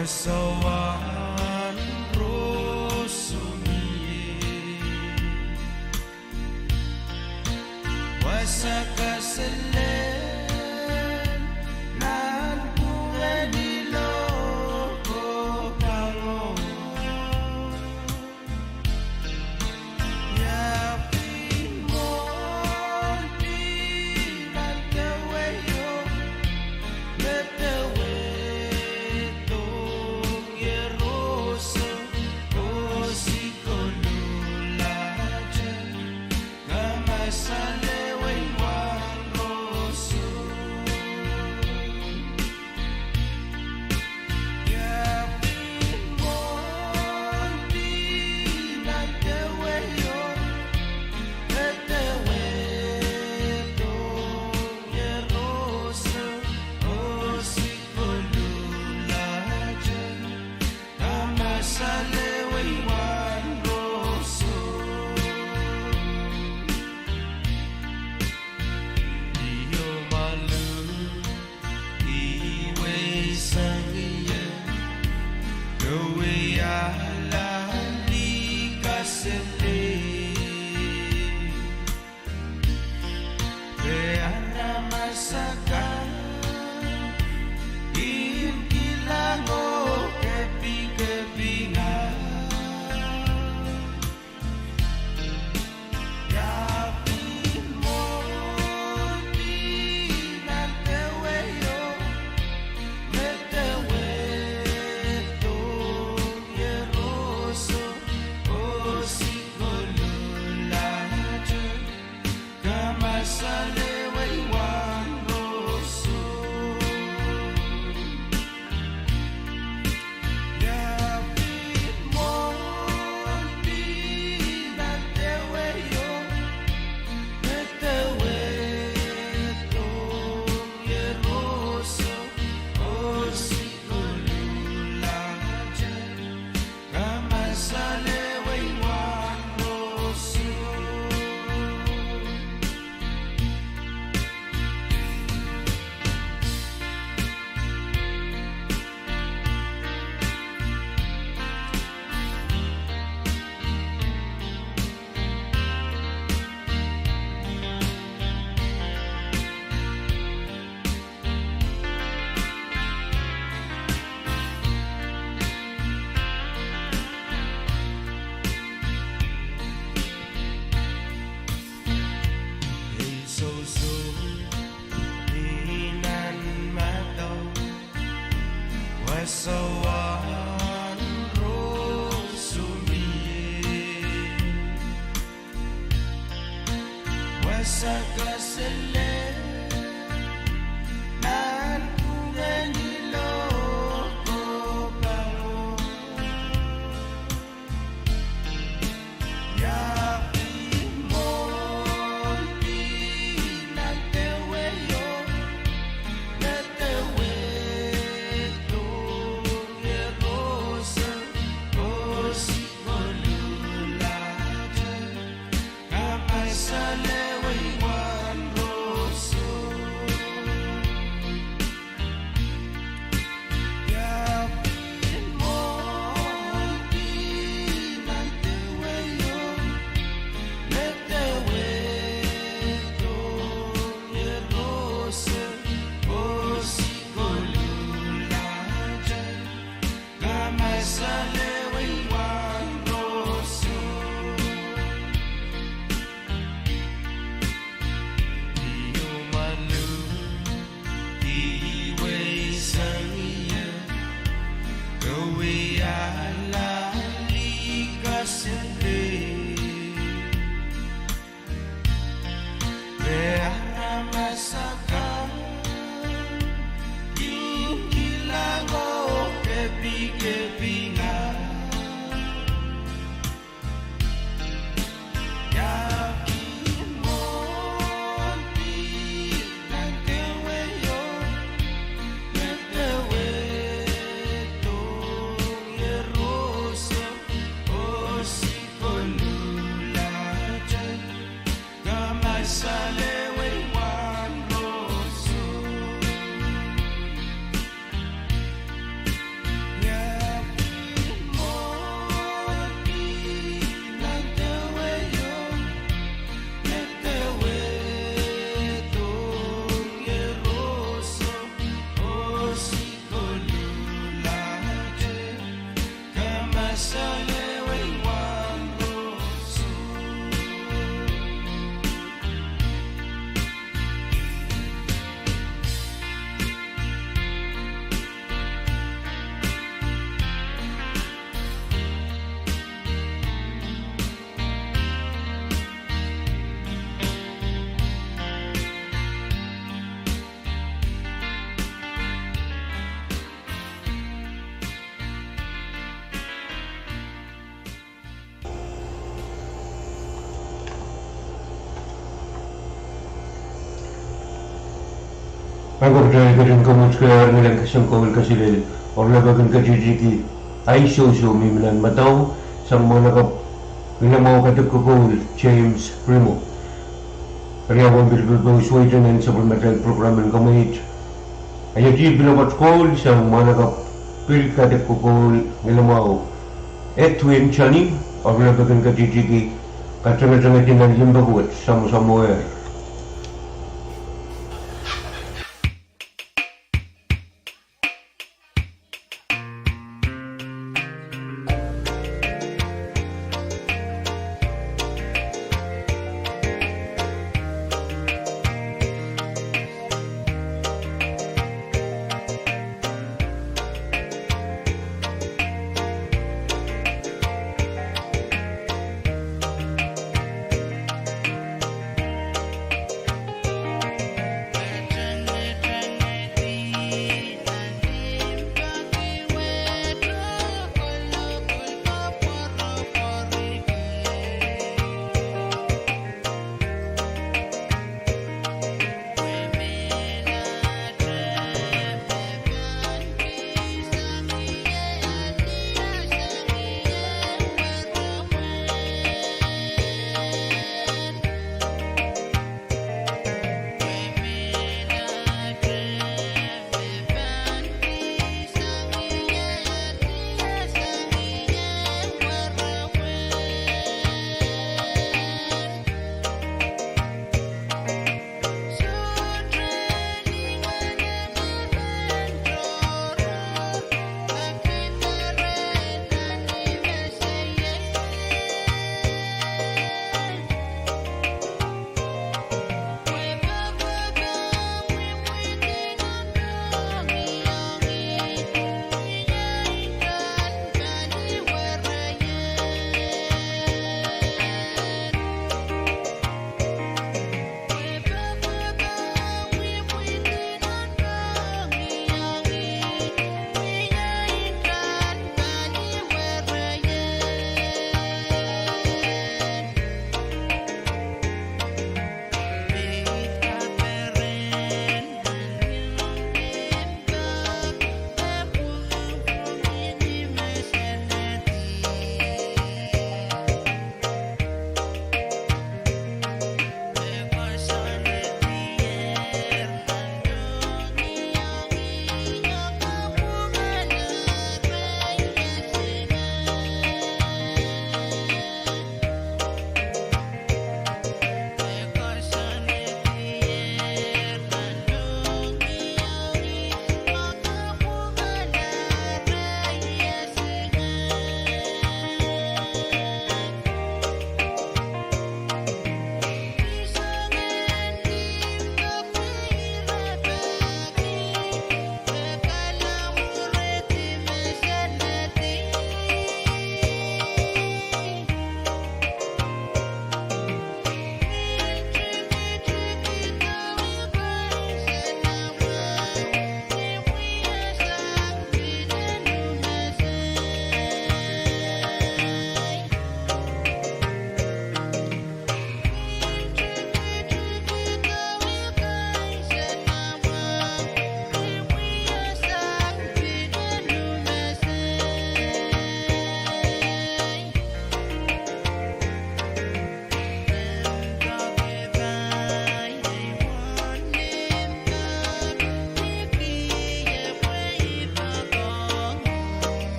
Wasawan rusumi wasakaselen nan kuwenilo kopalo yapin monti nan keweyo metewe Enginkehlap sawan rosumi wasakasele nan kuganilo ko paro ya Pagorjay garin kamuskar nilang kasangkawal kasilil or labagan kajijiki ay susu mimilan mataw sang mga ginamaw katakukul James Primo. Karyawan bilbilbaw iswaydanan sa pulmatang programan kamahit. Ayagi bilawat kol sang mga nakapil katakukul ginamaw Edwin Chani or labagan kajijiki katangatangatin ng limbahuat sa Samuel.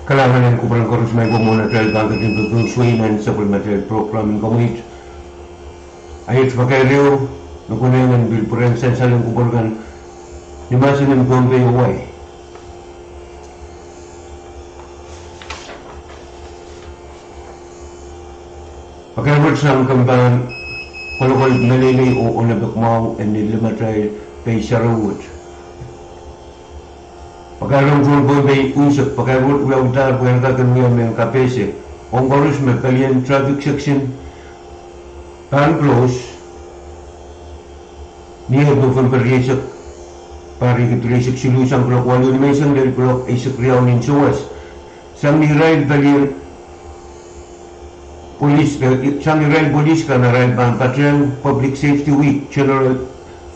Kailangan ko parang korus may gumuna dahil bagay din pagkungswinan sa Supplementary Programming Committee. Ayot pagkairiyo, nakunayan bil purensan sa lang kuburgan ni Masin ng Pohnpei away. Pagkaiwag sa ang kambahan, kulukul nalilay o unabakmaw and nilimatay kay Sarawut. Pagkaiwag sa Pohnpei usap, pagkaiwag ulaw dar buwan kakaniyam ng kapese, ang korus may kalian traffic section pan close niya doon pergesak pari kitulisik silusang blok walo ni mesang dari blok isak riyaw nin suwas sang nirail kalian polis sang nirail polis ka na rail ban Pahrek Public Safety Week General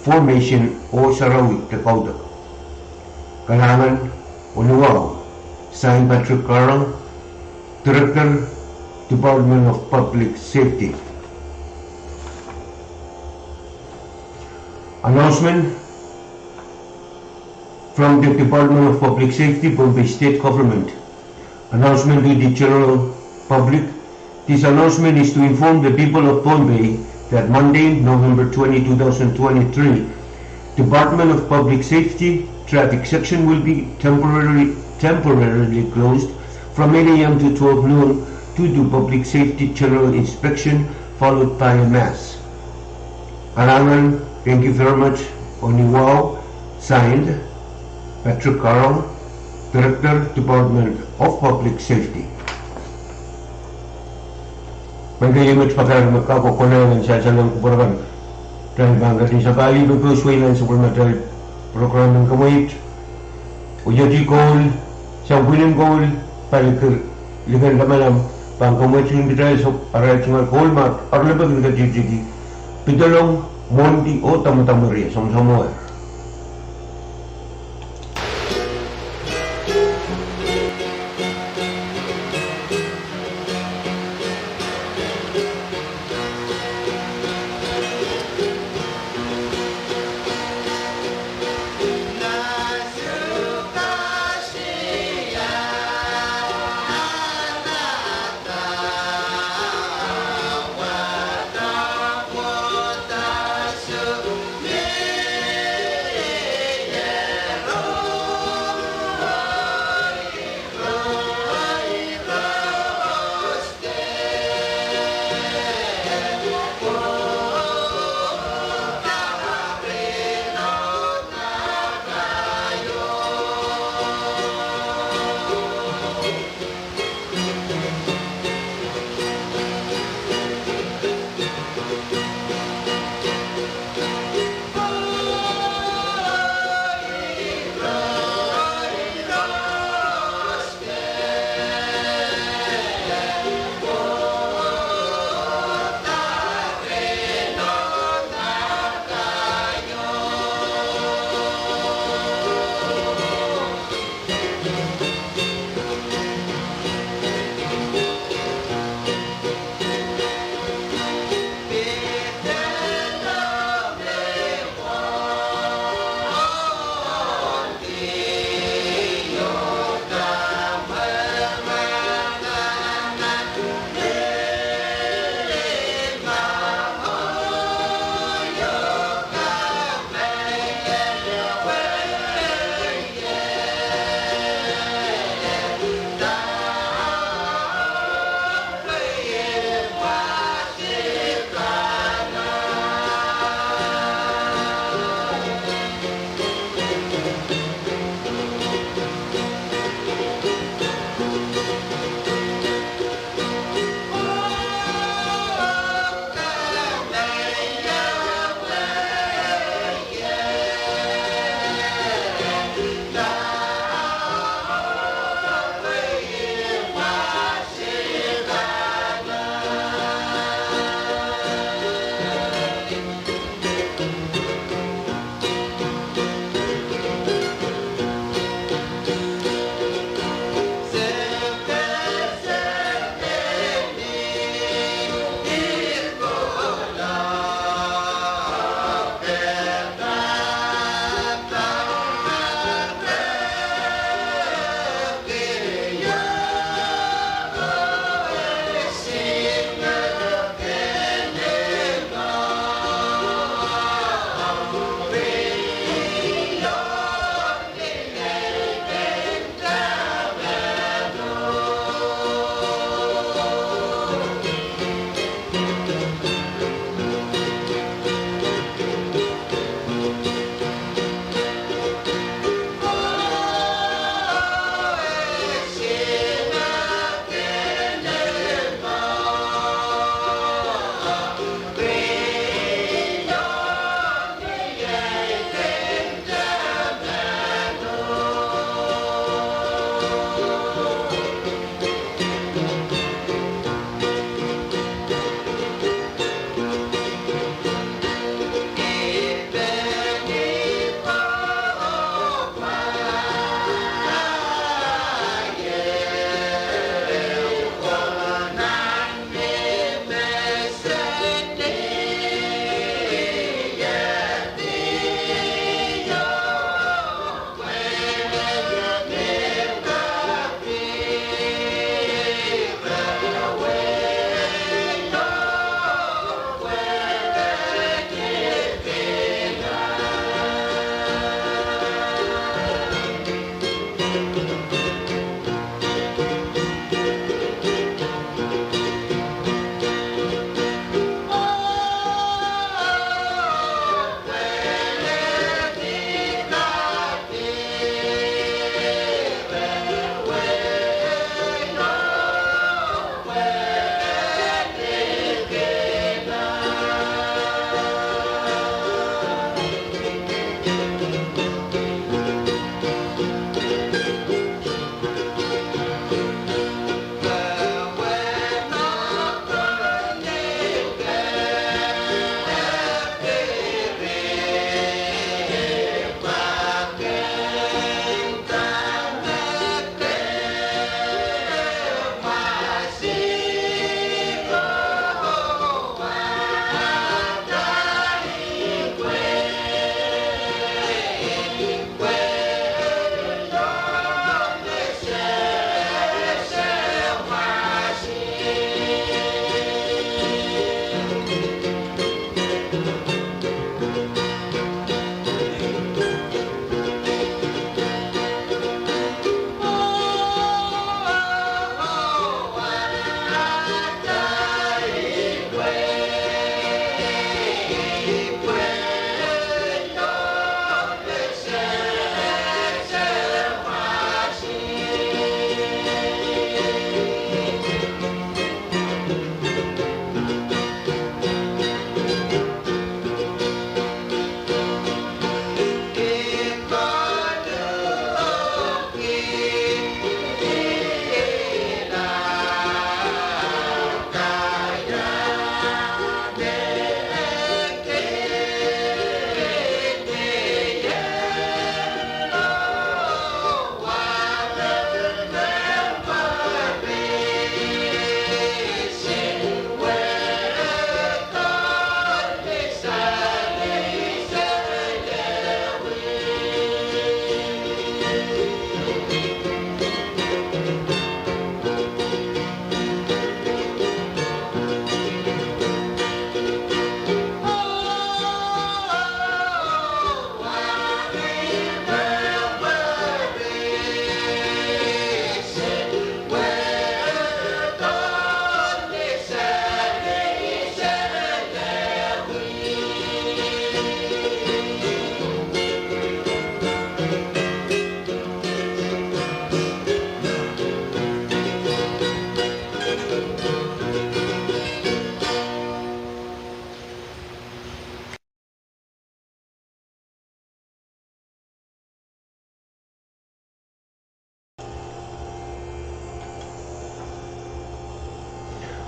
Formation o Sarawik Kadkadaur kailangan unuwaw sign Pahrek Karang Director Department of Public Safety. Announcement from the Department of Public Safety, Pohnpei State Government. Announcement to the general public. This announcement is to inform the people of Pohnpei that Monday, November 20, 2023, Department of Public Safety traffic section will be temporarily closed from 8 a.m. to 12 noon to do public safety general inspection followed by a mass. Alangan, thank you very much. Oniwao, signed, Pahrek Karang, Director, Department of Public Safety. Magkayimit pagkaroon magkakukulangan sa salang kupurakan. Dahil bangga din sa bali, magkuswilan sa Supplementary Programming Committee. Uyaji Kohl, sa Pwuhng Kohl, palikir, ligan kamalam, pangkamutin bitay sa aray singal Kohl mat, arlabag ng kajijigi, pitolong, mondi o tamu-tamuri, sama-sama.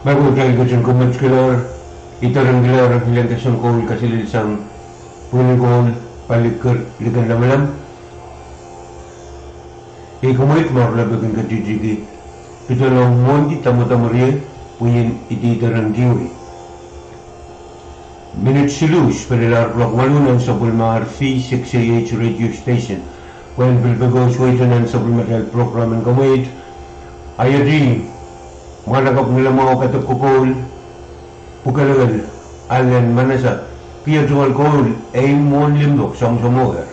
Maguday Gajun Kumatkilar, Itaranglar, Hilankasan Kol, Kasilisang, Pwuhng, Palikar, Ligan Lamalam. Ikamuit marla bagan katijigi. Ito lang mondi tamu-tamuriya, puyin iti Itarangdiwi. Minutes silus panilar blok walunan sa Bulmar V6AH Radio Station. When Bilbagos waitan sa Bulmatel program and kamait, ayadi, managap nila mga katakukol, pukalagal, alen manasa, piyatual kol, ay mon limdok sa samoher.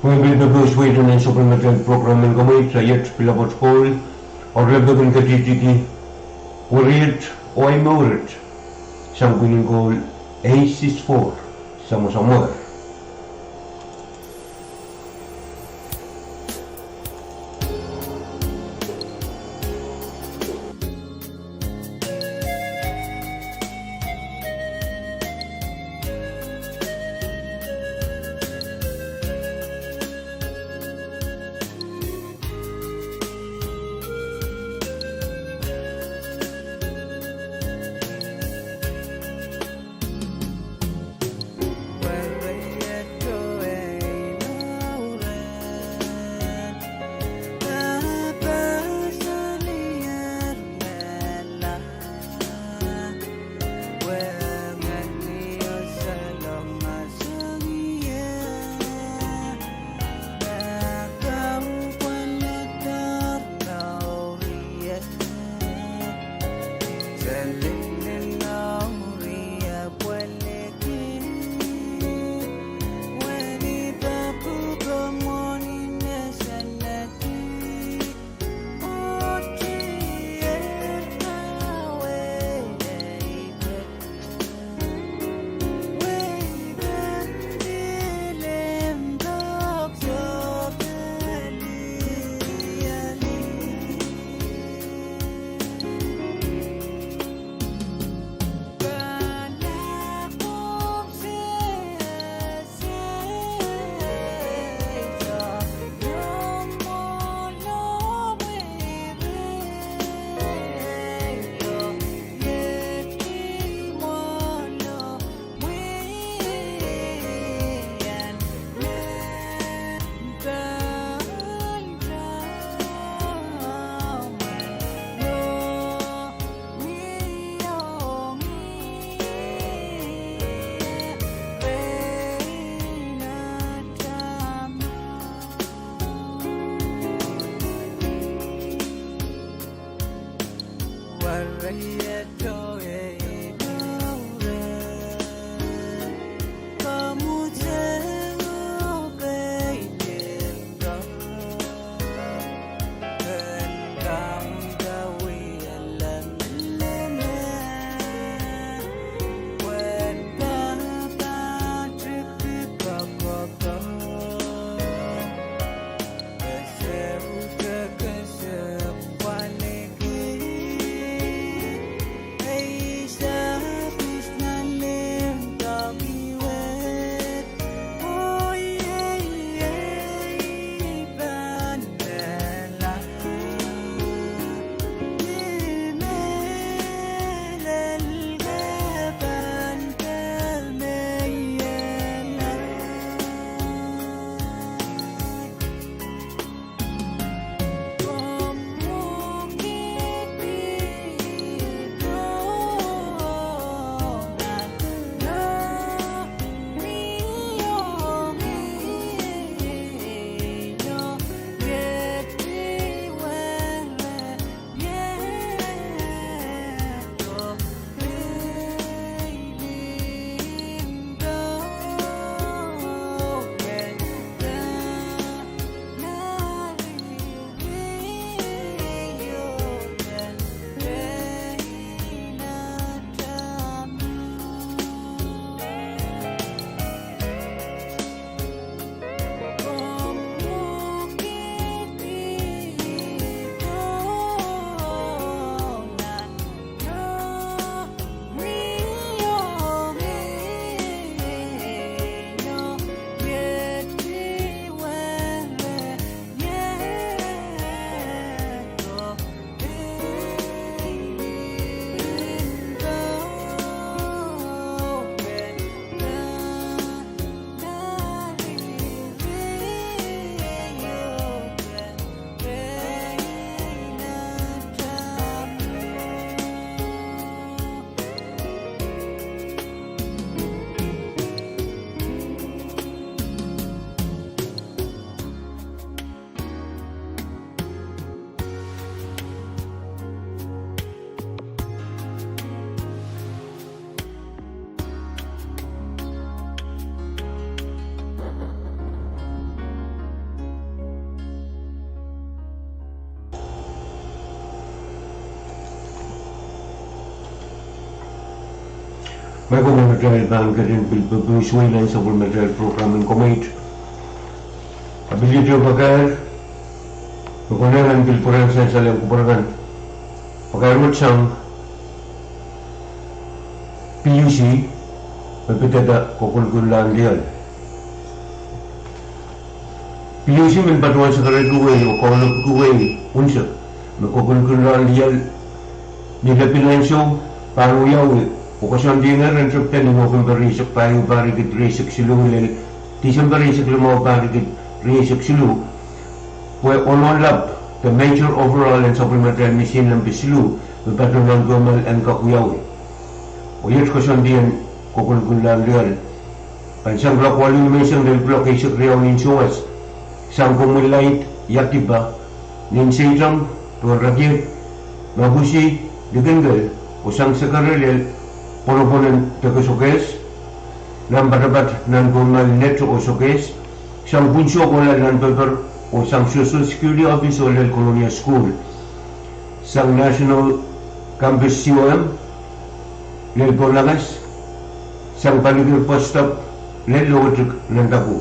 Pwuhng persuaden and supplemental program and gamit sayat pilabot school or lebagan kajiki worried or morid some winning goal A64 somewhere. May material ban karin bil Sweden supplementary program in Kuwait. Ability bakar Bukoneran bil Pwuhng salang kupuragan. Bakar mutsang PUC berbeda kokulkulan dia. PUC min patuan sekarang kuwe o kalau kuwe unsur. Kokulkulan dia nila pinansyong panuyaw. Okasyon din nga rin trip tayo mo kung barisok tayo barigid resok silu nila. Tisang barisok lumaw barigid resok silu. Pwede onolab the major overall and supplementary machine ng bisilu bepatungan gomal and kakuyaw. O yun kasyon din kukulkulan real. Pansang block wali naman isang del block isok real ninsuwas. Sang kumulait yakiba ninsaytang tuwan ragyat mabusi diganggal o sang sakaralil Ponoponan taga-sukes, ng batabat ng gomal netro o sukes, sang bunsyo ko lang paper o sang Social Security Office o Lel Colonial School, sang National Campus COM, Lel Polagas, sang Paligir Post Stop, Lel Logotik ng Taku.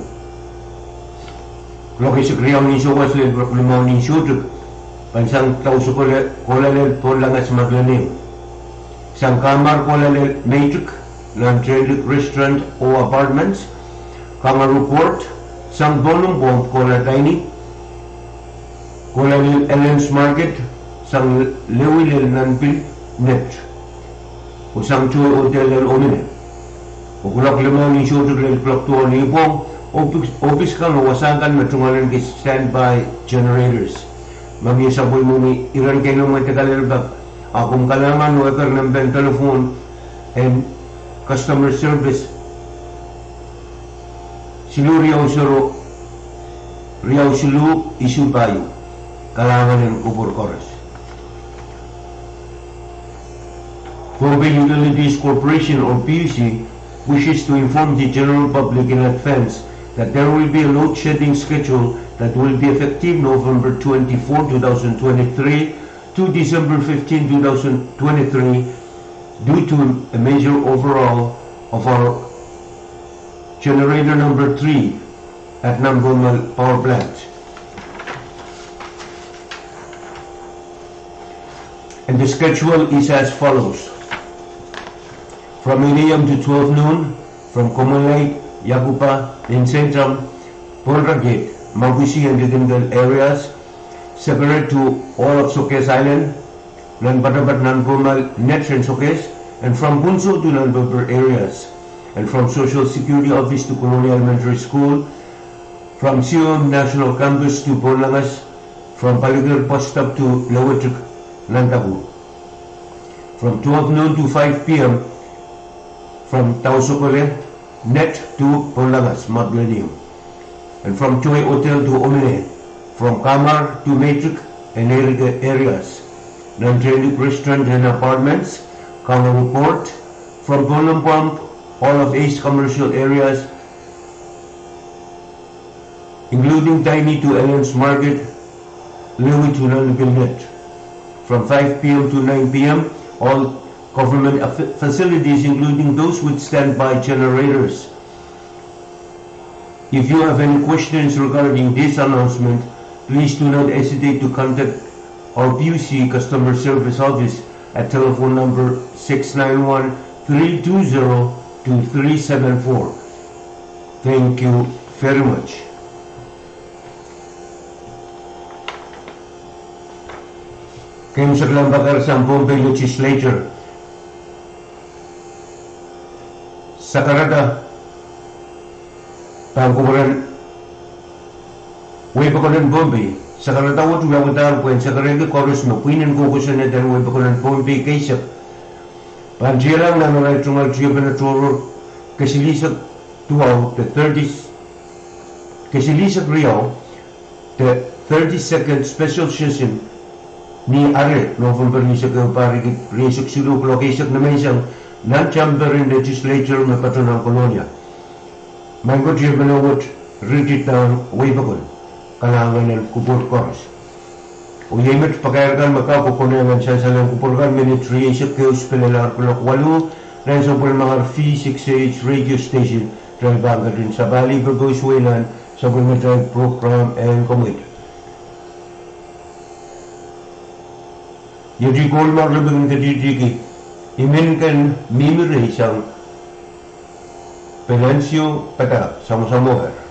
Lokisik riyang ninsuwas Lel Limaw ninsutuk, pansang tauso ko Lel Polagas maglanim. Sang kamar ko lalil matrix ng trade restaurant o apartments, kamar report, sang bolong bomb ko la tiny, ko lalil Ellen's Market, sang lewilil ng pil net, o sang chuy hotel lal omine, o kulak limaw ni shoto lal kulak tuwa ni ibong, opis ka no wasakan matungalan ki standby generators. Mamisaboy mo ni iran kayo ng matagalilbak, akong kailangan worker ng Ben Telephone and Customer Service silu riyaw silu isu bayo kailangan ng kubur koras. Pohnpei Utilities Corporation or PUC wishes to inform the general public in advance that there will be a load shedding schedule that will be effective November 24, 2023 to December 15, 2023 due to a major overhaul of our generator number 3 at Namgomal power plant. And the schedule is as follows. From 8 a.m. to 12 noon, from Komalay, Yagupa, in Centram, Pahrek, Mabusi and Digandal areas, separate to all of Sokes Island, non-batabat non-formal nets and Sokes, and from Bunso to non-batabat areas, and from Social Security Office to Colonial Elementary School, from Siom National Campus to Ponlangas, from Paligir Post Stop to Lowetuk, Nantabu. From 12 noon to 5 p.m. from Tausokole, net to Ponlangas, Magladium, and from Choy Hotel to Omine, from Kamar to Matrix and areas, non-trade restaurant and apartments, Kamar Report, from Bonham Pump, all of East commercial areas, including Tiny to Ellen's Market, Lewy to Nanagilnet. From 5 p.m. to 9 p.m., all government facilities, including those with standby generators. If you have any questions regarding this announcement, please do not hesitate to contact our PUC Customer Service Office at telephone number 691-320-2374. Thank you very much. Kayong sa bakar sa Pohnpei Legislature sa Canada, pangkumaran way bakulan Pohnpei sa Canada watu yawatar kwen sa karenge chorus no pinin kukusan na dan way bakulan Pohnpei kaisa panjirang na nalay tungal tiyo penaturo kasilisak tuwaw the 30s kasilisak riyaw the 32nd special session ni Pahrek November ni sa Pahrek Resok Suluk location na may isang non-chamber in legislature na pato ng kolonya. Manggot siya manawat rigid ng waybakon kalangan ng kubur koros. O yemit pagkayagan makakukunayan sa salang kupurkan minute Resok Keus Pelelar Kulok Walu rin sa mga V6AH Radio Station drive bangga din sa Bali, Burgos, Wayland sa mga drive program and commit. Jadi kol maglabang kadidiki imen kan mimiri sang Penansio Pata sama-sama.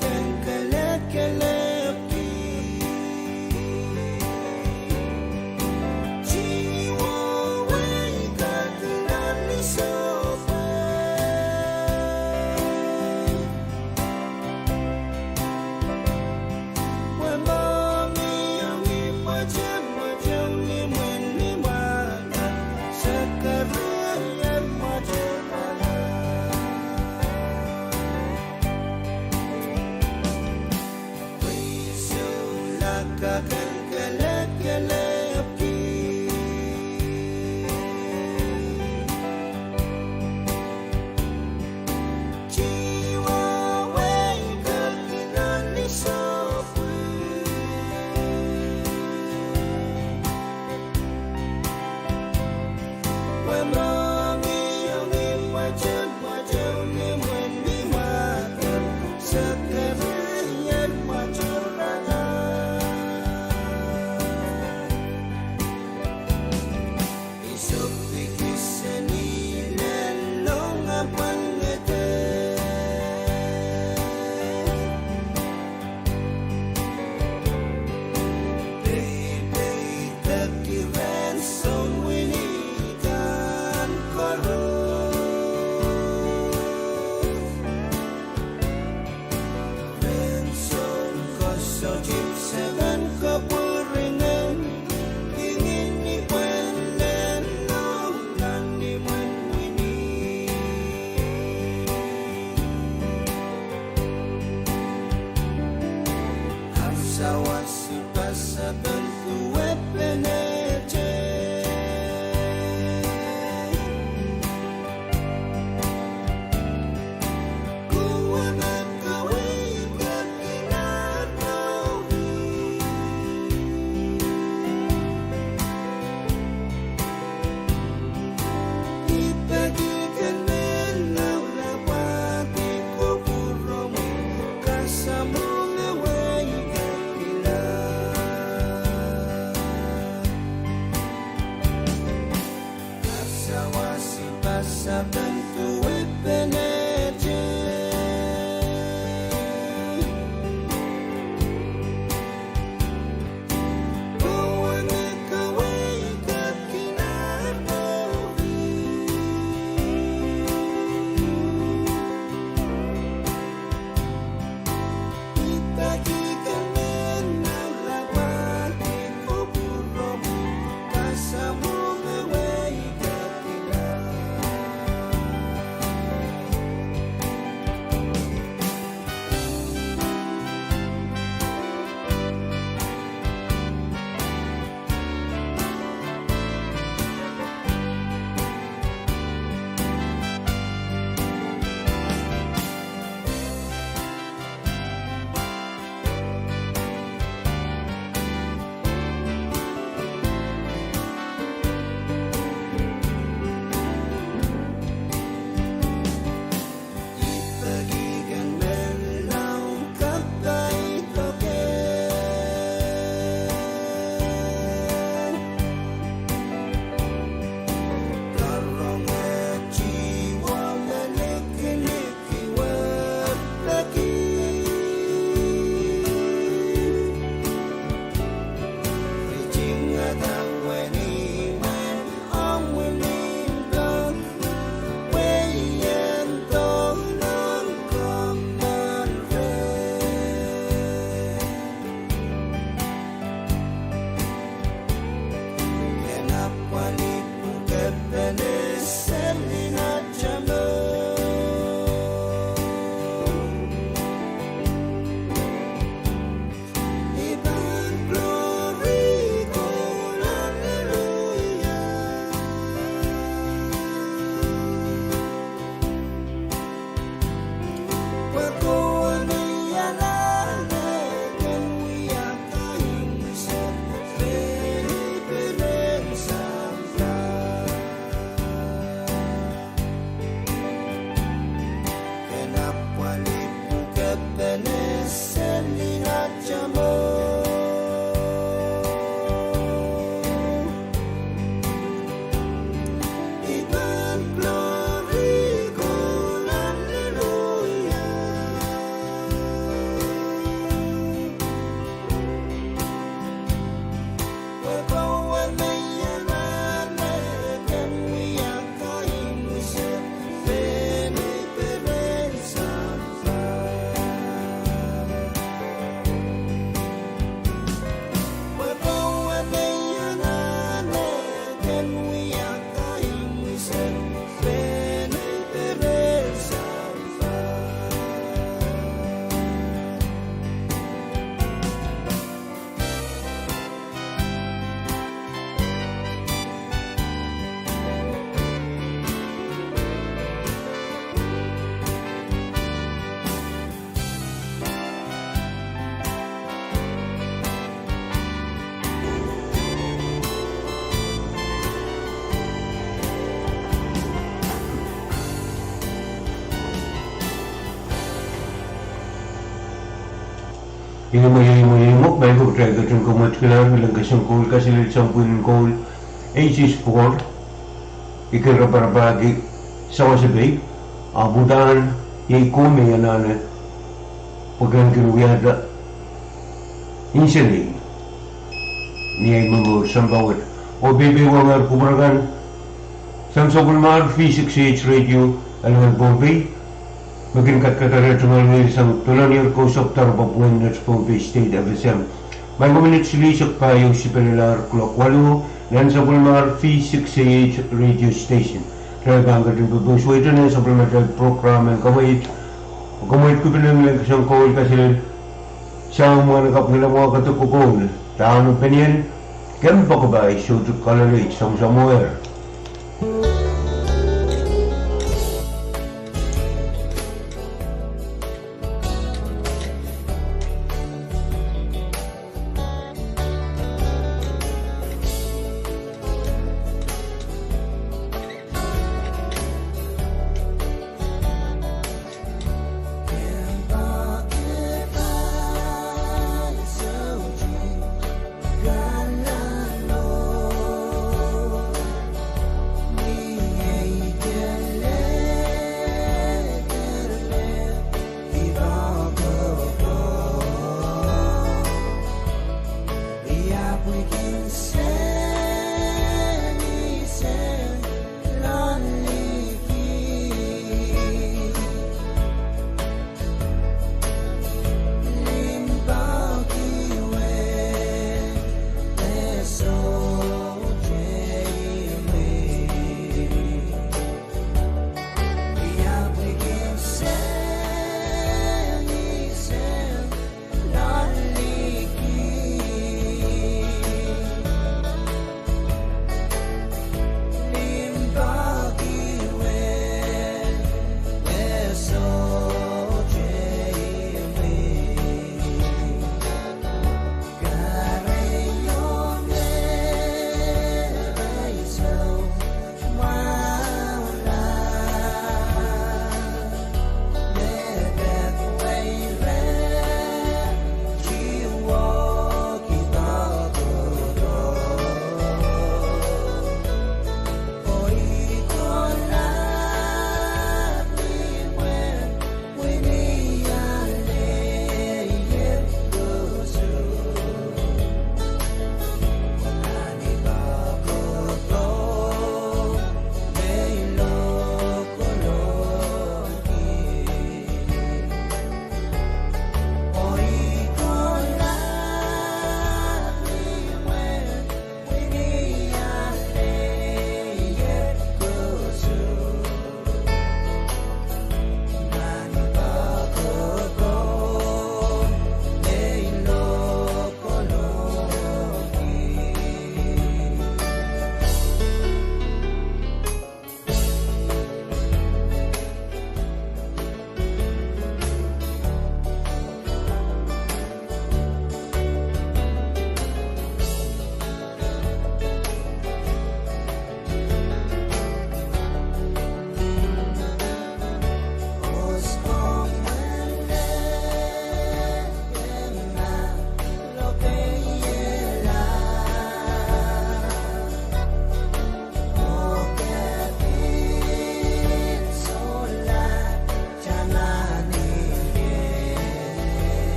Enginkehlap Jiwa wei katunan ni sopai Wen mami yang macam ni men ni mana sekarang yang macam mana Enginkehlap Jiwa wei katunan ni sopai Wen mami yang macam ni men ni mana sekarang yang macam mana Isok pikir seni lelong apan ngete Baby takiran son winikan koros Ransom koso jipsagan kepuringan Ingin ni penden dan ni menwini Hafsawasi pasaban kuwe peneje Kuwe makawe kakinan Ibagikan menaw lawati ko burong Kasamo nga way kakilap Asawasi pasaban kuwe peneje Kuwe makawe kakinan Ibagikan menaw lawati ko burong Kasamo nga way kakilap Hinimok, may pagtragat yung kumot ka lang, ilang kasyang coal, kasi sampunin coal, H4, ikaraparapagi, sa wasabay, abutan, yung kumi yan na, pagkan kinuyada, insinig, niyay mo sambawat, o bibiwangar kumaragan, samsabulmar, V6AH Radio, alangan Pohnpei, maging Kadkadaur tumalungin isang tulanir ko sa Pwuhng at Pohnpei State FSM. May kuminit silisok payo si Penilar Kulak 8 nan sa Bulmar V6AH Radio Station. Talagang kating pupuso ito na sa supplementary program ang kamait ko pinamilang kasang call kasi siyang mga nakapilang mga katukukol. Tahan ng penyan, kaya pa ka ba iso to colorate sa somewhere. Me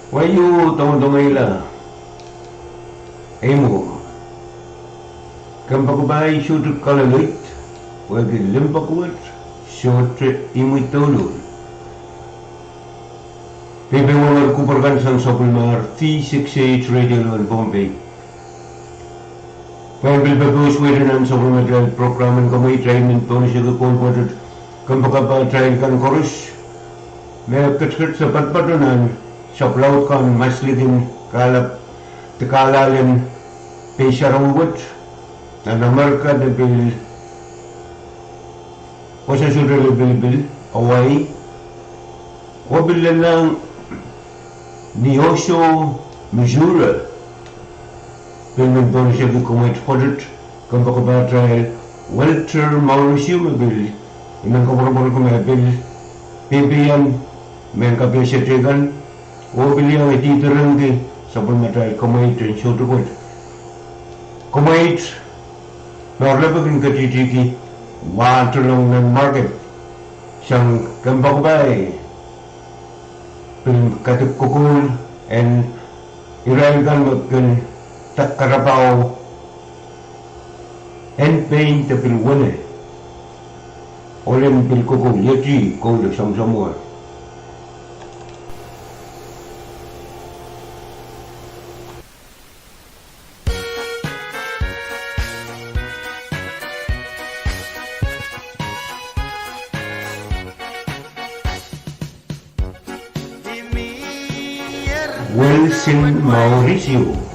Wayu tong-tongayla. Emo. Kampakubay shoot kalalit. Wagi limpakwat. Shoot imitolul. Pwuhng kuparkan sang sopulmar V6AH Radio in Pohnpei. Pwuhng bagus wedanan sopulmar program kami training Indonesia ke konpotet kampakaba train kan korus. Mereka sepat padanan saplaut kan masligin kalap tekalalin pesarangwat na namarka de bil Osa sudah bil awai wabilang Niosho Missouri Pwuhng Indonesia ke kumait podet kampakaba train Walter Mauricio bil inang kabar-kabar kumabil PBN mereka biasa tegan beliau itu teranggi sebelum ada komait dan syukur komait merlebakin ketidiki waterlong dan market sang kembang bay katuk kukul and irailkan makin tak karabau and pain tapi wane oleh bil kukul yati kau dah sama-sama Wilson Mauricio.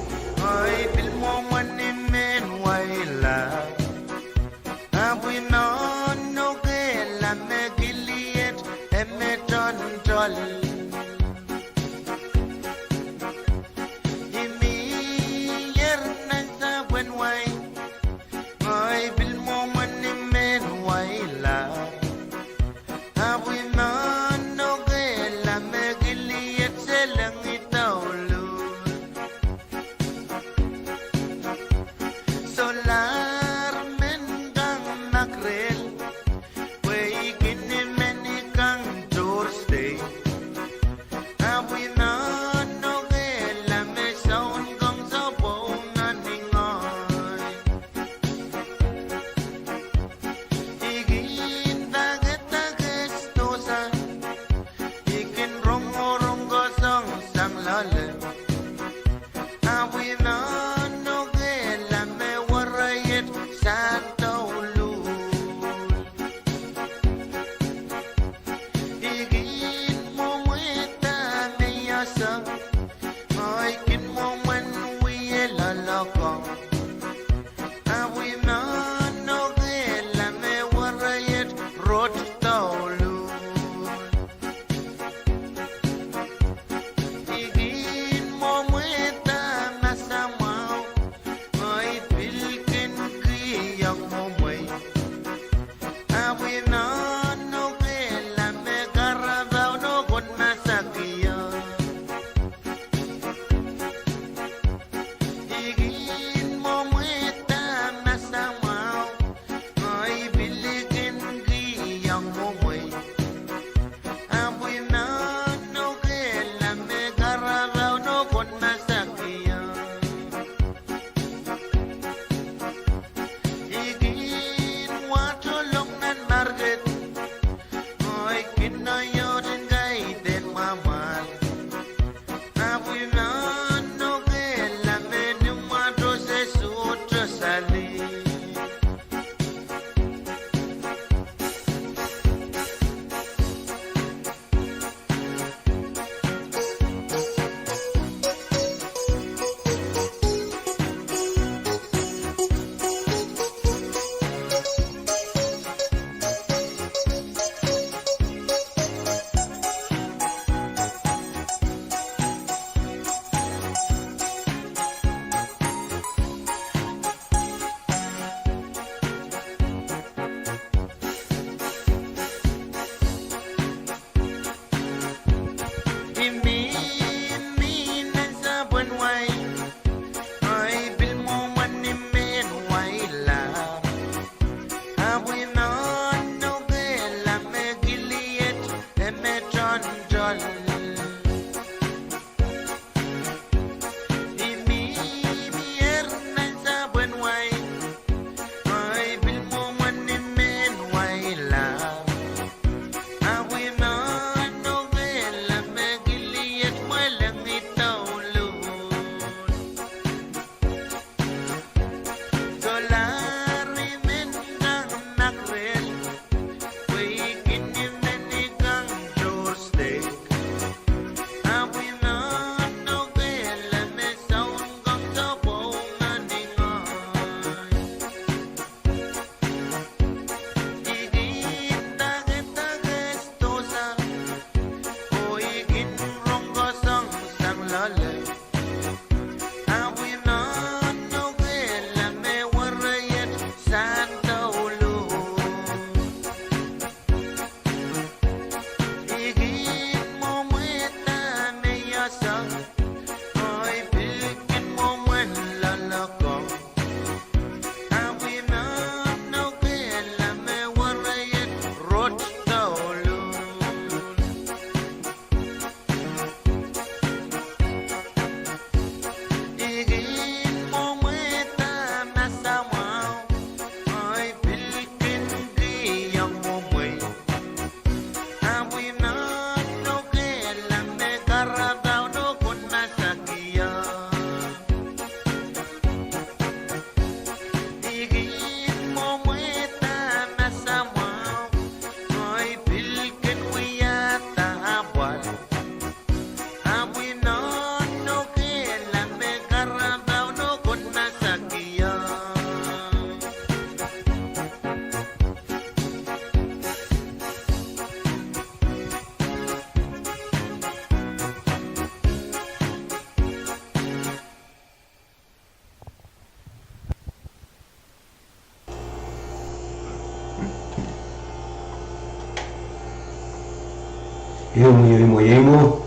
Imo.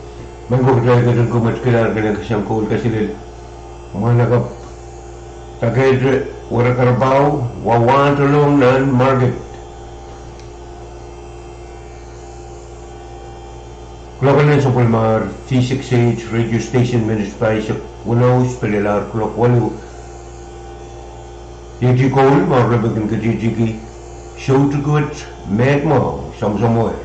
Mangkukray ka rin kumatkilar ka lang kasiyang kul kasi manakap taked warakarbaw wawantulong nan market. Klokken sa Pulmar V6AH Radio Station managed by sa Pwuhng pelilar klok 8. Yeti kol marrebagan ka jijiki show to good magma samsamoy.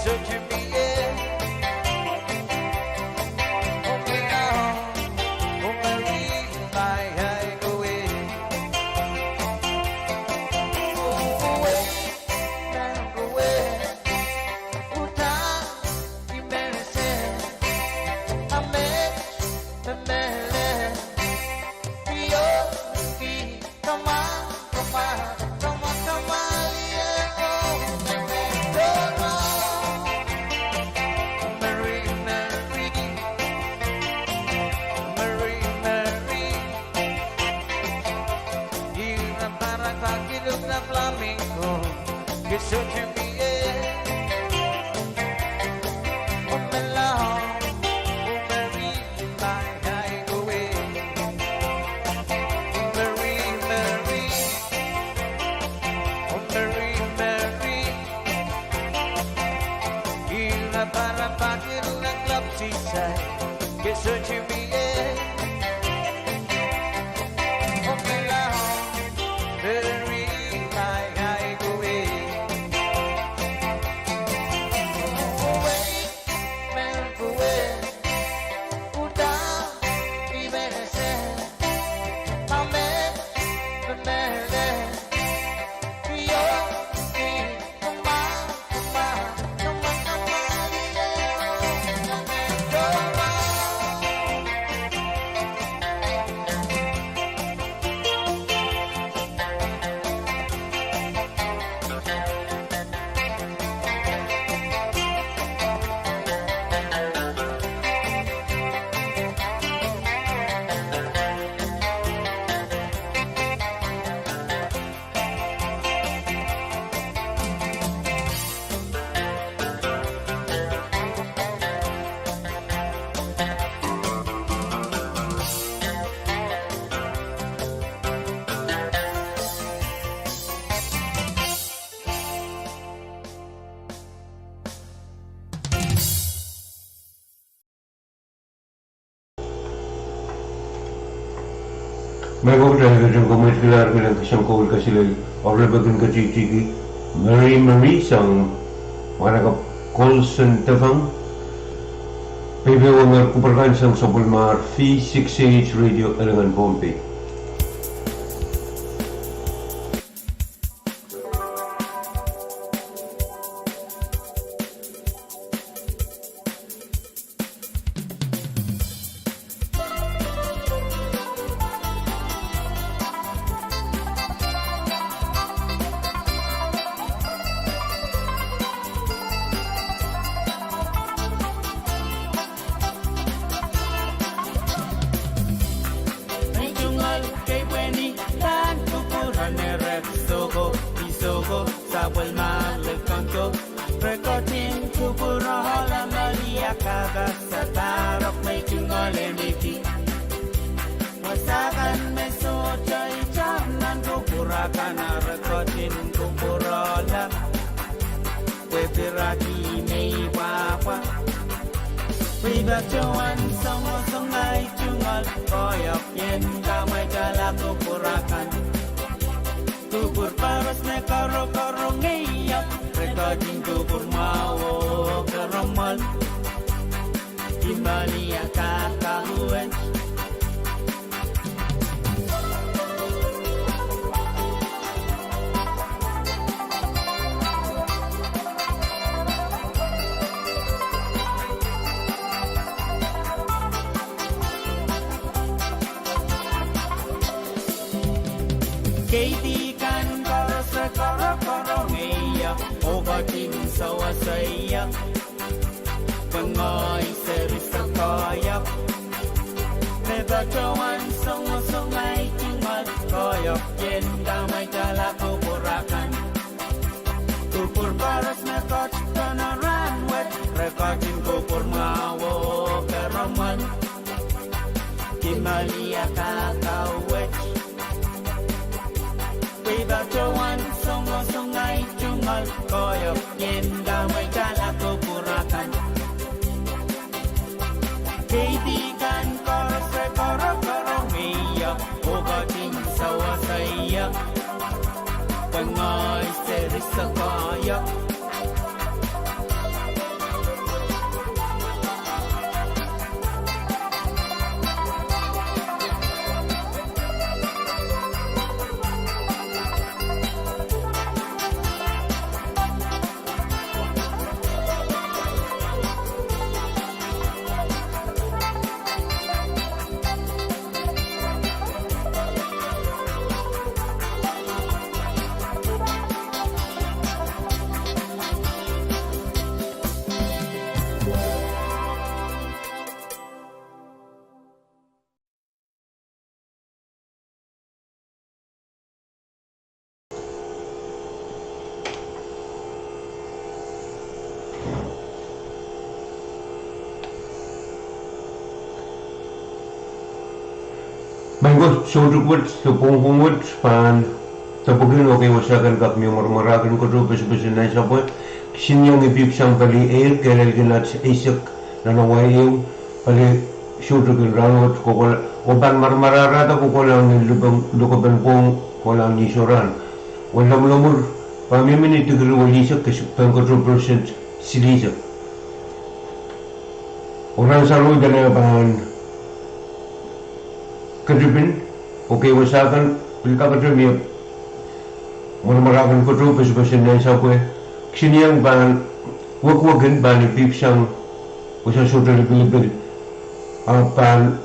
searching me, yeah. Oh, me now, oh, Marie, my eye go away. Oh, away, now go away. Uta, you better say, I met the man. Yo, come on, come on, come on, come on, yeah, oh, don't know. Marie, Marie, Marie, Marie. You're a Pahrek, you look like flamenco. You're searching me, yeah. Oh, my love, oh, Marie, my eye go away. Marie, Marie, oh, Marie, Marie. You're a Pahrek, you look like club seaside. You're searching me, yeah. Oh, my love, Marie, my eye go away. Oh, away, man, go away. Uda, be better said. Amen, amen. Yo, come on, come on, come on, come on, yeah. Go on. मैं वो television को मिलकर मिलन किशन को उल्का सिले और लेबगन का चीची की Marie Marie sang mana ka Colson tafang Pwuhng kuperkan sang sobol mar V6AH Radio elengan Pohnpei. Manggo soduk so Pwuhng pan tapugin okay wasakan kap mi marmarakan ko do bes na sapo sinyong ipip sang pali air kelel ginat isak na nawayo pali soduk rangot ko ban marmarara ta ko lang ni lubang lukaban pong ko lang ni soran wala mur pamimini tigru walisak kasi pang 4% silisa orang salu dana pan kadrupin okay wasakan pilka kadrumi marmarakan ko do bes na sapo sinyang ban wag-wagan ban ipip sang usa sodal bilbil pan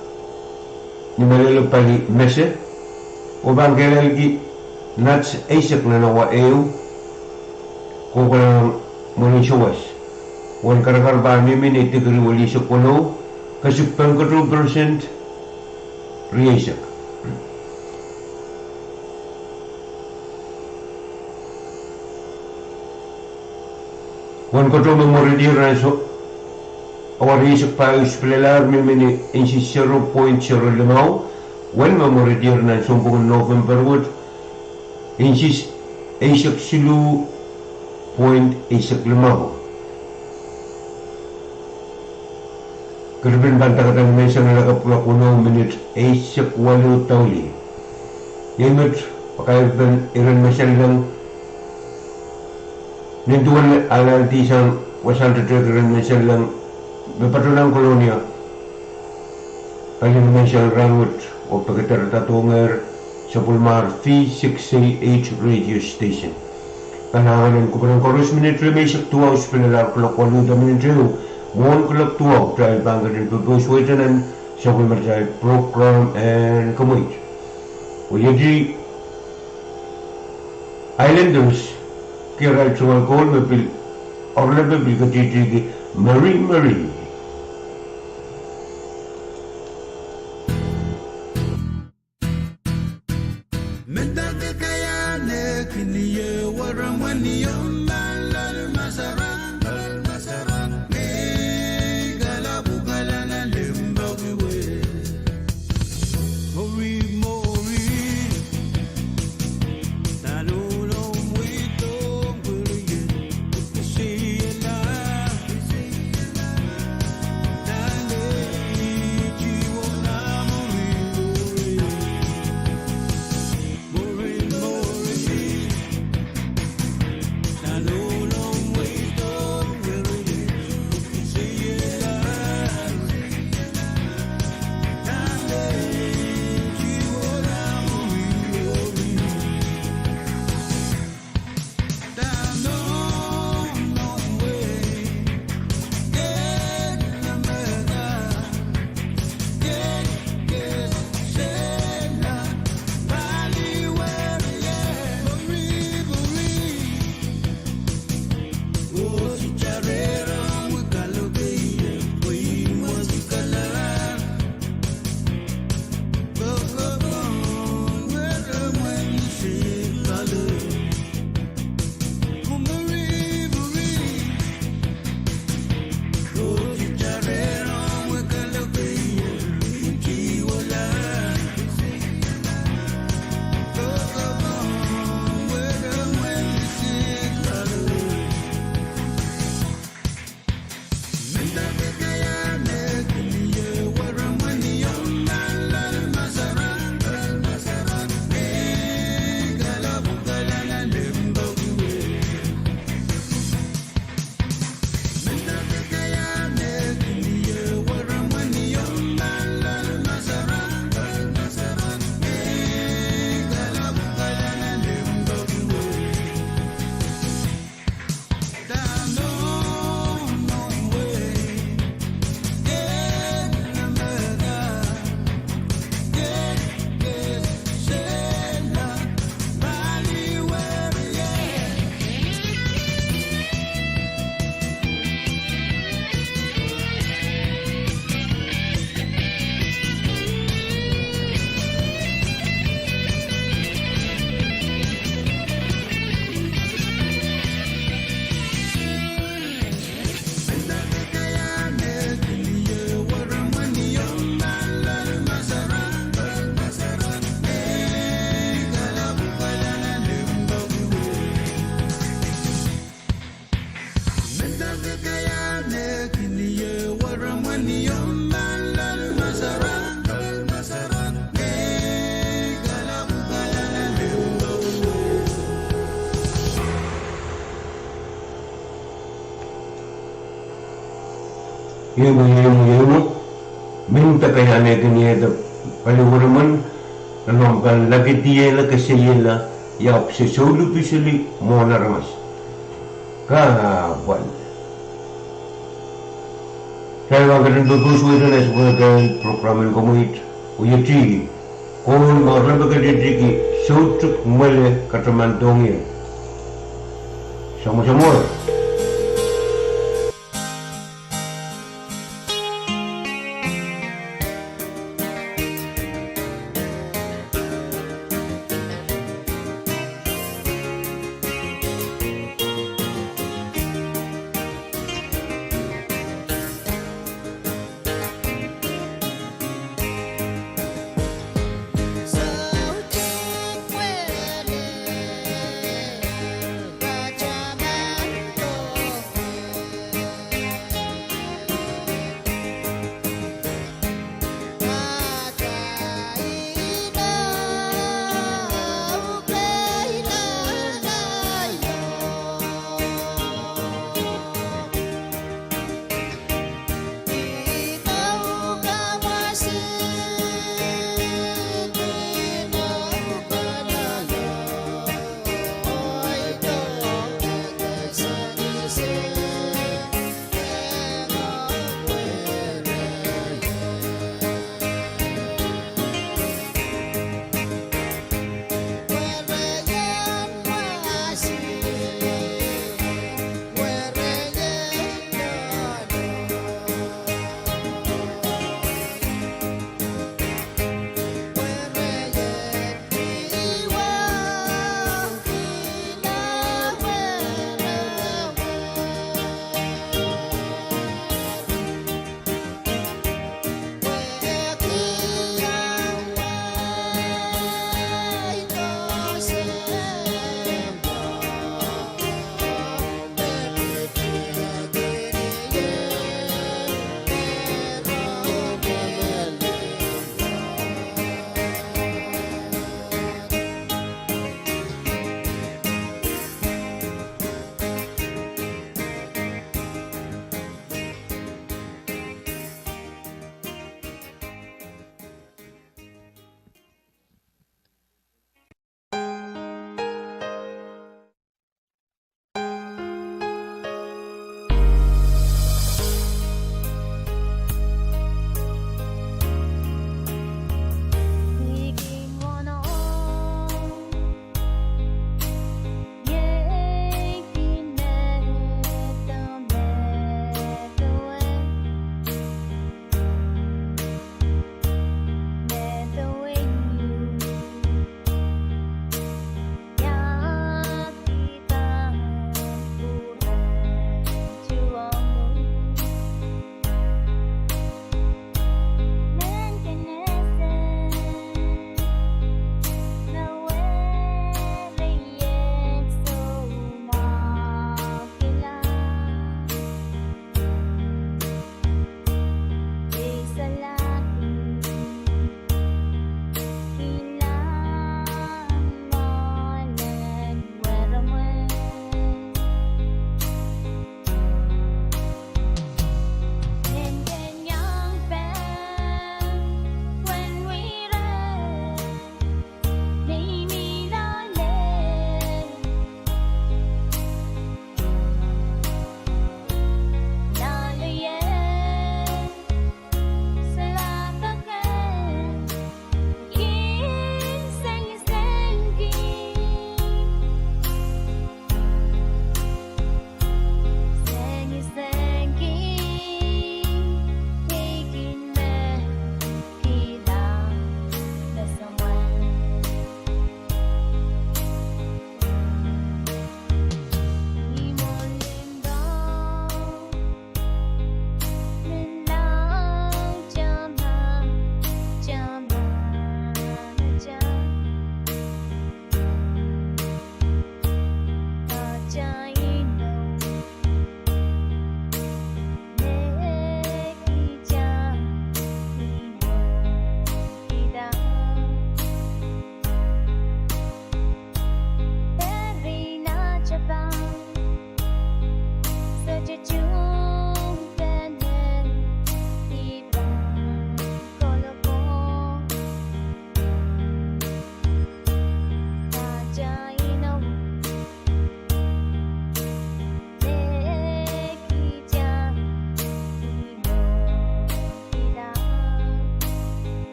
ni malilo pali mese o ban kelel gi nats isak na nawa eu ko lang muli suwas wan karakar ba mimini tigri wali sa kuno kasi pang 2% riyasak wan ko to memoridir na so awarisak pa uspelar mimini insi 0.05 wan memoridir na sumpung November wood insi isak silu point isak limaw Kerbin bantakadan mesang nakapula kuno minute isak walu tauli yemut pakai ben iran mesang lang nintuan ala tisang wasal iran mesang lang bepatulang kolonia ayun mesang rangut o pagkatar tatungar sa pulmar V6AH Radio Station kanahanan ko parang chorus minute may isak tuwa uspelar kulak walu da minute Mohon kelab tuau drive banggarin berbusuetanan sampai merjai program and kemudian. Jadi Islanders kira cuma kau mobil orang mobil kecil Marine. Yemo minta kaya kini ada paluraman kan lagi dia la kasi la ya se solo pisili mona ramas ka buat saya akan berus dengan sebagai program komunit uyati kon orang bekerja di suatu mele katamantongnya sama-sama.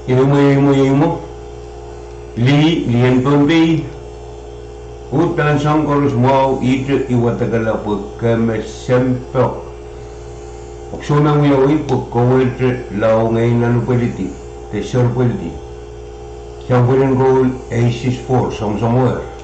Inumo Lian Pohnpei Utan Sangkoros mau ide iwatakala pagkame sempo Oksona wiyawi pagkawete lao ngayon na lupaliti Tesor paliti Siyang pwedeng goal A64 somewhere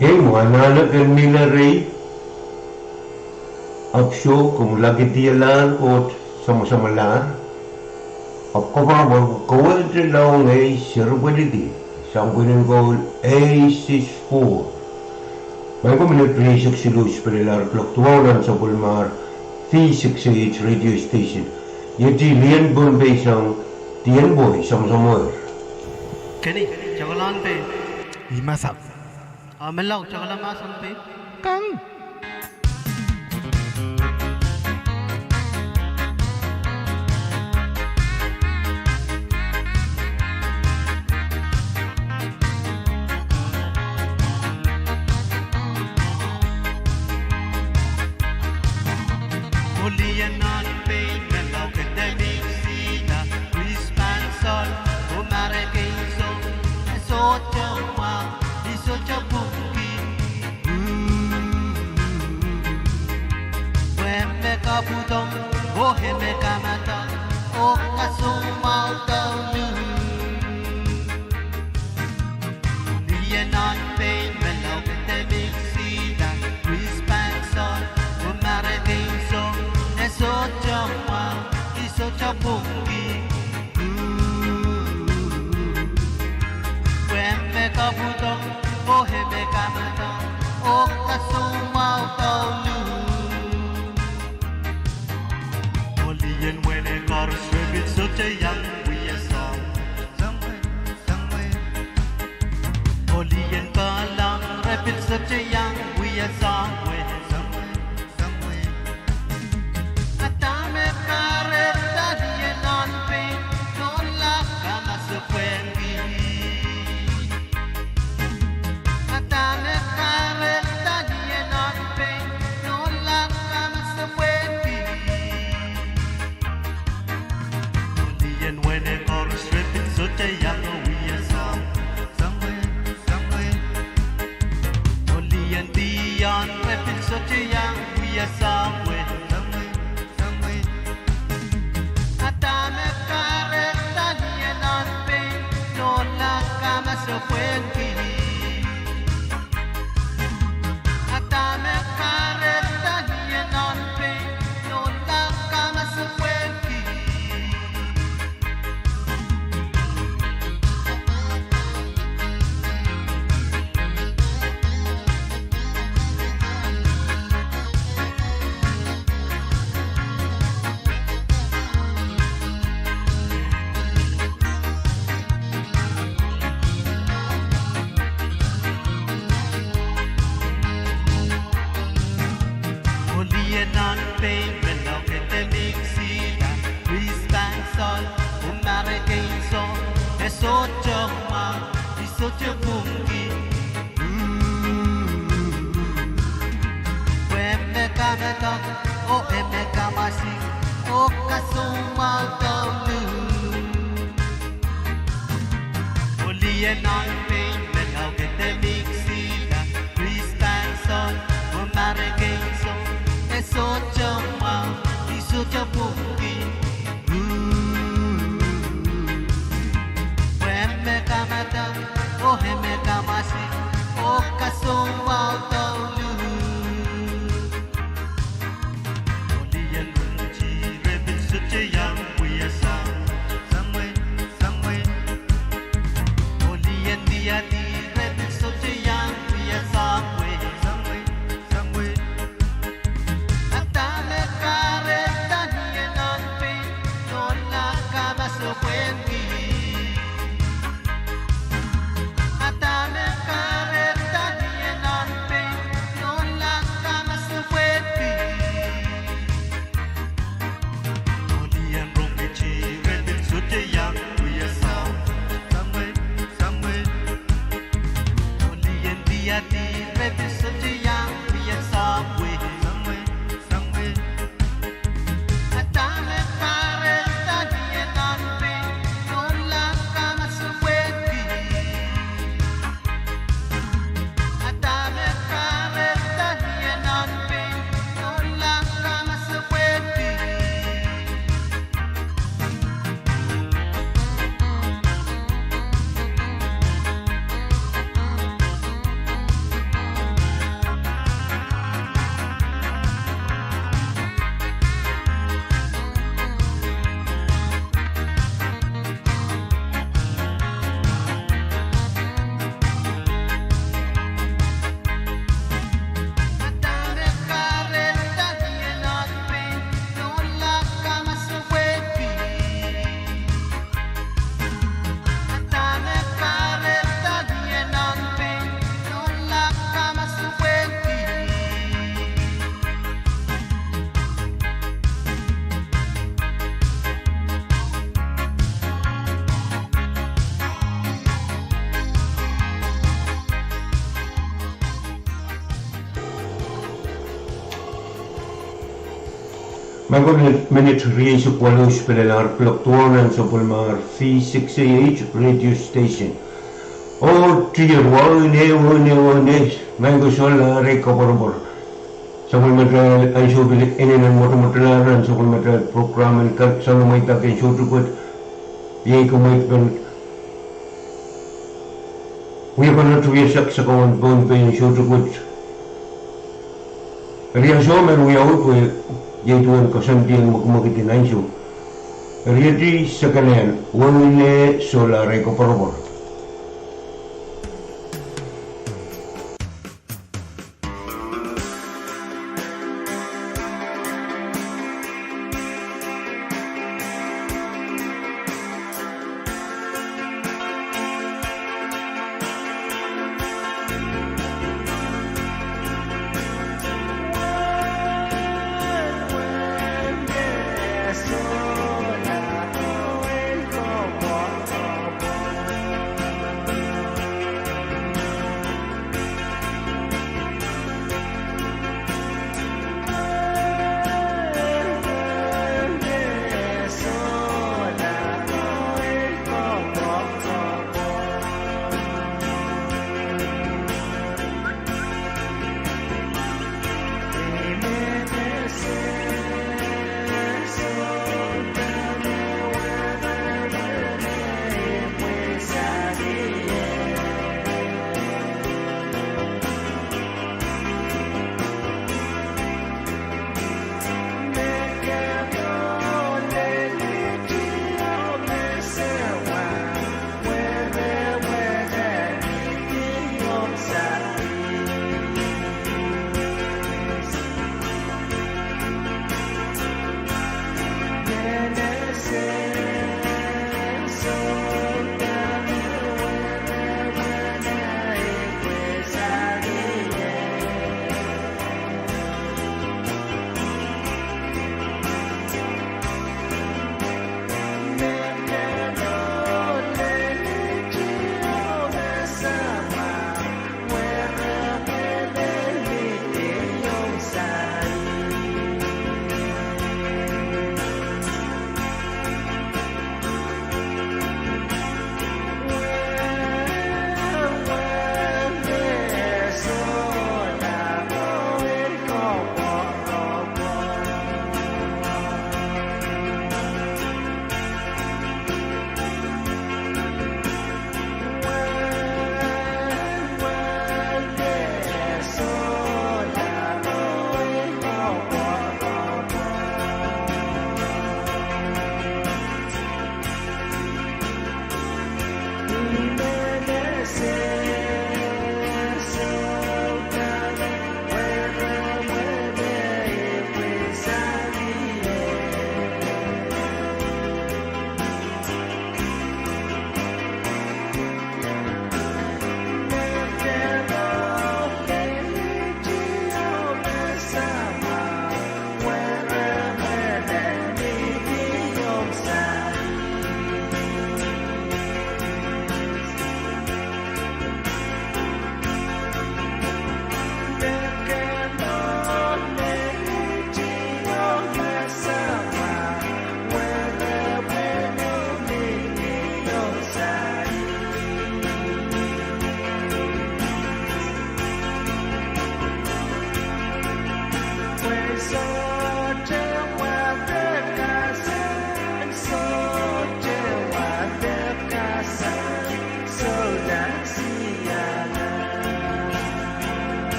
Hey, anak nila ray show kung lagi tiyalan o sama-sama lang. Kapag kawal lang ay serbalidi. Sanggunin ko A64. May kuminag-presok si Luis Perelar Ploktuwanan sa Bulmar V6AH Radio Station. Yati liyan Pohnpei sang Tiyan Boy sama-sama. Kani, chakalan pe. Imasap. Melaw, chakalan masan pe. Kang. Pwuhng, oh heme kamata, oh kasumau taulu. Lianan pe melaw ketemik sida, rispanson, umaragay song, eso chama, iso chapungi. Heme Pwuhng, oh heme kamata, oh kasumau taulu. When it got us with such a young we are song somewhere Holy and Kalang rapid such a young we are somewhere Atame karet tadi non pain non la kama sependi Atame karet tadi non pain non la kama sependi When it all is stripping such a young we are somewhere Only and beyond rapping such a young we are somewhere Atame karet tanya non pain non la kama sa puenti Atame karet tanya non pain non la kama sa puenti Oh, emeka masi, oh kasumau taulu. Holy and non pain, melaw ketemik sida, rispanson, umaragay song, eso chamau, iso chapungi. Emeka mata, oh emeka masi, oh kasumau taulu. Somewhere, only in the Minute riesuk walus pelelar ploktuanan so pulmar V6AH Radio Station. Oh, tier one, mango sola reka borobor. Sabul metal an show bilik enen an motomotelaran sabul metal program an kan sanu mai tak en show tukut. Ye kumait ben. We are going to be sakon Pohnpei en show tukut. Ria show men we all Yaitu kasantian magmagitin ang show. Riyadi sa kanan, wawine sola reko parobor.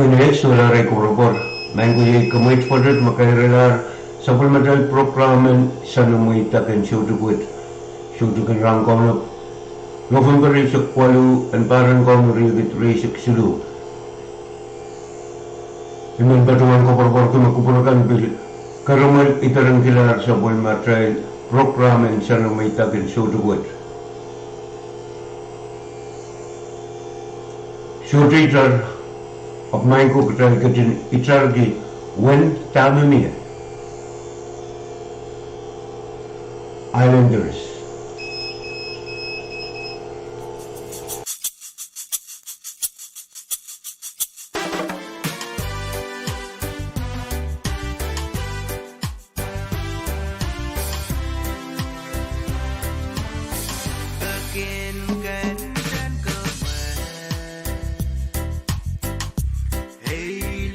Nominate solar ekorobor. Manguye commit for it makairelar supplemental program sanumay taken show to quit. Show to can rang kong November race of Kwalu and Baran kong rivit race of Sulu. Iman batuan koporobor kumakupurakan bil karumal itarang kilar sa Bulma Trail program and sanumay taken show to quit. Show teacher of my cook trial kitchen itargi when tamamia Islanders. Hey,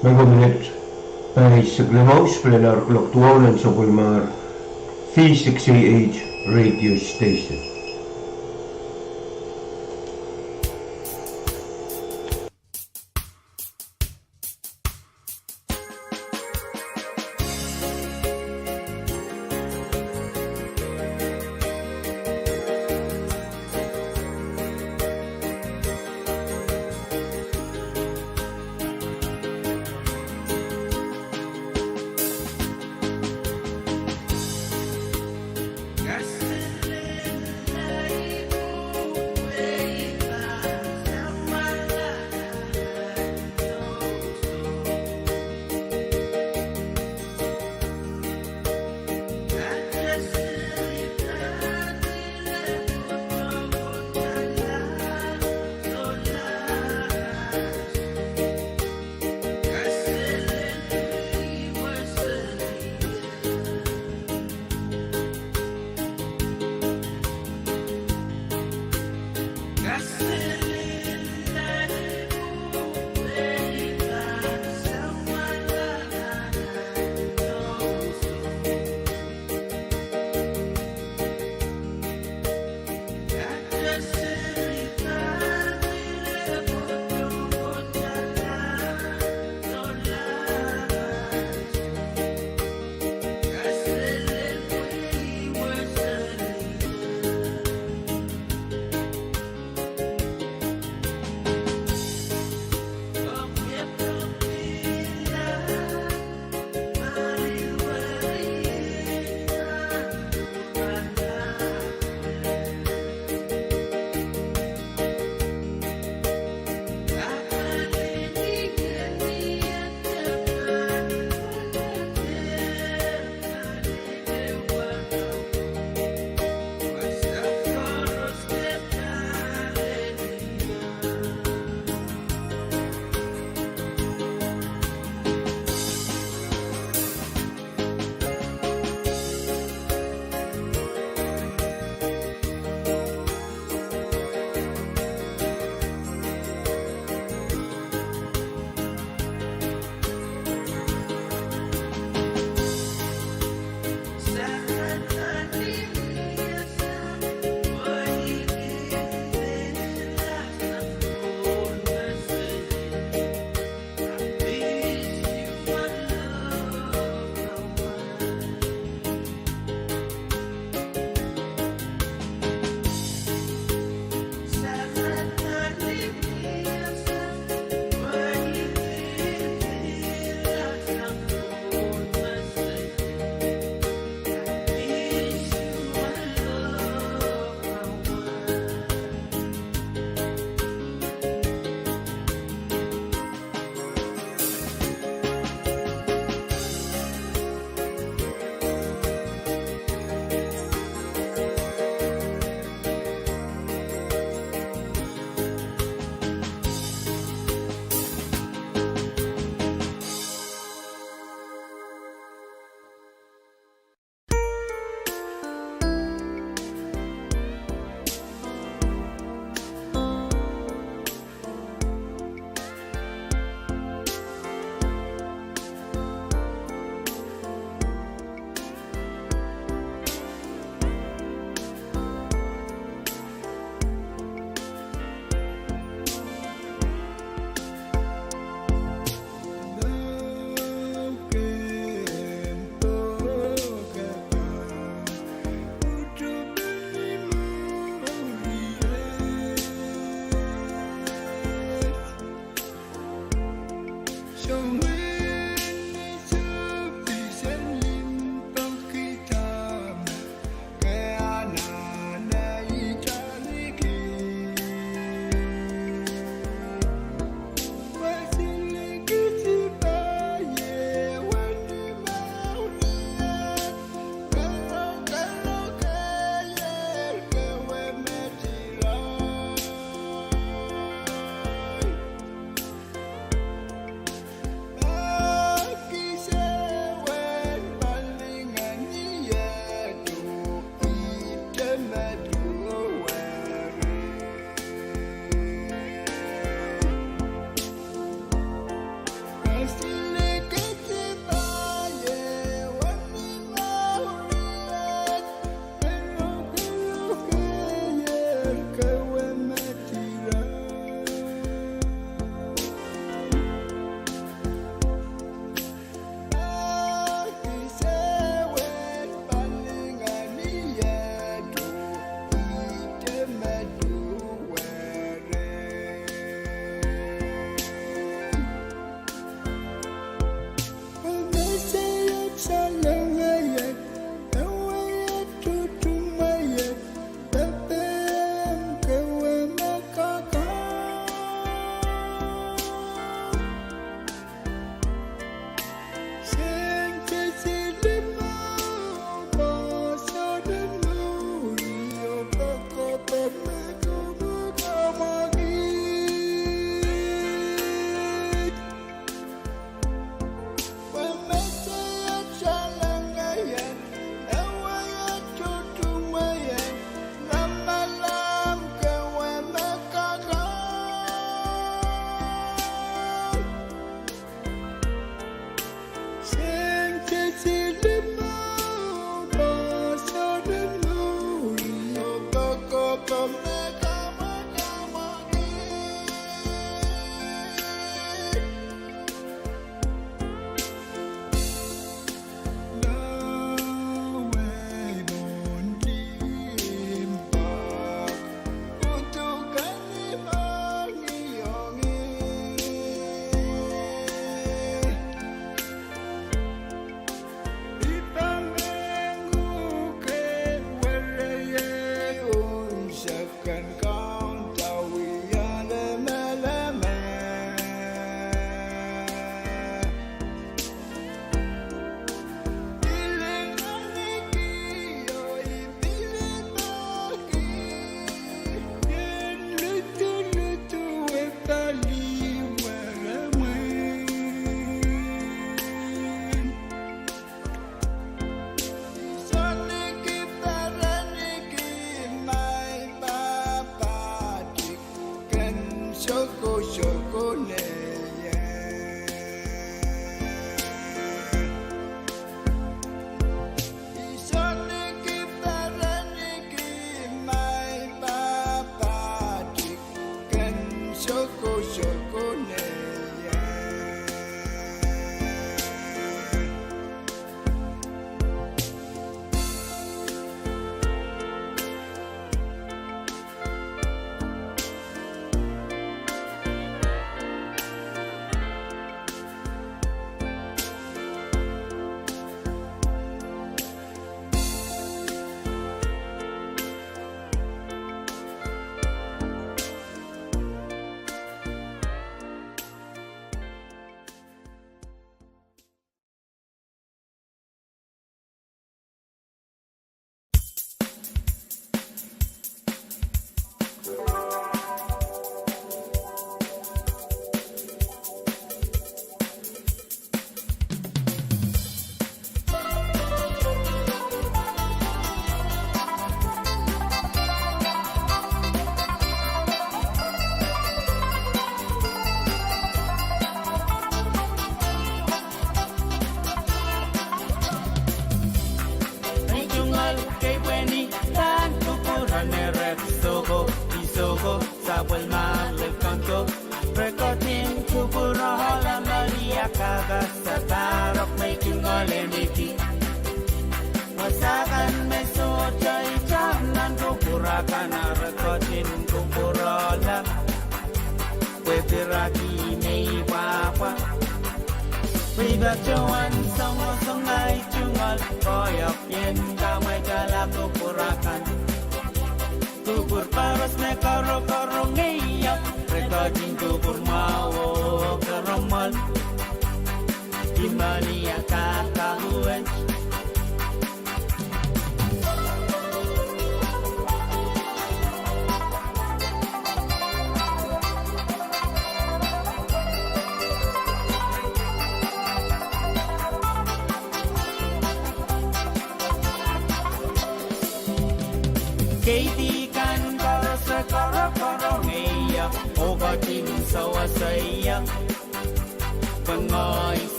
Megominit bij Siglemoos, plenar klok 12 en zo maar V6AH Radio Station.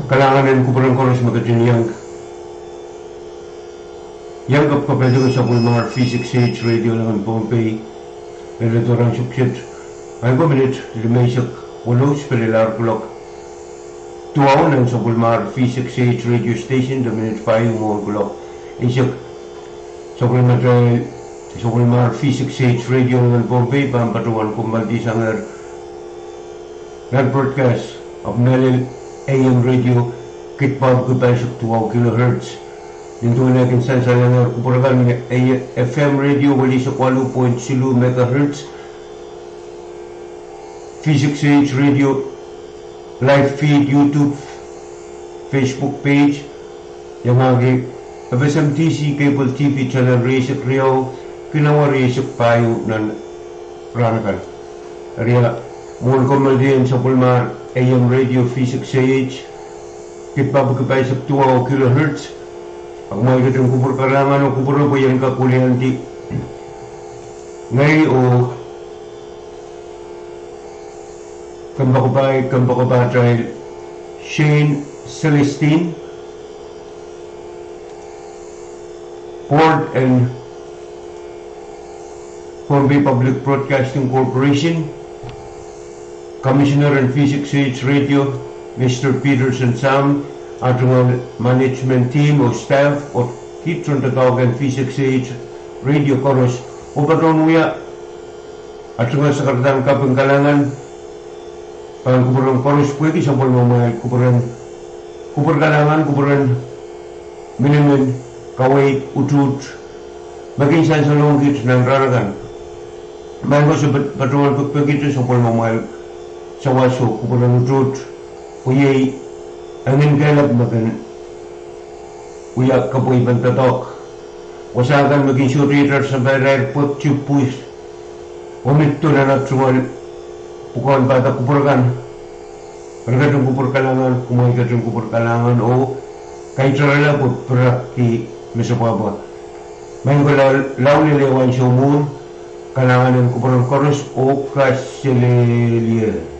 Kalanganan ko parang koros magkadyan yang kapkapedyo sa Pwuhng V6AH Radio ng Pohnpei pero ito rang suksit ay ko minute lumaysak walos pelilar kulok tuwaw ng sa Pwuhng V6AH Radio Station the minute 5 mo kulok isyak sa Pwuhng V6AH Radio ng Pohnpei pampatuan kumaldi sangar live broadcast of Daily AM Radio KAPWARESOU 2 kHz Yung natin sa nga kupuragan ng FM Radio wali sa 8.0 MHz V6AH Radio live feed YouTube Facebook page yung mga FSMTC cable TV channel Resik Riyaw kinawa Resik Payo ng Ranakan. Area Mon Comedian sa Pulmar AM Radio V6AH Kipabagkabay sa 2 kHz. Ang mga itong kupur karangan o kupur po yan kakulihan di ngay o kambakabay trial Shane Celestine Board and Pohnpei Public Broadcasting Corporation, Commissioner and V6AH Radio, Mr. Peterson Sam, atong management team o staff o kitron tatawagan V6AH Radio Chorus o baton uya atong sa karatang kapangkalangan pangkuburan chorus pwede sa mga kuburan kalangan minimum kawait utut maging sa longit ng raragan bago sa batuan pagpagito sa mga sa waso kuburan utut uyay Enginkehlap magan uyak kapoy bantatok wasakan maging shooter sa Pahrek Pwuhng umito na nagsumal pukuhan bata kupurkan pagkatong kupur kalangan kumay katong kupur kalangan o kahit sarala po peraki mesapaba may law nilewan siya mo kalangan ng kupurang chorus o kasililier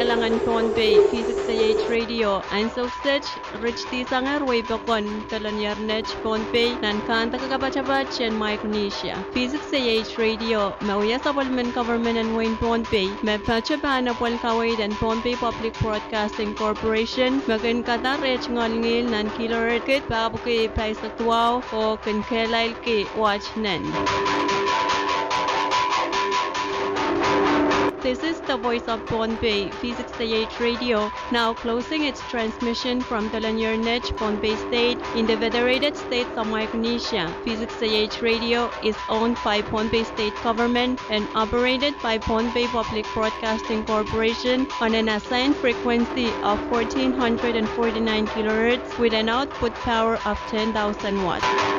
alangan Pohnpei V6AH Radio ein so search rich ti sangar way bakon talonyar net Pohnpei nan kan takakabachabat chen Micronesia V6AH Radio mauya sa Parliament Government and Wayne Pohnpei me pachaban apol kaway dan Pohnpei Public Broadcasting Corporation magan Qatar rich ngolngil nan kilohertz kit babuke paisa tuaw o Enginkehlap ke watch nen. This is the voice of Pohnpei, V6AH Radio, now closing its transmission from Talanyarnech, Pohnpei State, in the Federated States of Micronesia. V6AH Radio is owned by Pohnpei State Government and operated by Pohnpei Public Broadcasting Corporation on an assigned frequency of 1449 kHz with an output power of 10,000 watts.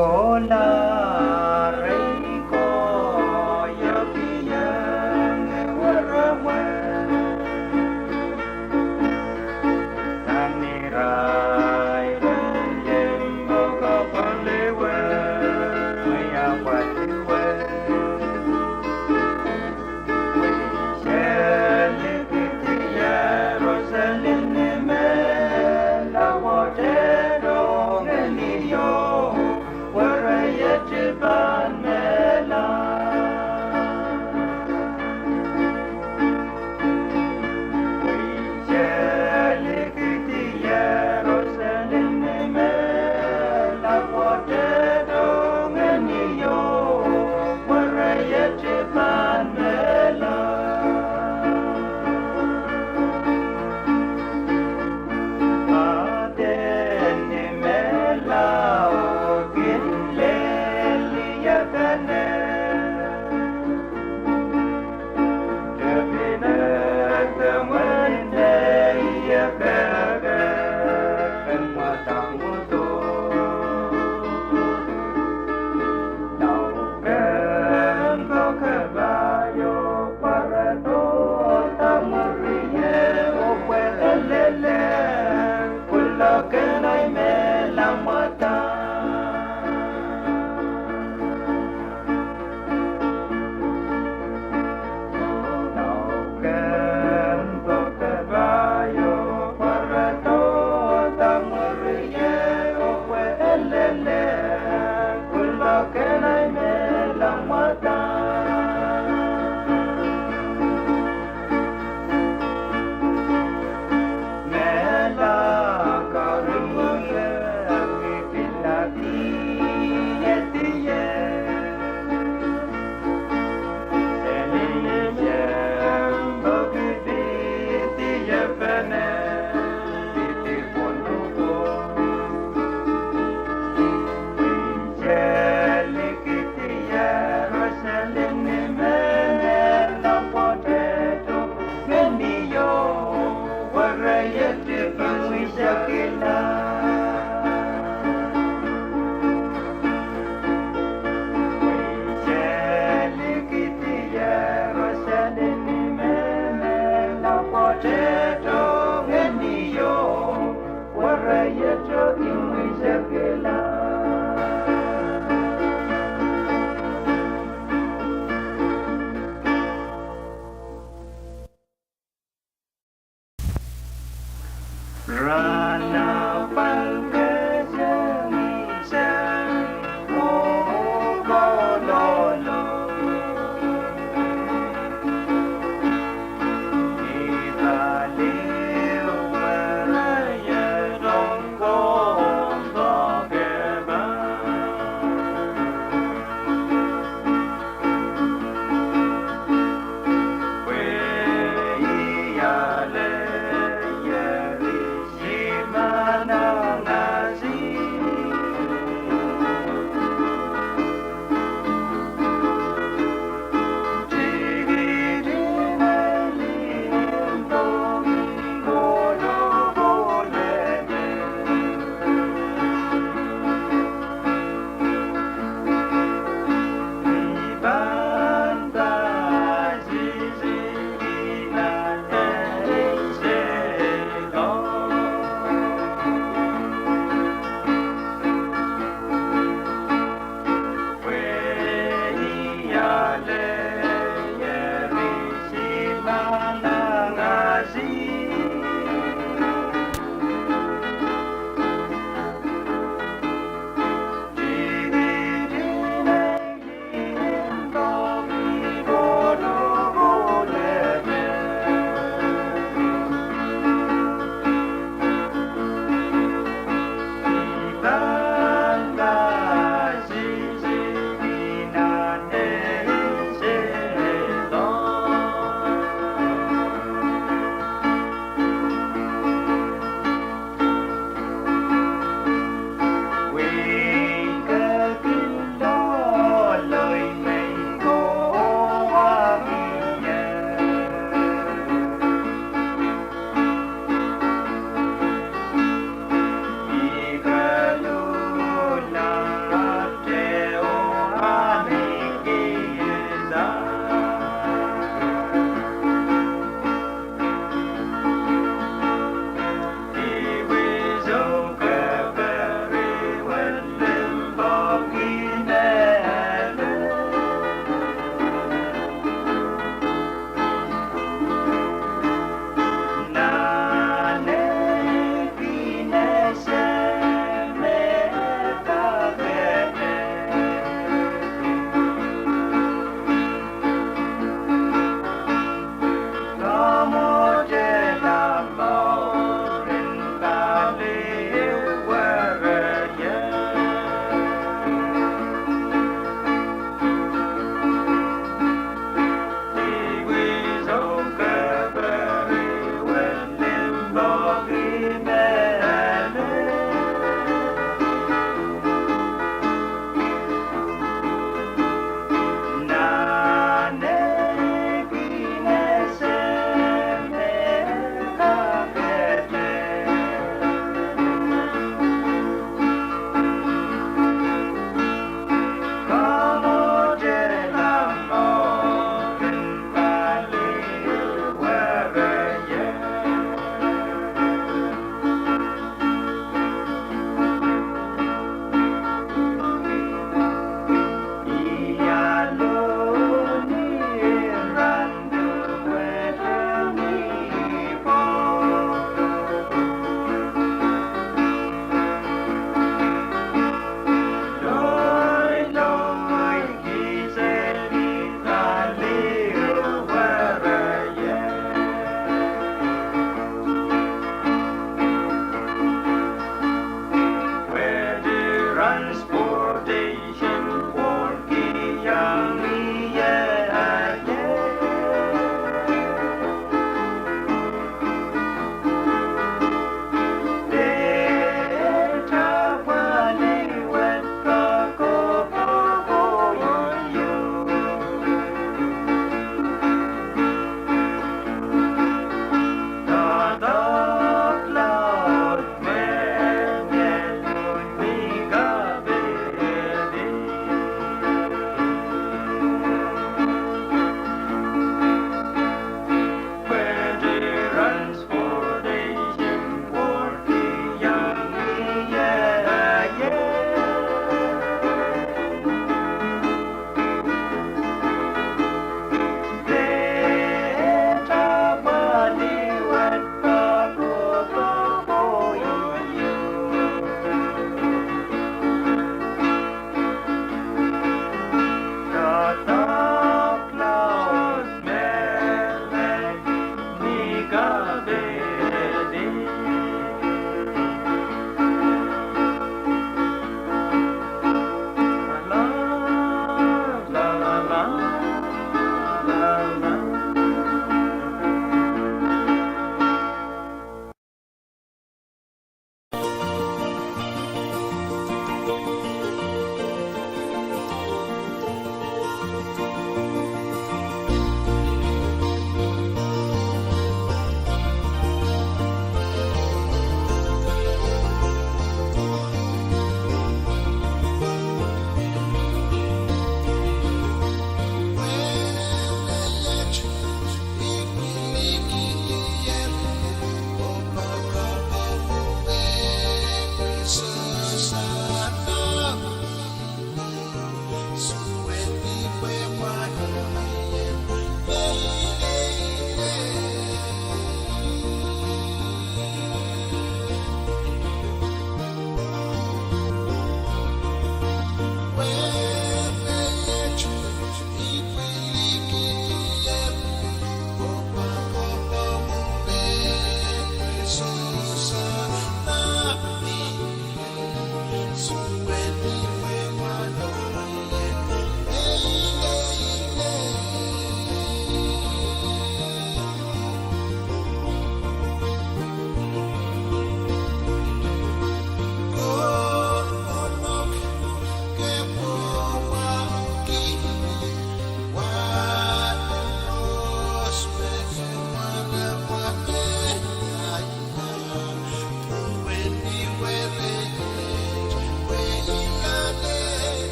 Shola Reiko Yapiyan Warawa Sanirai Yemboga Palewe Mayawatiwe Wishalikitiya Rosalinime Lawotero Ngeliyo Warayati Rana palkesemisan kololo Ibaliw maraya dongkong dogeba Weyale yeri simana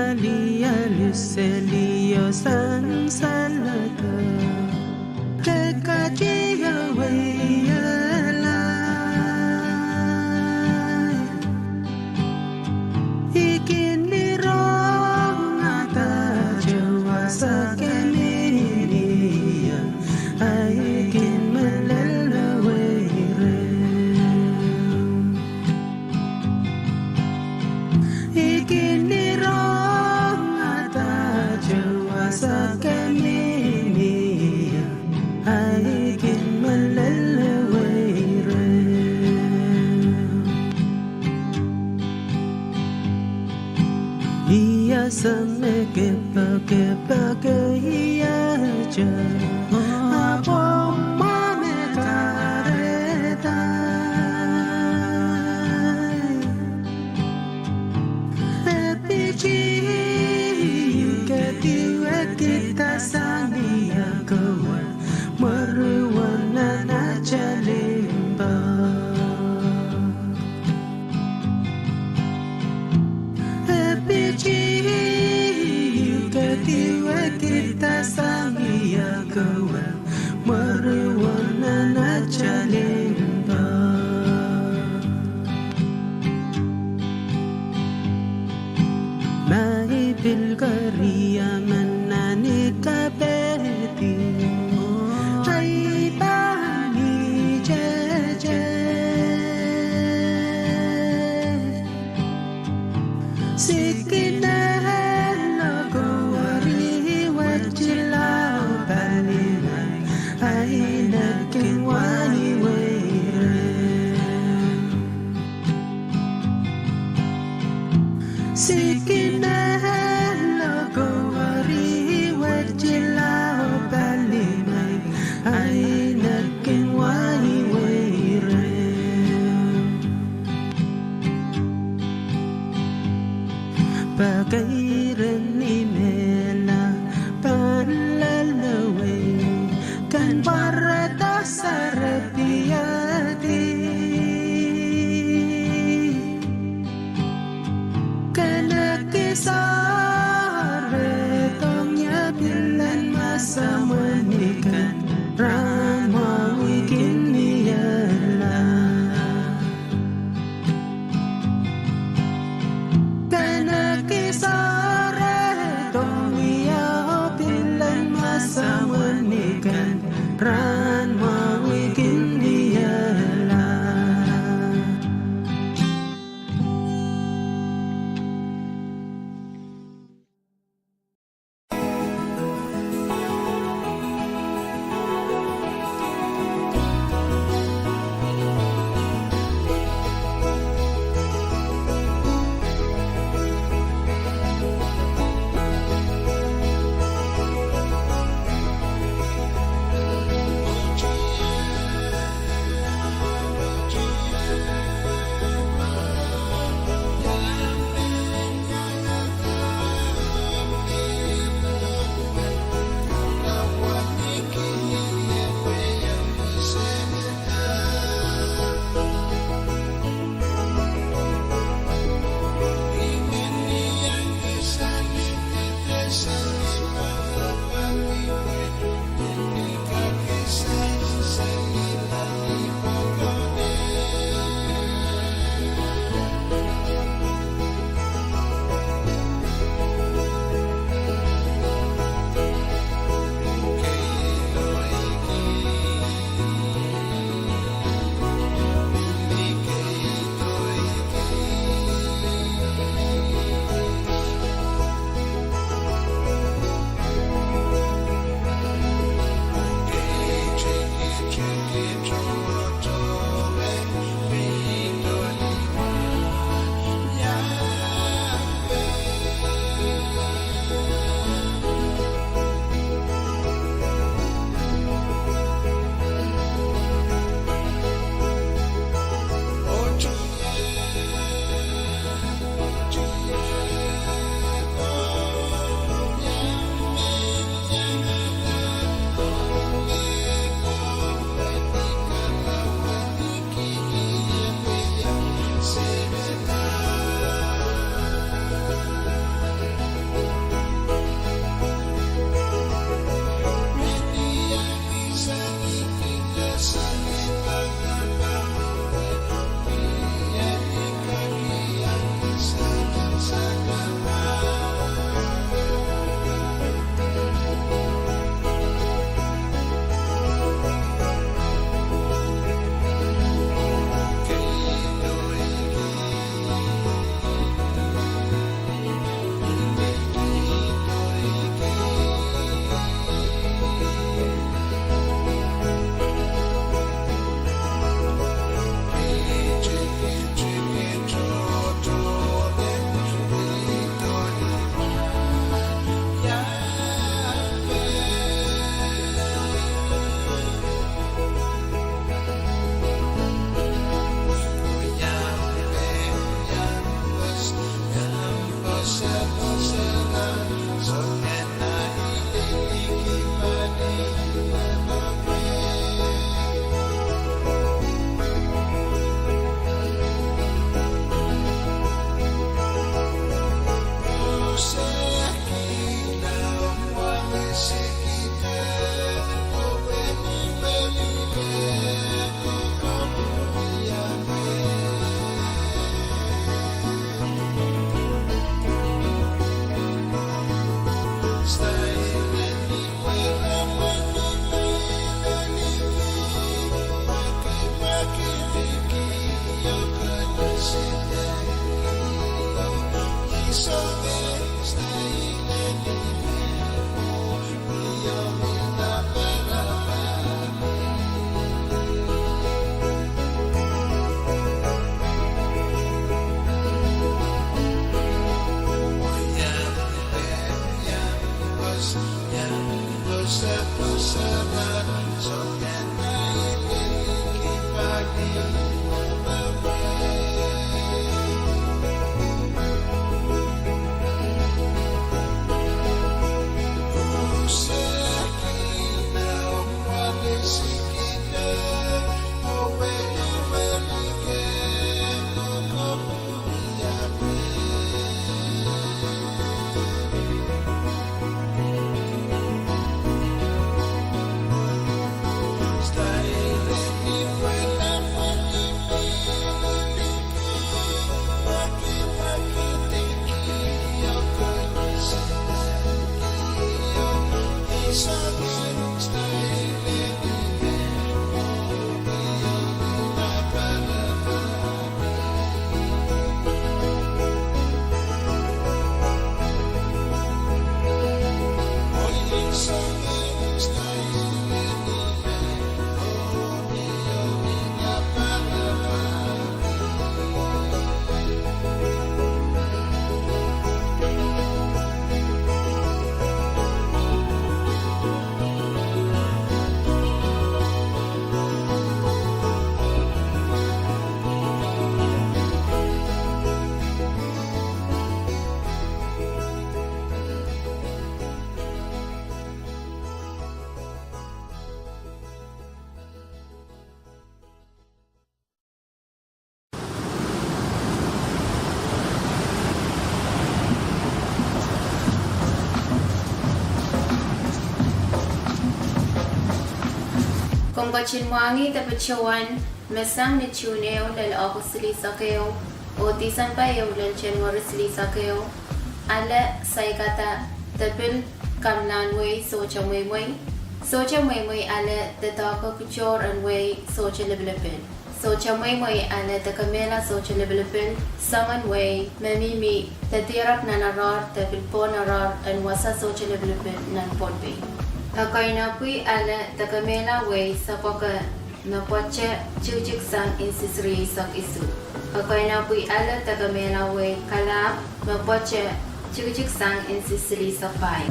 Malia Lucelio San Salata Tekajia Wayala Ikinirong Ata Jawa Sakeminia Aikin Malala Wayre Ikinirong Ata Jawa Sakeminia Aikin Malala Wayre Iya sameke pake iya ja Apo mame kareta Epici ketiwa kita sangia kawan Meruwana na jalimba Ketiwa kita sangia kawan Meruwana na jalimba Mai bilgaria manani kabeti Hai bani jeje Sikina Bagairan imela panlalawe kan barata sarapiyati kana kisare tongnya bilan masa manikan rama wikin niyala Kisah Pwuhng tapachawan mesang ni chuneo lal ako sili sakeo o tisan pa yo lal chenwar sili sakeo ala saikata tapil kamlan way socha way ala tataka kuchor and way socha liblipin socha way ala takamela socha liblipin saman way mamimi tatirap nanarar tapil ponarar and wasa socha liblipin nan Pohnpei. Ako'y napui ala takamela way sa paka na pocha chujik sang insisri sak isu. Ako'y napui ala takamela way kalap na pocha chujik sang insisri sak pai.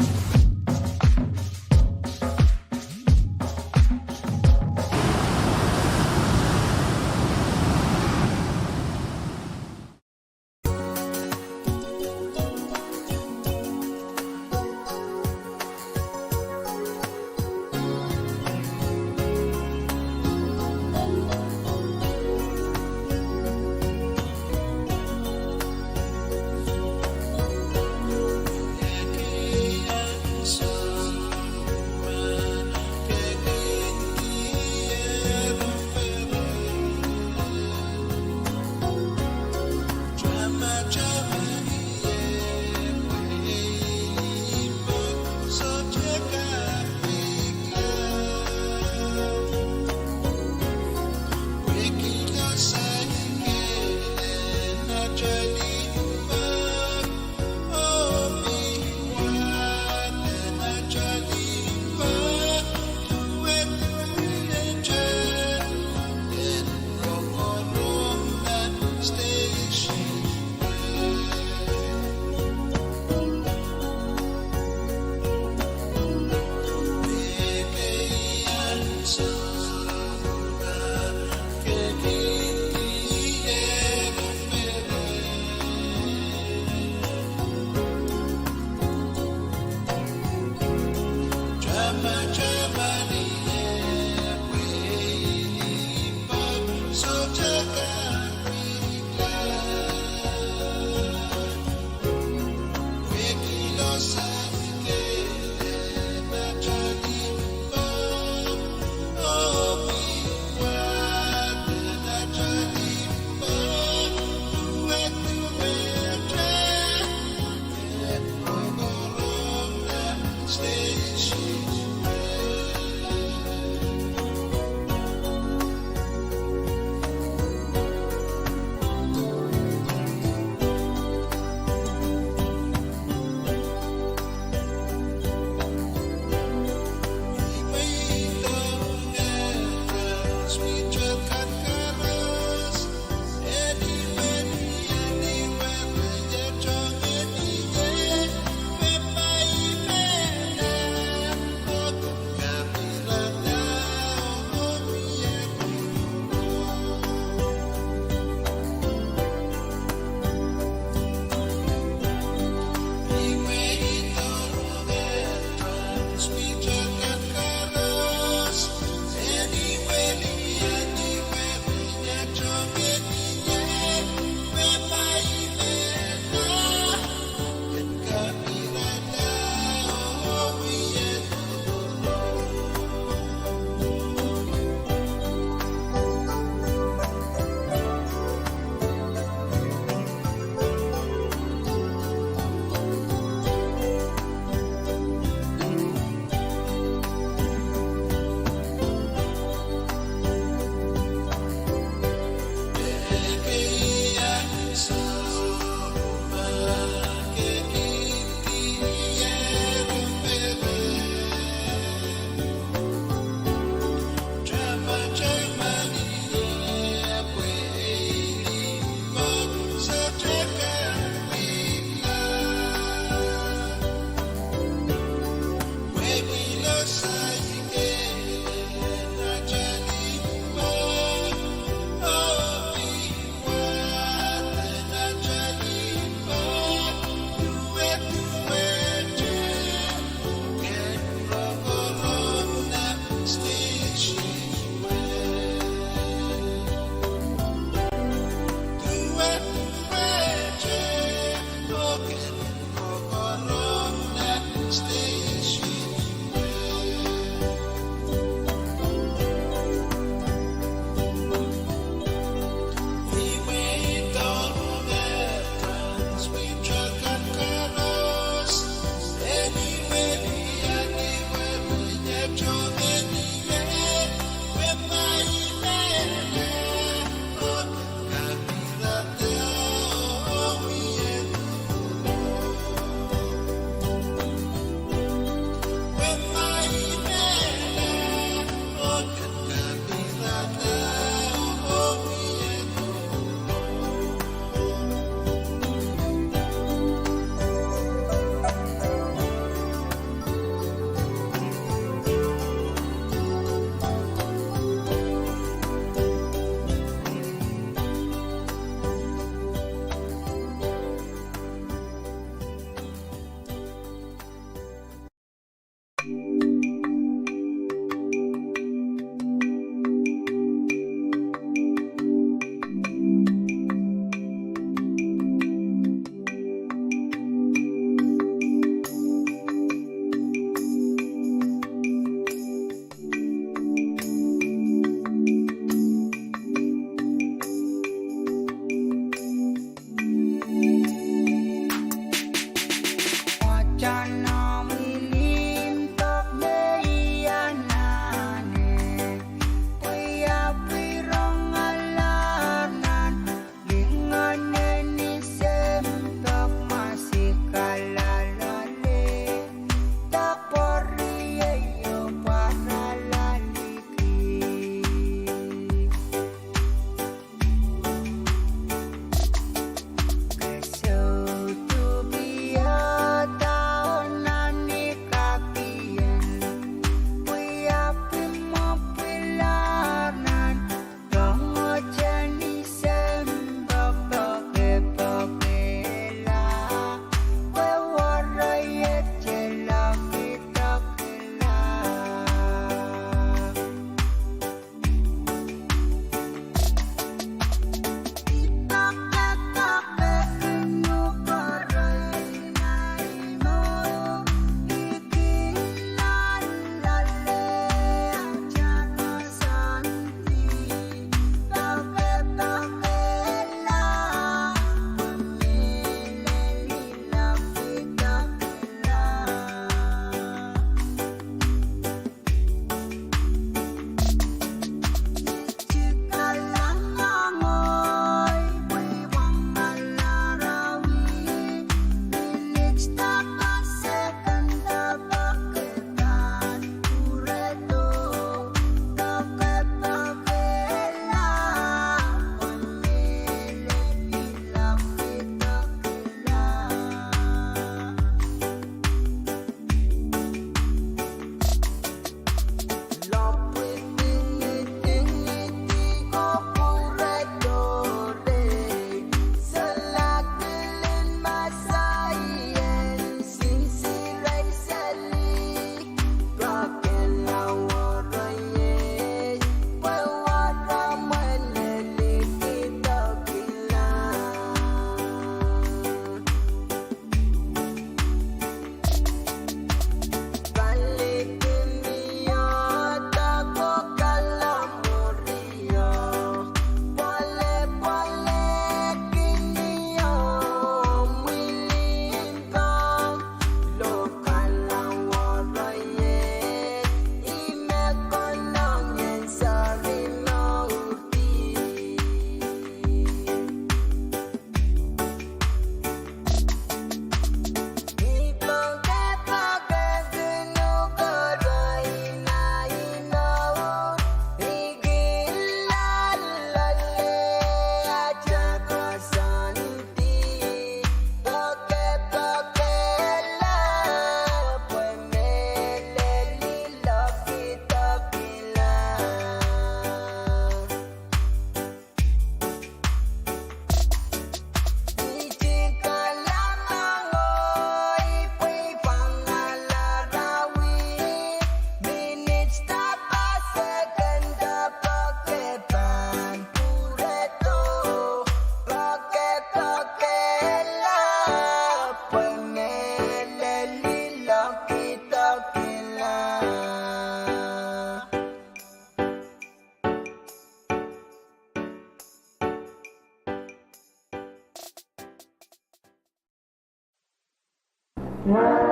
Away.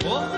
Oh,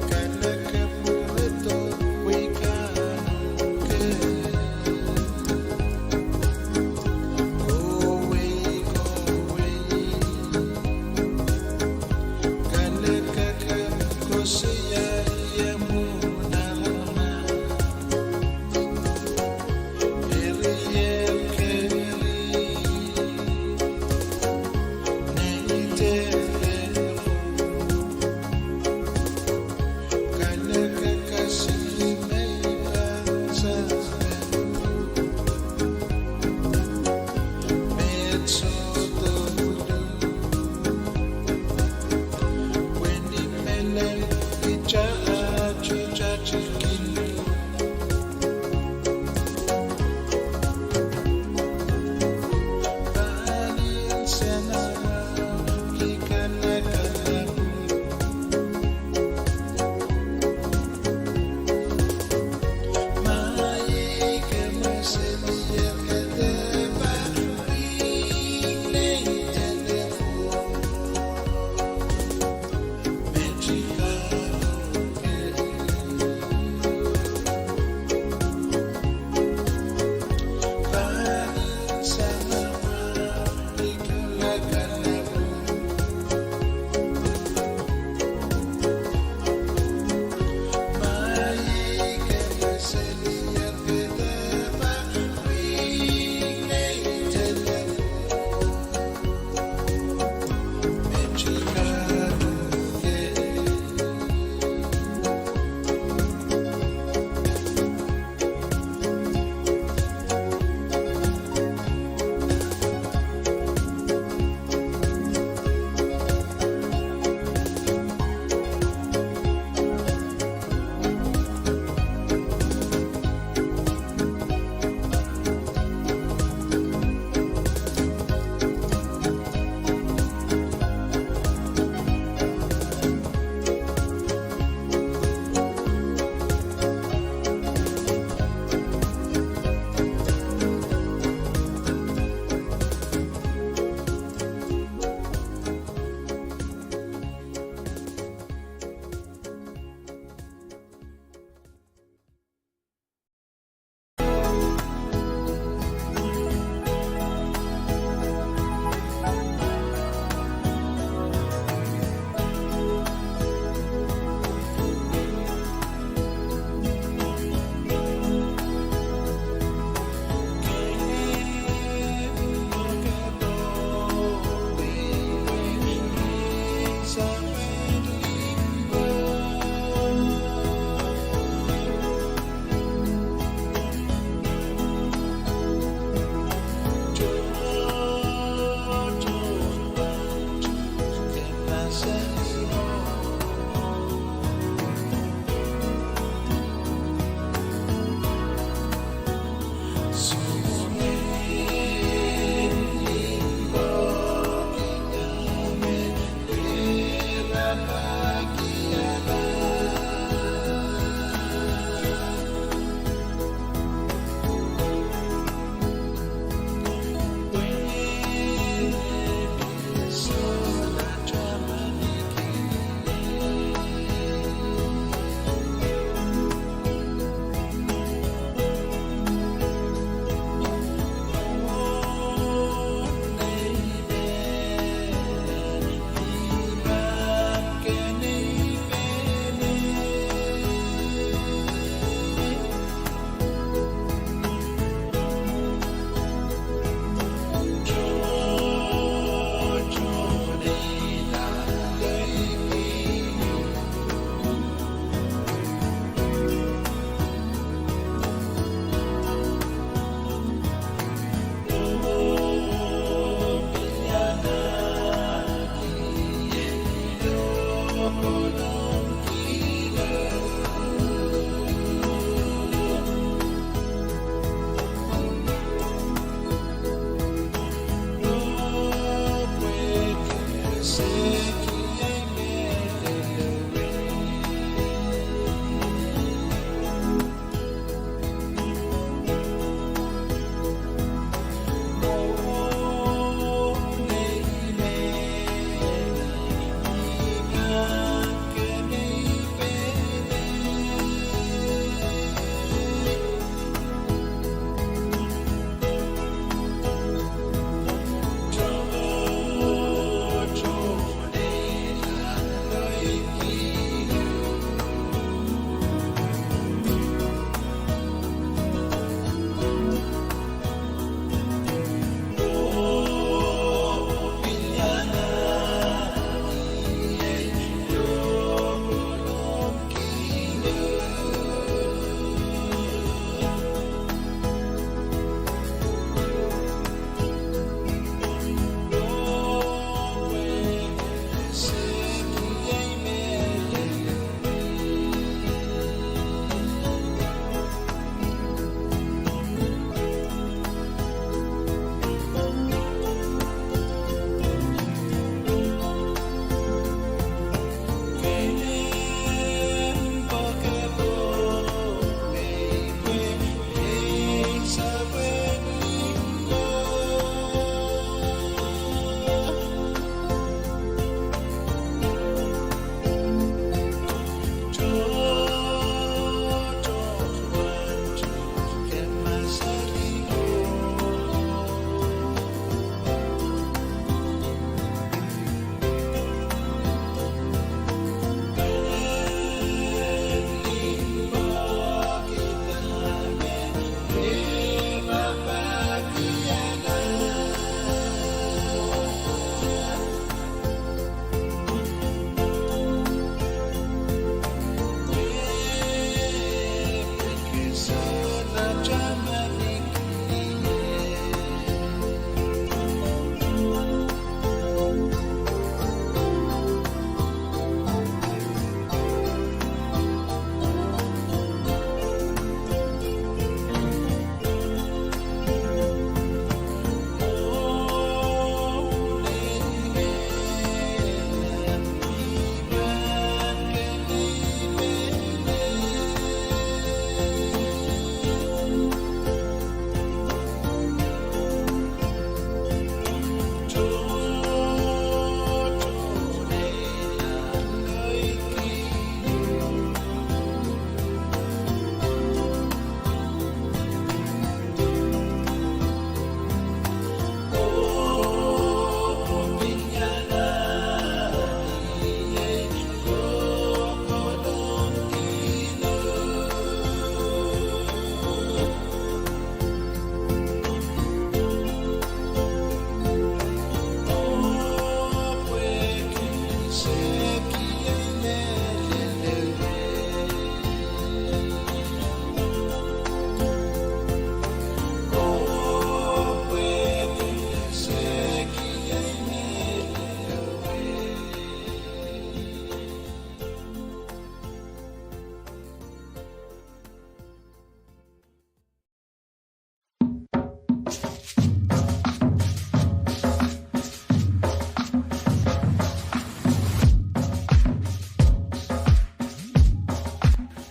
Kadkadaur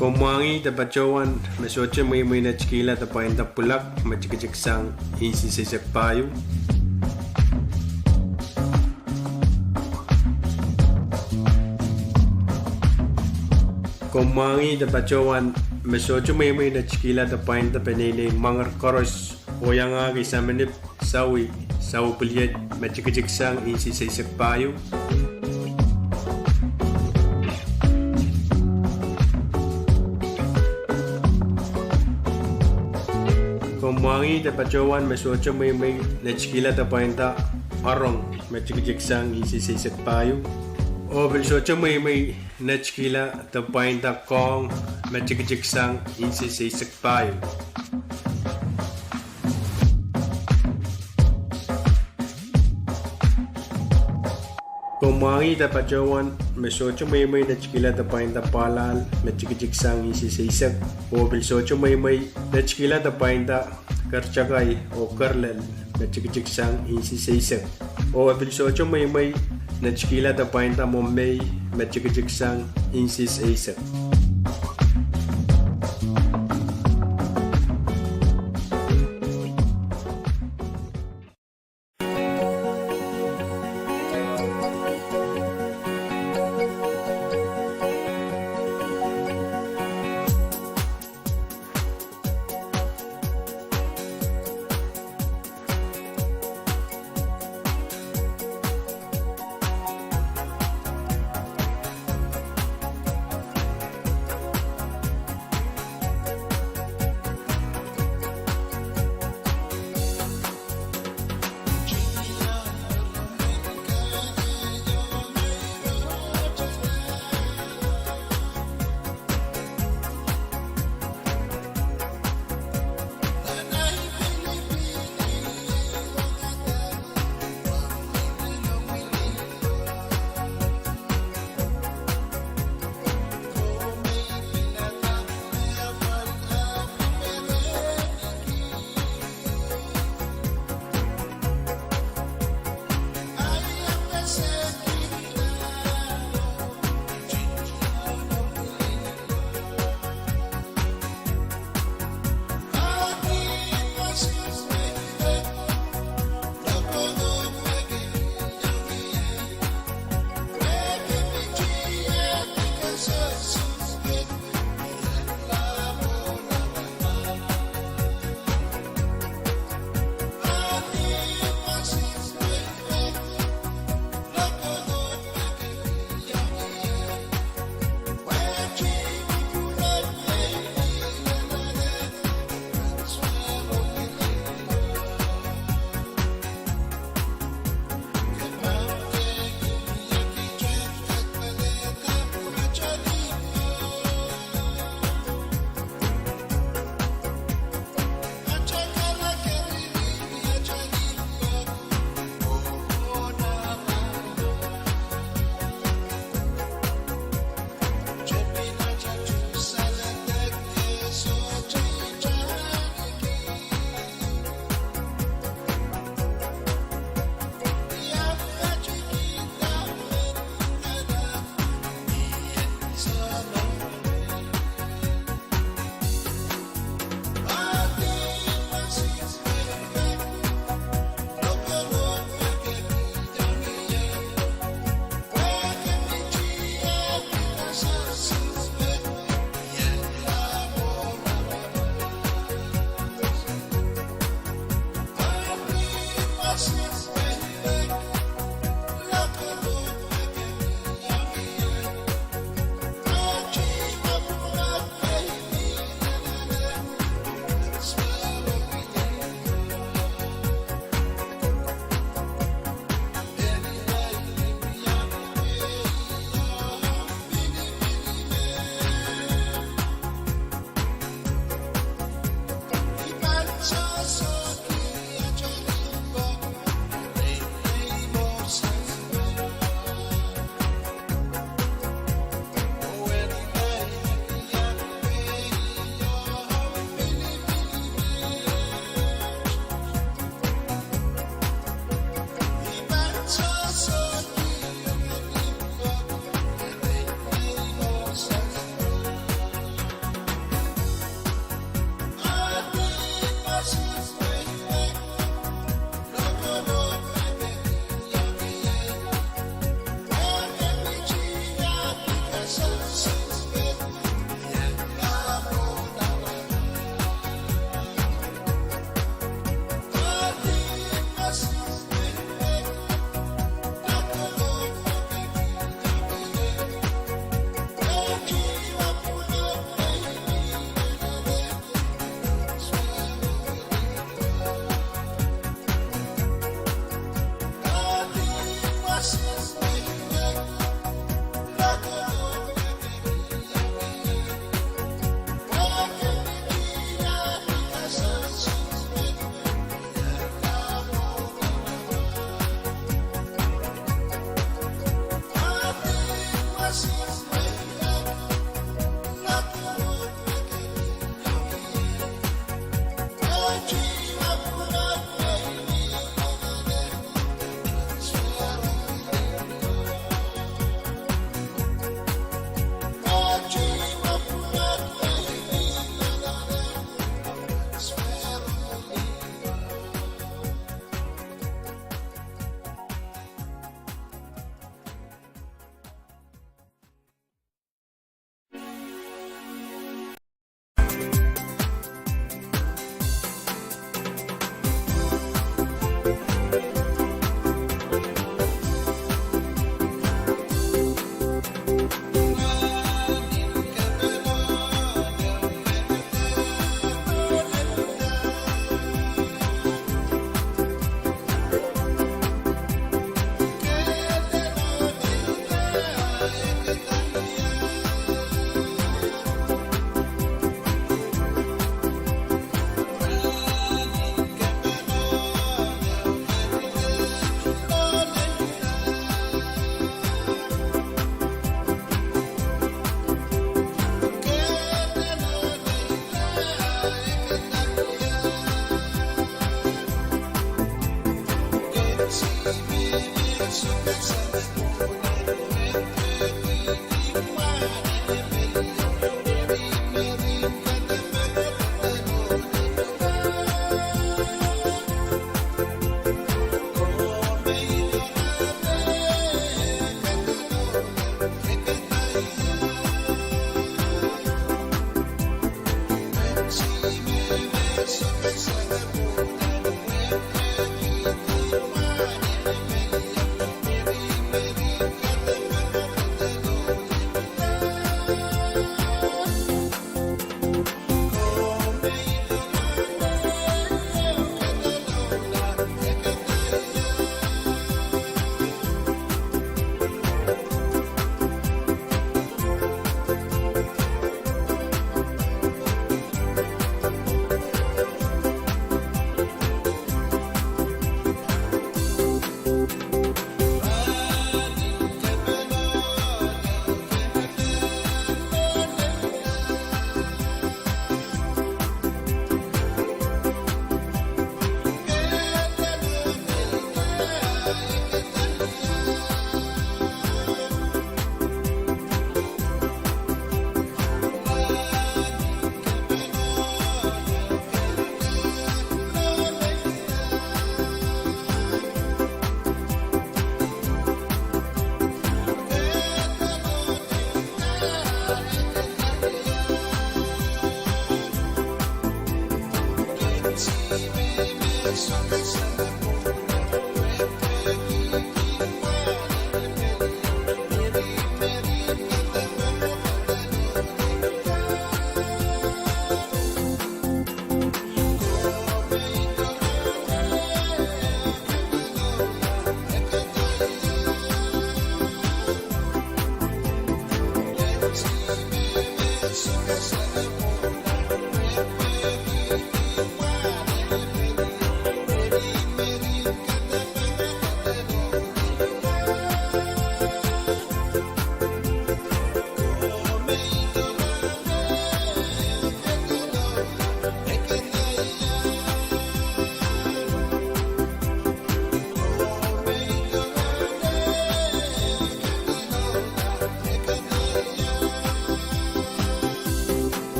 Komangi da bacawan mesoche muy na chikila da painta pulak machikjiksang insi sesak payu. Komangi da bacawan mesoche muy na chikila da painta penele mangar koros oyanga isa menip sawi peliat machikjiksang insi sesak payu. Komangi da bacawan mesoche muy na chikila da painta arong machikjiksang insi sesak payu. O bilsoche muy na chikila da painta kong machikjiksang insi sesak payu. Komangi da bacawan mesoche muy na chikila da painta palal machikjiksang insi sesak. O bilsoche muy na chikila da painta karchakay o karlel machikjiksang insi sesak. O bilsoche muy na chikila da painta Pohnpei machikjiksang insi sesak.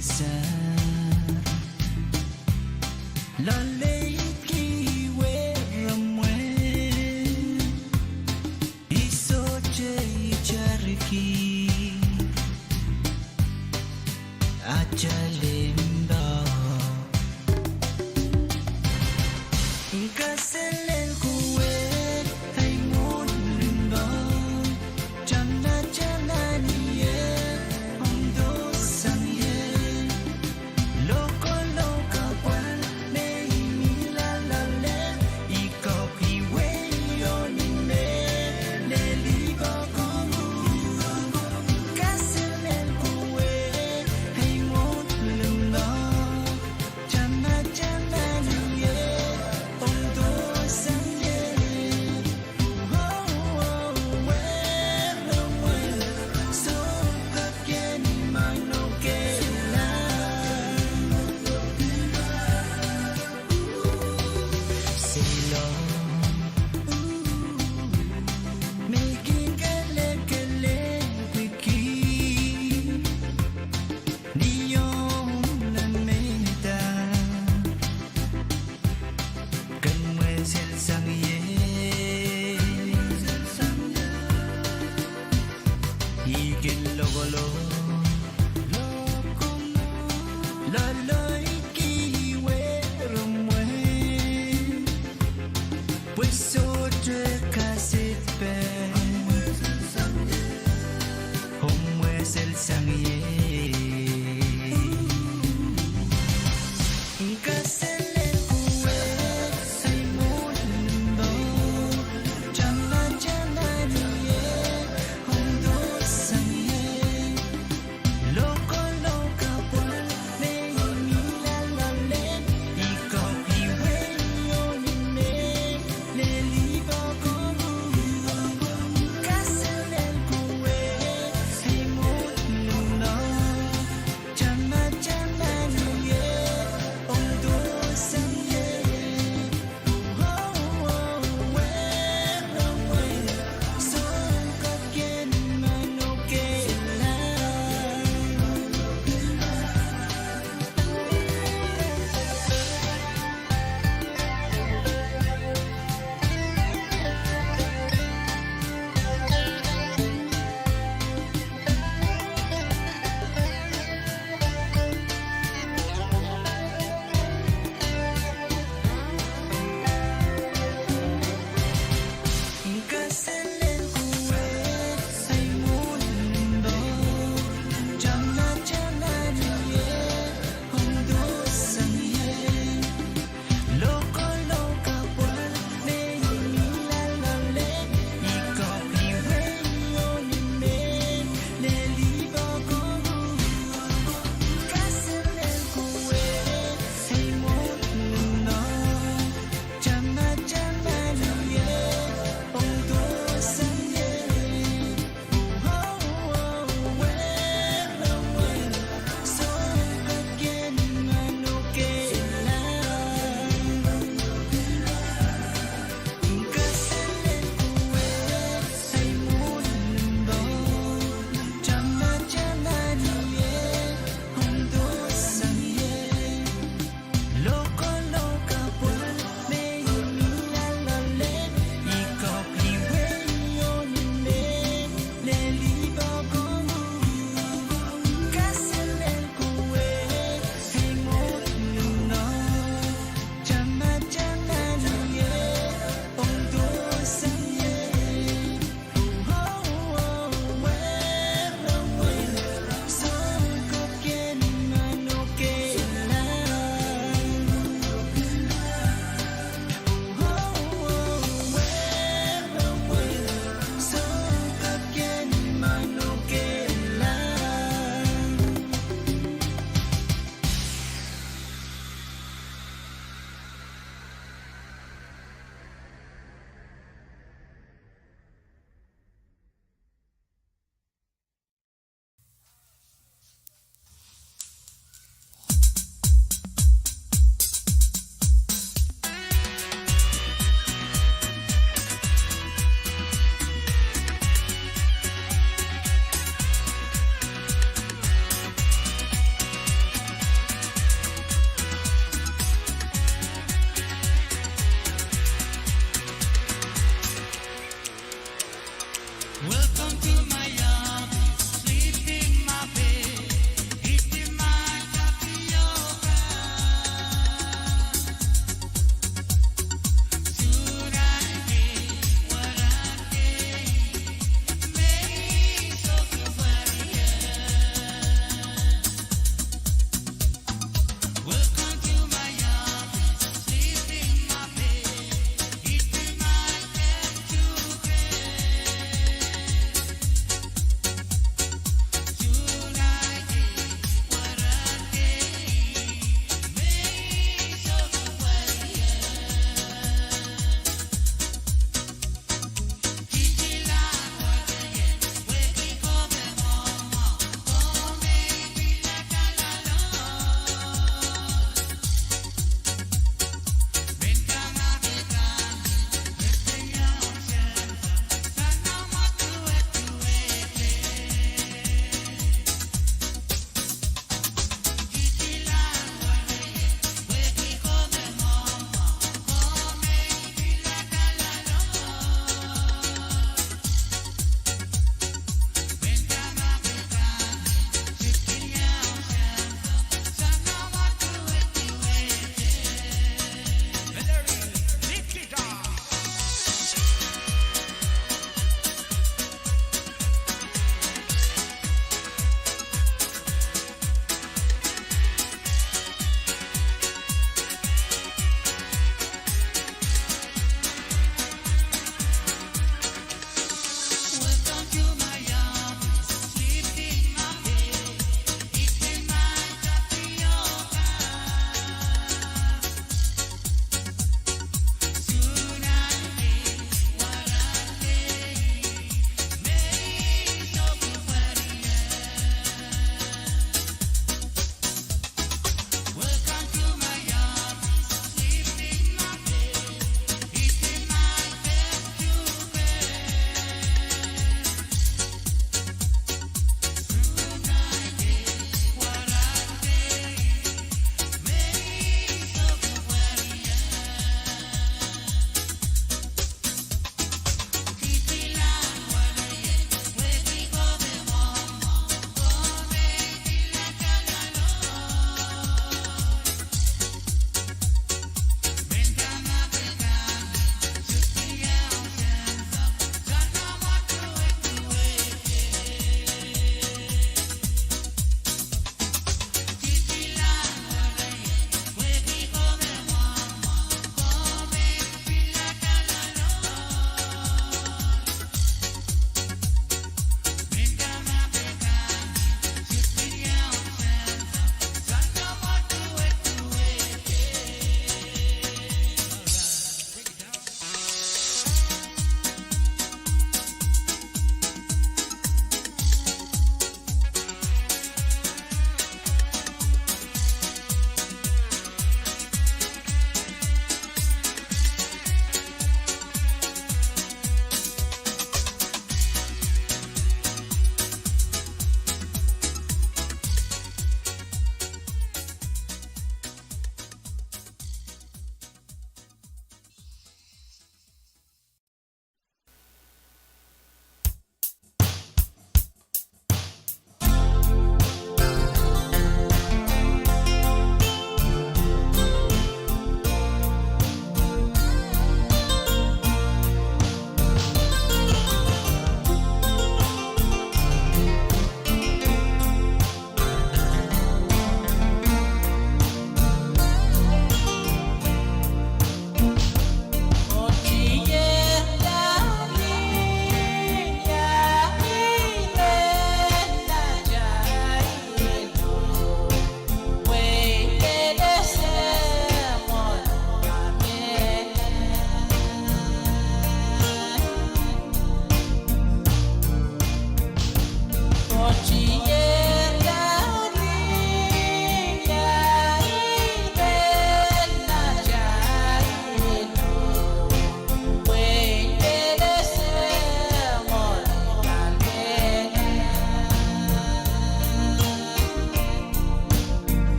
sa la lei ki we ramwe iso che charki achalemba Kaselen kuwe ay mundo Chana chana niye Ondo sangye Loko loka pal Nei mila lale Ikaw kiwe yonine Leliba kongu Kaselen kuwe ay mundo Chana chana niye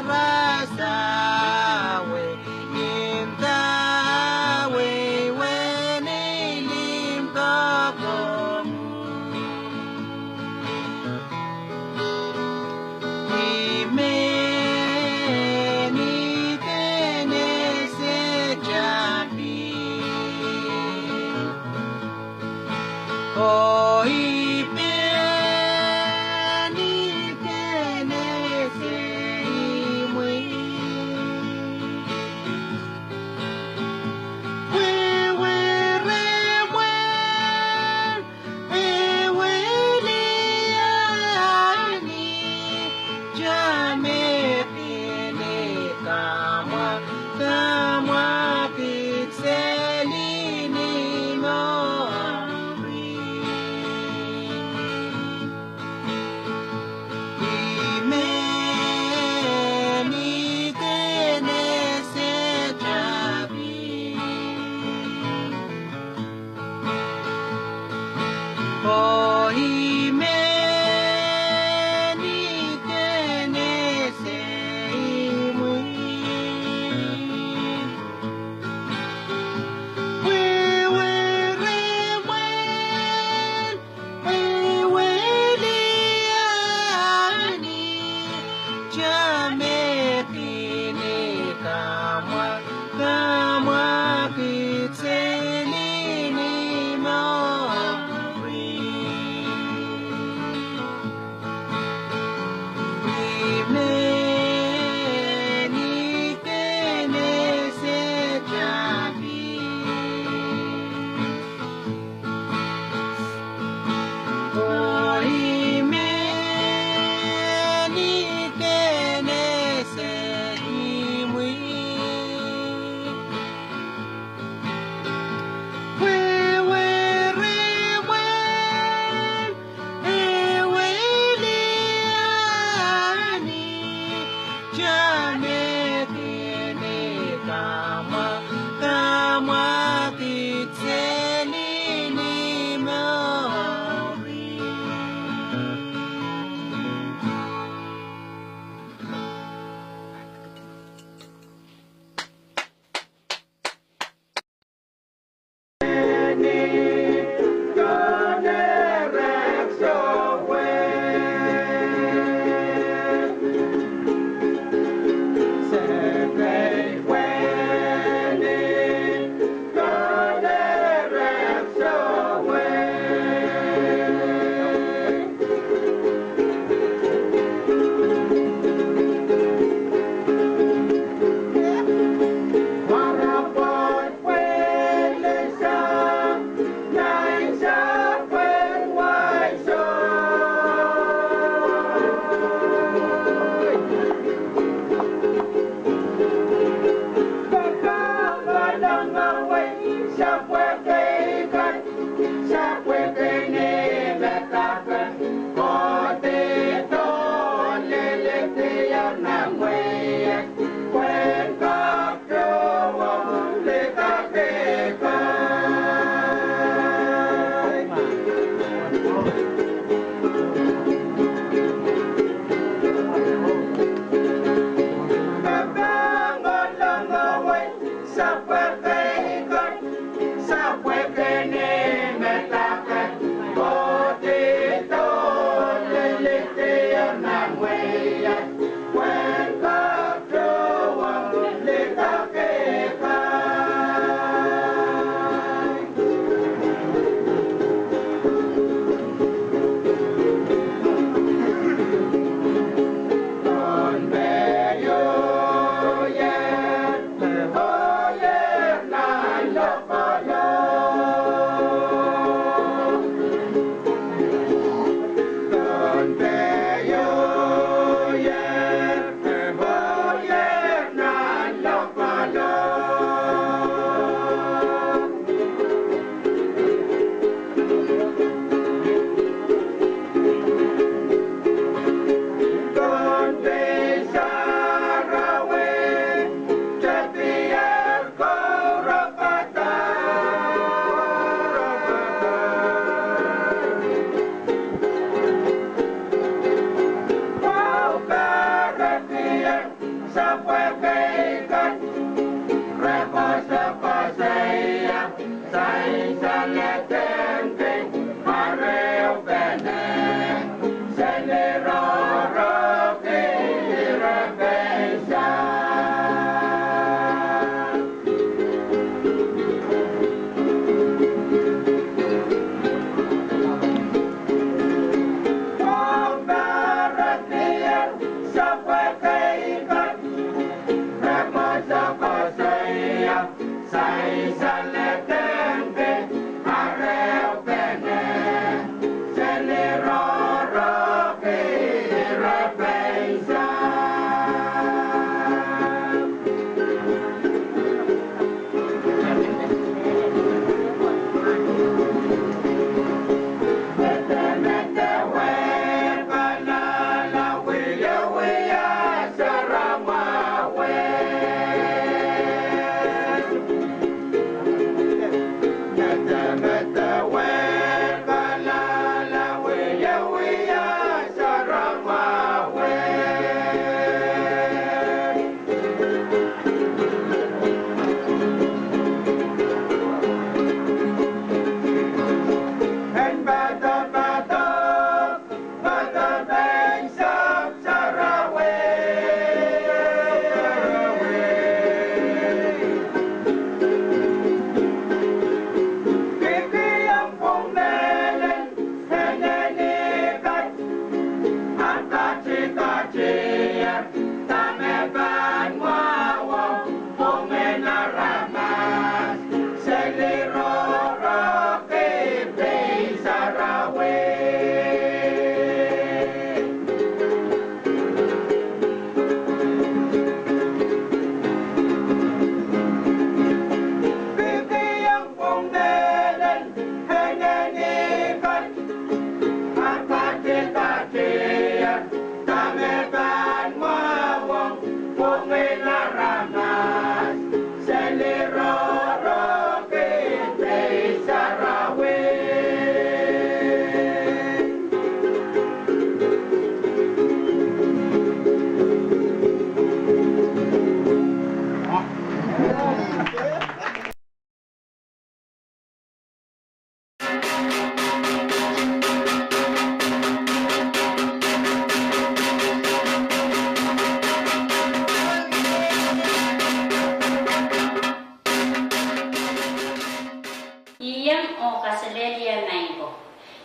Rasa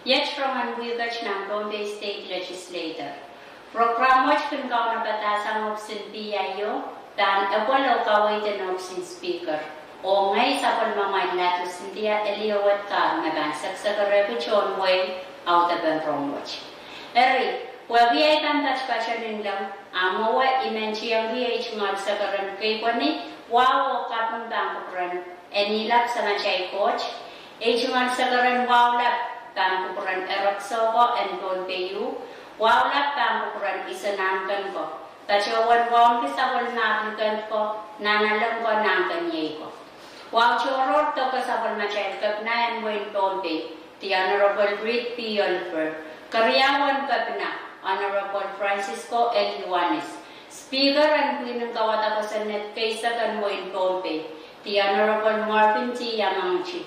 Yet from an Uyghur Pohnpei State Legislature. Program watch can go on batasang option BIO dan apolo kaway den option speaker. O ngay sa pagmamay lato Cynthia Eliowat ka nga sa reputation way out of the from watch. Eri, wabi ay tantas pa siya rin lang, amawa imensyang BH ngal sa karan kay kwani, wow kapundang kapran, enilap sa machay coach, ngal sa karan wow lap, tang kupuran Eroksoko and Pohnpei, wow lap tang kupuran isanangkan ko. Tachawan wow kisawal nabikan ko, nanalang ko nangkan yay ko. Wow chorot to kasawal machay kap na and win Pohnpei, the Honorable Reed P. Olfer, Karyawan Kapna, Honorable Francisco L. Juanes, Speaker and Queen ng Kawata ko sa Net Kaysa Kanmoy Pohnpei, the Honorable Marvin T. Yamangchi,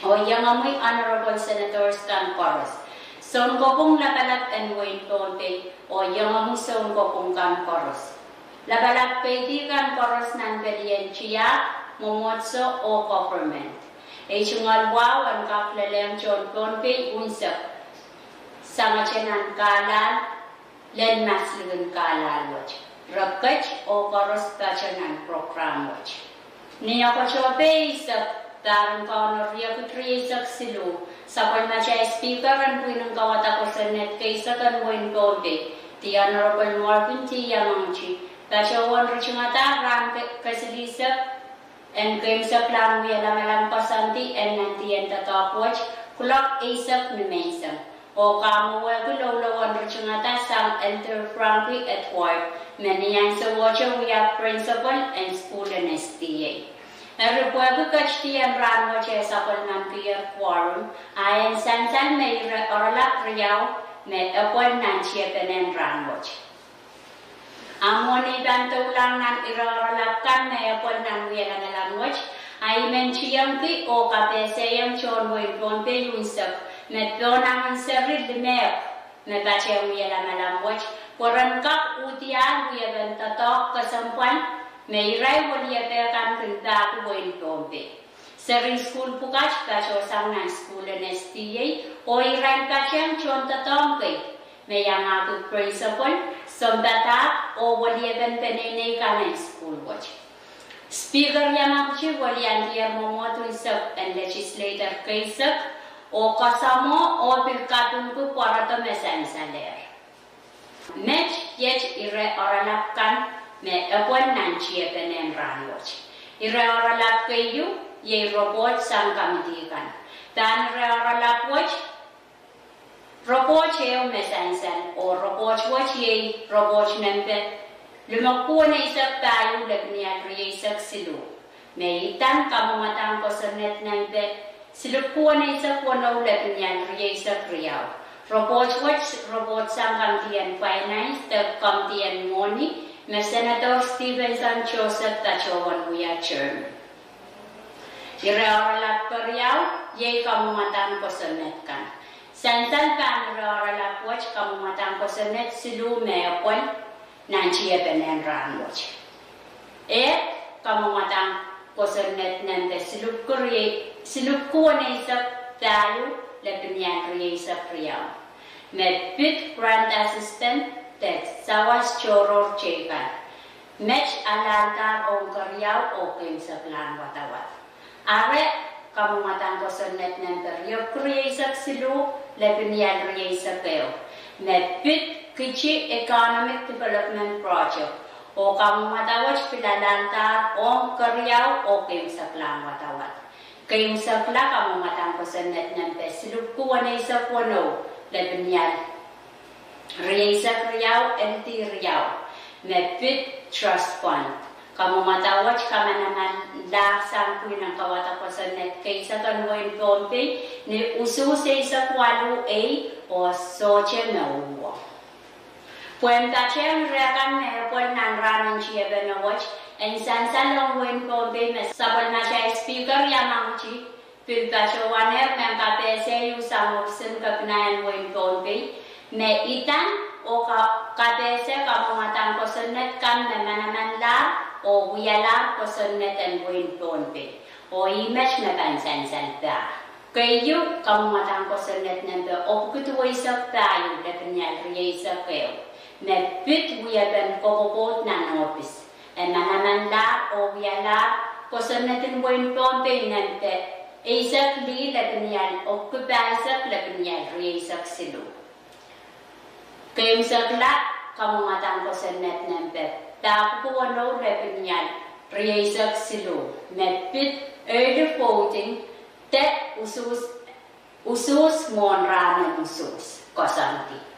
o Yangamoy Honorable Senator Stan Coros, Son Kopong Labalat and Wayne Pohnpei, o Yangamoy Son Kopong Kan Coros. Labalat Pedi Kan Coros ng Berian Chia, Momotso o Government. Chungal wow ang kaklalem John Pohnpei unsa sama chenan kalan len masligan kalal watch rakach o karos tachanan program watch niya ko chope sa daran kaunor ya kutri sak silu sapal na siya speaker ang puinong kawata ko sa net kaysa kan Wayne Pohnpei the Honorable Marvin T. Yamangchi tasyawan richungata ram kasilisa and game sa plan we alam pasanti and nantiyan ta top watch kulak asak ni mesam o kamo wa kulawlawan richungata sang enter frankly at work many yang sa watcher we have principal and school and STA na repuego kachtiyan ran watch sa kulman pier quorum ayan sansan may oralak riyaw met apon nanchiya penen ran watch Amoni bantulang nan iraralakan na yapon nan wiyala na language ay menchiyang ki o kapeseyang chon win Pohnpei yunsak met donang serri limek met bacheng wiyala na language koran kap utian wiyagan tatok kasampan may ray waliyabekan kinta ku win Pohnpei Sering school pukach bacho sang nan school NSTA o iran kachang chon tatong kay may yang aku principal sombata o waliyagan penene kanan school watch Speaker yang aku walian dia memotong sub and legislator kaisak o kasamo o pilkatun ku parato mesan saler. Match yet ire oralapkan me apon nanchie penen ranwatch. Ire oralap kayu ye robot sang kamitikan. Dan ire oralap watch robot yeo mesan san o robot watch ye robot nempe. Lumakpuan na isak tayo lagniyan riyasak silu. May itan kamumatang ko sa net nampe. Silukpuan na isak wanaw lagniyan riyasak riyaw. Robot sang kamtiyan finance, tag kamtiyan money, na Senator Stevenson Joseph Tachowan Buya Chairman. Iraoralak pa riyaw, yay kamumatang ko sa net kan. Sansan kan iraoralak watch kamumatang ko sa net silu mayapon, nanchia penen ranwatch. Kamu matang kosernet nante silup kuane isak tayo lepinyan kriya isak kriya. Met pit grant assistant tet sawas choror chekan. Match alantar on kriya o kim sa plan watawat. Are kamu matang kosernet nante riyo kriya isak silu lepinyan kriya isak kayo. Met pit Kichi Economic Development Project o kamu matawat pilalantar o karyaw o kayong saklang watawat. Kayong sakla kamu matang ko sa net ng pesilup ko na isa po no labinyan. Riyasa karyaw LT riyaw. Mepit Trust Fund. Kamu matawat kama naman laksang ko ng kawata ko sa net kaysa kanwain Pohnpei ni uso sa isa kwalo A o soche mauwa. Puenta cheng rekan me pon nan ranan chia benawach en sansan long wen Pohnpei me sabal ma chai speaker yamang chi pil bacho waner me KAPWARESOU samopsin kapnayan wen Pohnpei me itan o KAPWARESOU kamumatang ko sunnet kan me manaman la o wiyala ko sunnet en wen Pohnpei o image me pansansan da kayu kamumatang ko sunnet nende o kutuway sa tayo lepenyal riyasa kayo me pit wiyaben kokokot nan office en manaman la o wiyala ko sunnetin wen Pohnpei nende isak li lepenyal o kubasak lepenyal riyasa silu kayong sakla kamumatang ko sunnet nende tapo ko no lepenyal riyasa silu me pit early voting te usus mon ramen usus kosanti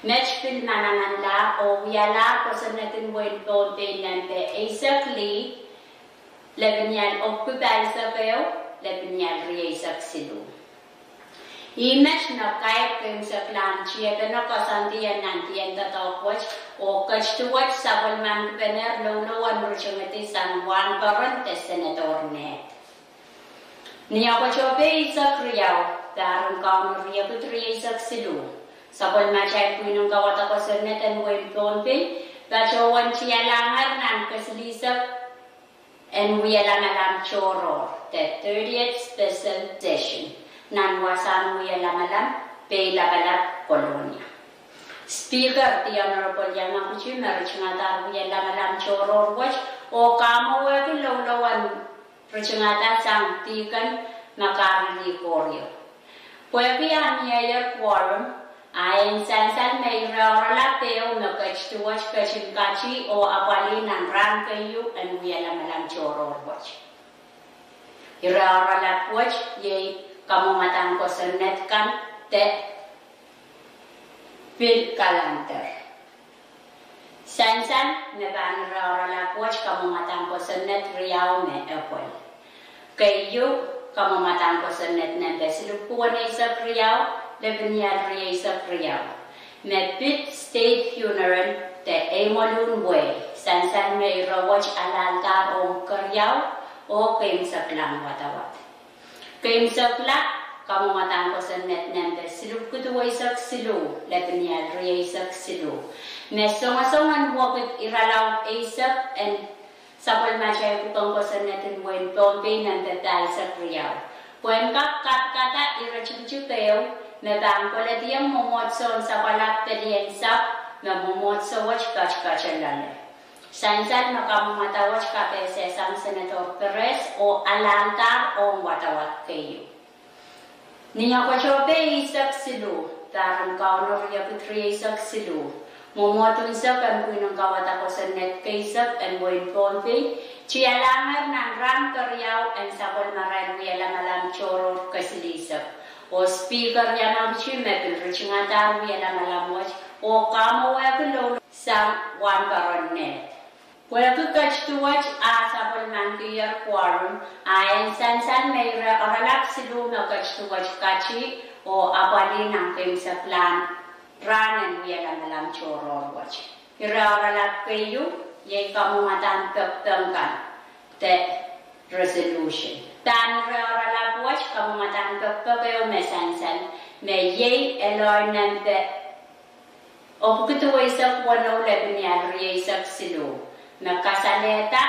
match pil manaman la o wiyala ko sa natin wen Pohnpei nante exactly lebenyan occupy sa kayo lebenyan riyasak silu i-match na kaya kayong sa plan chiya na kosanti yan nanti yan tatakwach o kachtuwach sa walman pener lolo-wan ruchumati san Juan Parante Senator net niya ko chope isak riyaw darang kaunor riya ko riyasak silu Sabol machay Pwuhng kawata ko sa netan wen Pohnpei, bachowan siya langar nan kaslisap and wiyalamalam choror, the 30th special session, nan wasan wiyalamalam, Peilabalap, Colonia. Speaker, the Honorable Yamaguchi, Marichangata wiyalamalam choror watch, o kamo weki lawlawan, Richangata sang tikan, makarili koryo. Pweki ang yayer quorum, Ayon sansan may rawala teo na kachtuwach kachimkachi o apali ng ran kayo ang wiyalamalang choror watch. Irawala watch yay kamumatang ko sa net kan te pil kalanter. Sansan na ban rawala watch kamumatang ko sa net riyaw me apol. Kayo kamumatang ko sa net na besilupuan na isa riyaw lebenyan riyasak riyaw. Me pit state funeral te emolun way sansan may rawach alaltar om karyaw o kaimsaklang watawat. Kaimsakla kamumatan ko sa net nende silup kutuway sak silu lepnial riyay sak silu. Mesongasongan wakit iralaw aisak and sapal machay kutong ko sa netin wen Pohnpei nende dahil sa kriyaw. Pwuhng kata irachuchukayo mebang ko latiyang mumotson sa palat taliensap na mumotso wach kachkachalale. Sansan makamumatawach kapese sang Senator Pahrek o alantar o watawat kayo. Niya ko chope isak silu, tarang kaunor ya putri isak silu. Mumotun sa Pwuhng kawat ako sa net kaisak and buin Pohnpei, chialangar ng ram karyaw and sapol maran wiyalamalam choror kasilisak. O speaker ya ng chimepil richingatar wiyalamalam wach o kamo wekulo sa wan karon net. Wala ko catch to watch sapol man kiyar quorum ayon sansan mayra oralap silu na catch to watch kachi o apali ng kaimsaklan ranan wiyalamalam choror watch. Ira-oralap kayo, yay kamumatan pagtangkan te resolution. Tan ira-oralap watch kamumatan pagpagayo mesansan may yay eloy nante o pagkatuway sa wano lebnial riyay sa silu. Nakasaleta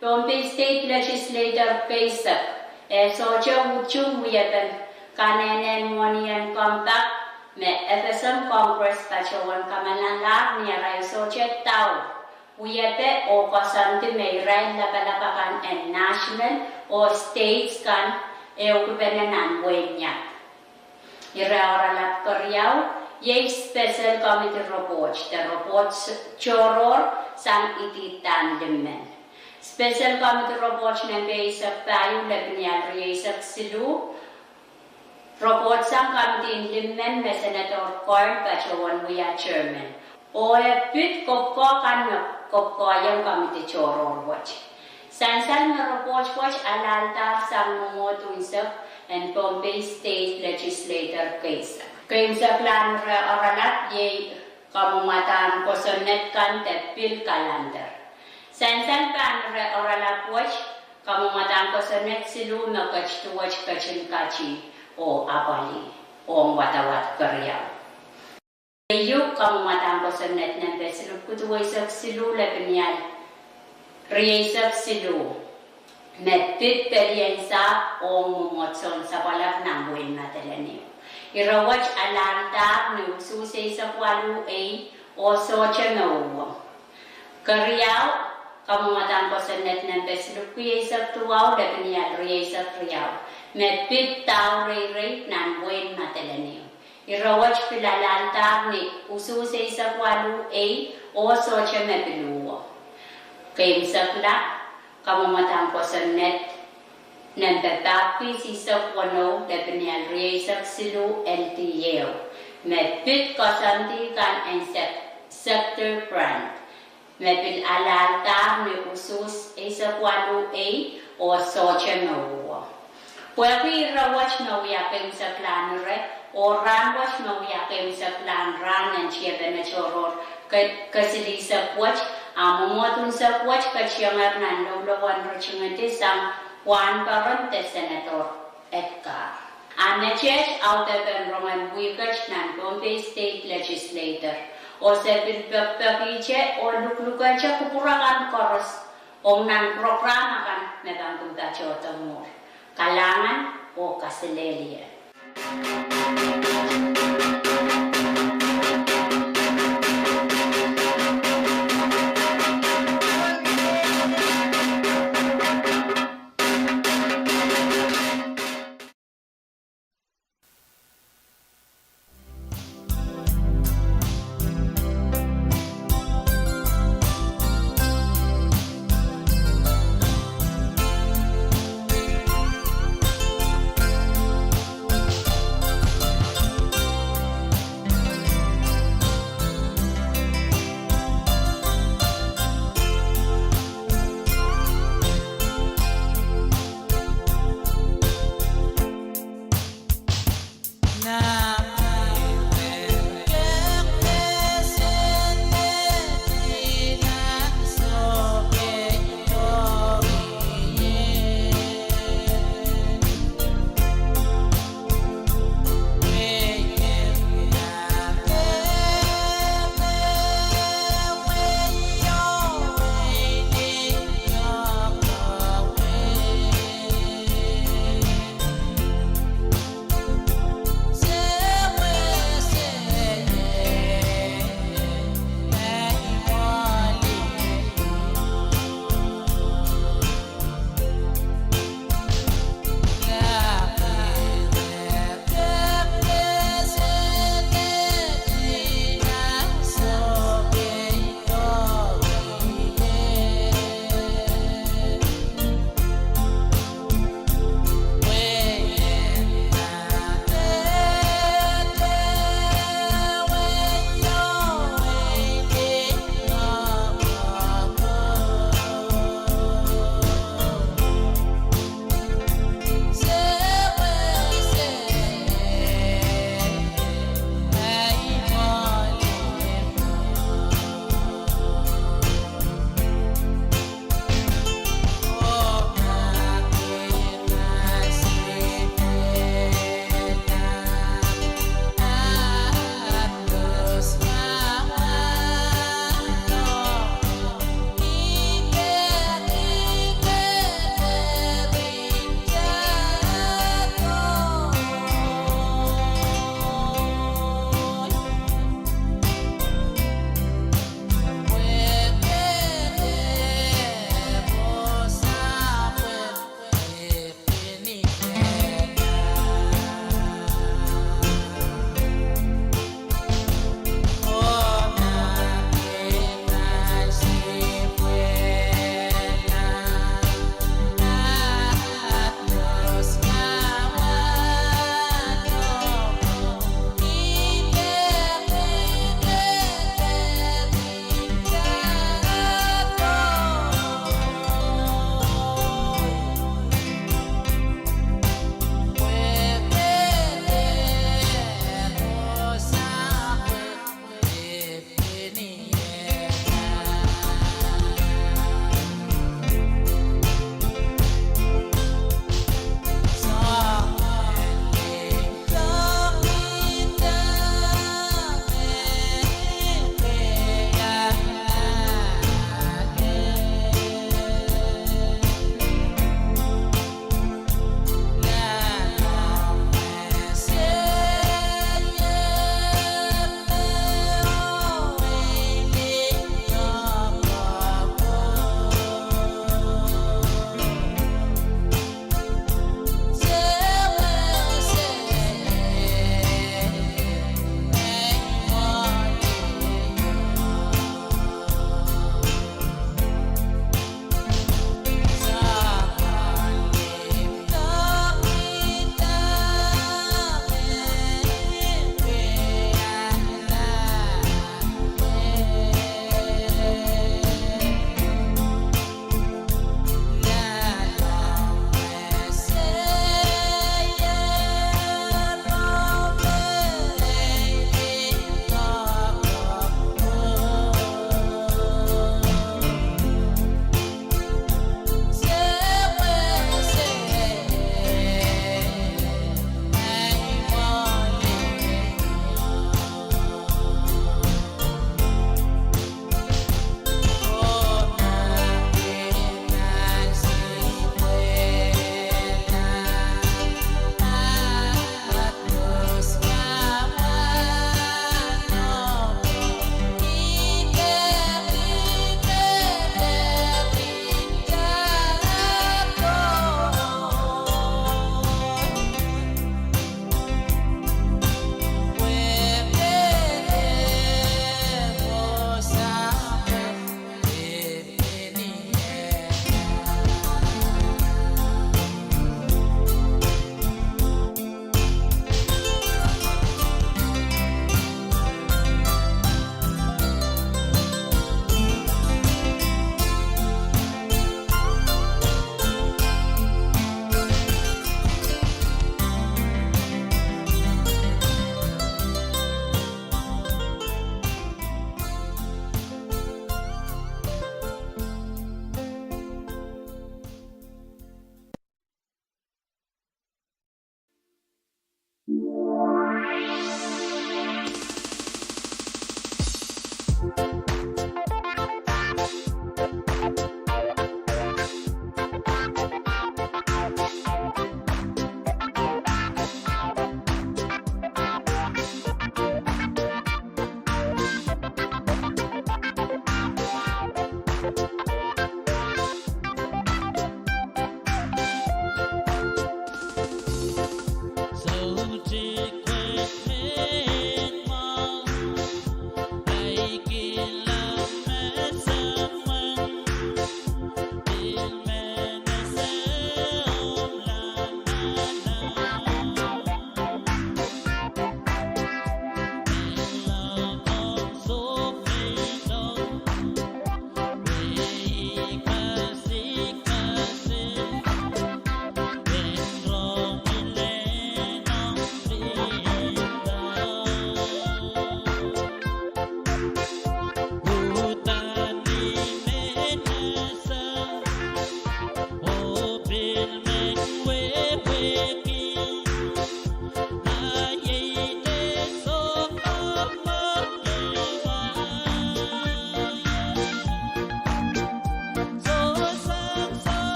Pohnpei State Legislature Paysak socha uchung wiyatan kanenen monian compact me FSM Congress kachawan kamalanlar niya socha tau wiyate o kasanti may ray labalabakan and national o states kan okupenanan wenya ira-oralap karyaw yay special committee reports the reports choror sang ititan limen special committee reports na basic tayo lebnial riyay silu report sang committee limen me Senator Korn kachawan wiya chairman o pit kopko kan kopko yung committee choror watch sansan na reports watch alaltar sang mumotun sa and Pohnpei State Legislature case. Kaimsaklan oralat yay kamumatan ko sa net kan te pil calendar. Sansan pan oralat watch kamumatan ko sa net silu na kach to watch kachin kachi o apali o watawat karyaw. Kayo kamumatan ko sa net ng silu kutuway sa silu labnial riyay sa silu. Metit periensa o mumotson sa palak ng buwan natin. Irawach alanta ni ususay sa kwalu o socha na uwa. Karyaw, kamumatan ko sa net ng besilup kuyay sa tuwaw labnial riyay sa kriyaw. Metit tao ray ng buwan natin. Irawach pilalanta ni ususay sa kwalu o socha na piluwa. Kaimsakla, kamumatan ko sa net ng tatapi si sa wano labnial riyay sa silu LTO. Mepit kasanti kan and sector brand. Mepil alalta ni usus sa wano o socha no. Pwede rawach na wiyakin sa plan re o ranwach na wiyakin sa plan ran and siya na choror kasili sa watch amumotun sa watch kacyangar nan lulawan rachingati sang wan karon te Senator Edgar. Anachech out of the Roman Wikach nan Pohnpei State Legislature o sa pilpagpakiche o luklukacha kupurakan koros o nan programa kan nagangkong tachotamur. Kalangan o kasilelia.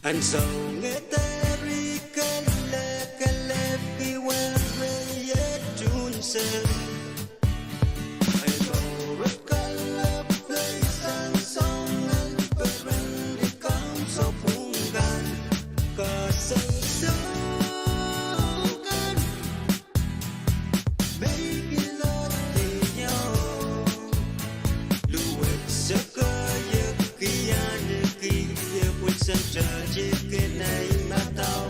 And so ngetari kale ki were yet tunsen. I know it kalap place and song and parent it comes of Pwuhng. Cause so make it lot yo. Luwet sakaya kiyan kiya with some chicken and matao.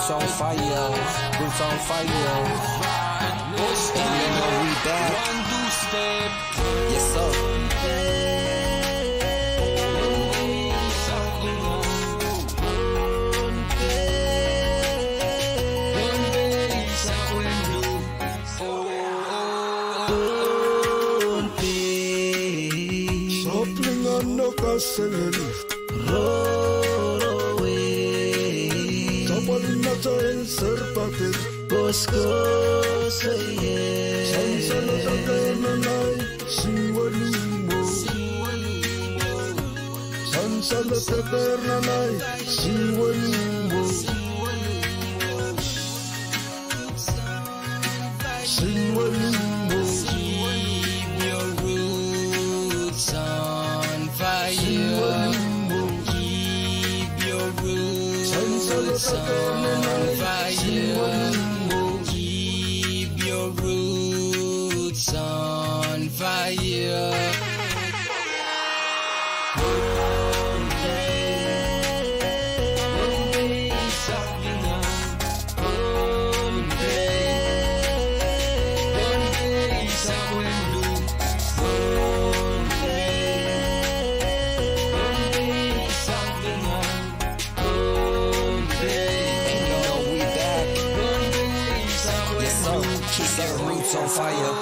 roots on fire, roots on fire. And you know we back. Yes sir. Singing, roll away. Someone not to serpatin, Bosco say, Sansala Taganai, Siwalumo, Sansala Taganai, Siwalumo, Siwalumo. On fire, keep your roots on fire. On fire.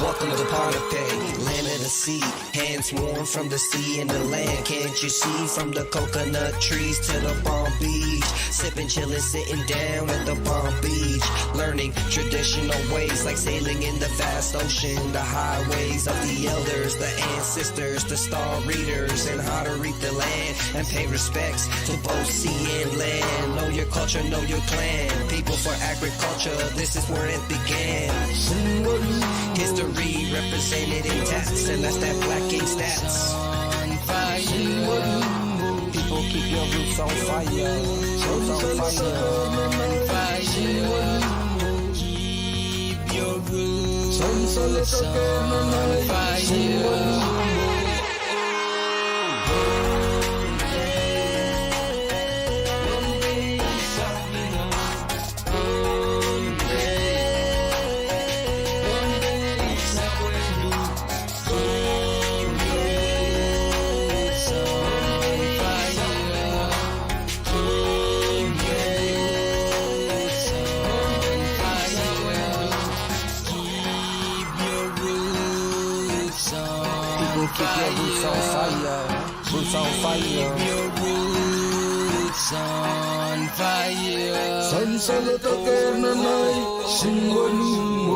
Welcome to Pohnpei, land of the sea. Hands warm from the sea and the land. Can't you see from the coconut trees to the Palm Beach? Sipping, chilling, sitting down at the Palm Beach. Learning traditional ways like sailing in the vast ocean. The highways of the elders, the ancestors, the star readers, and how to read the land and pay respects to both sea and land. Know your culture, know your clan. People for agriculture, this is where it began. History represented in tats, and that's that black ink stats. On fire, people keep your roots on fire. Roots on fire. Keep your roots on fire. Keep your roots on fire, roots on fire. Keep your roots on fire. Sansala Taganai, Siwalumo.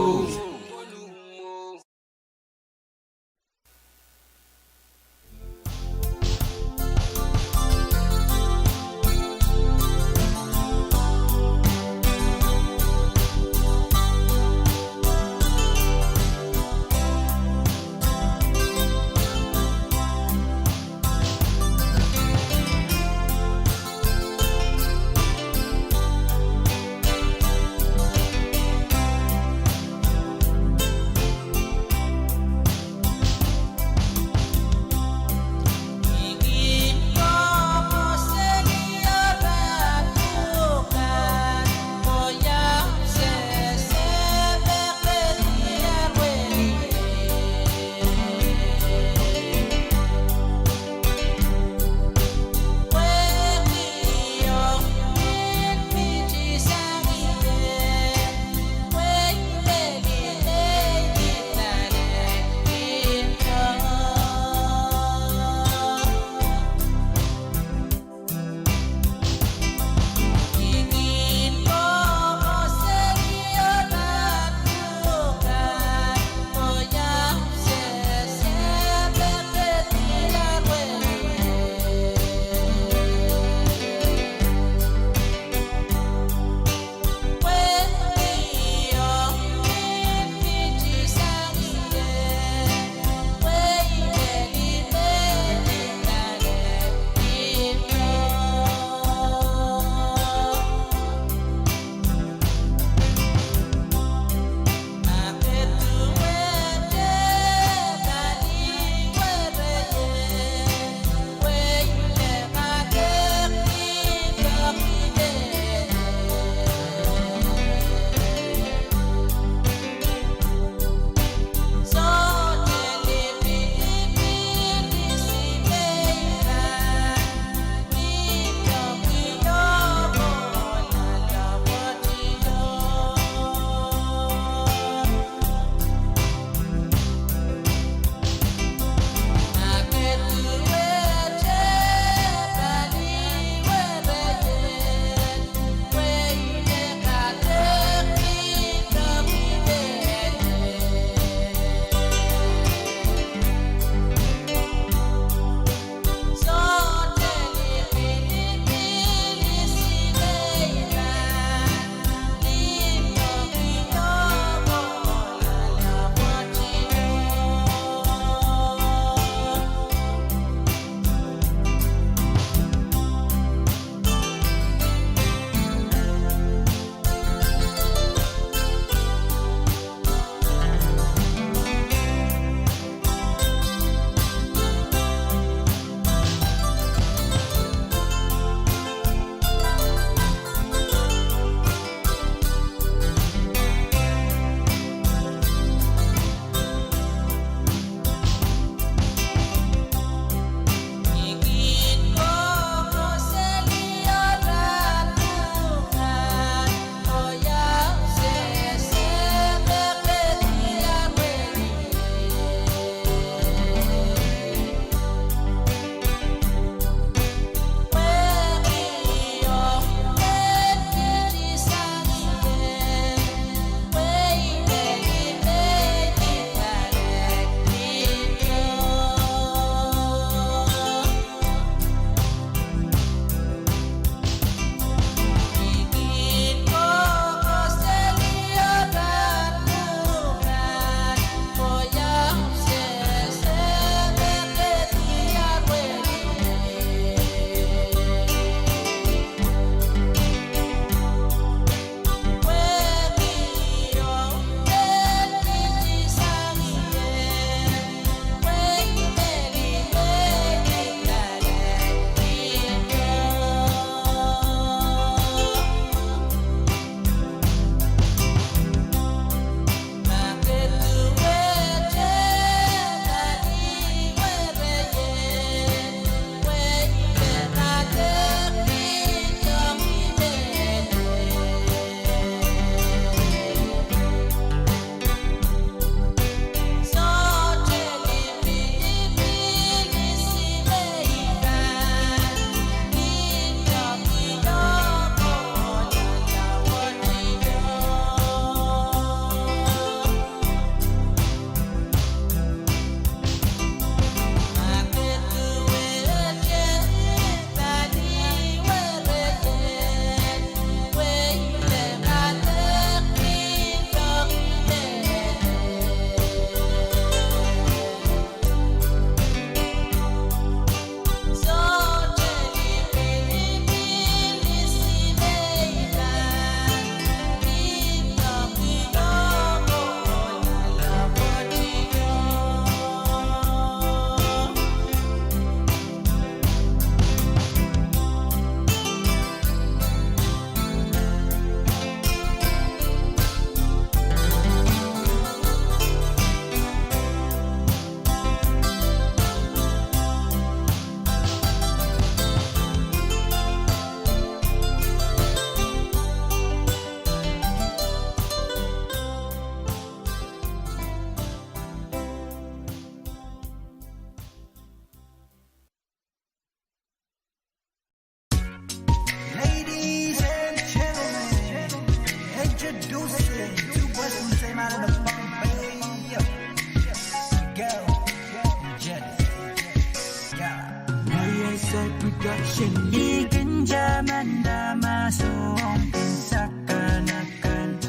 YSI Production Ikan zaman dah masuk Insakanakan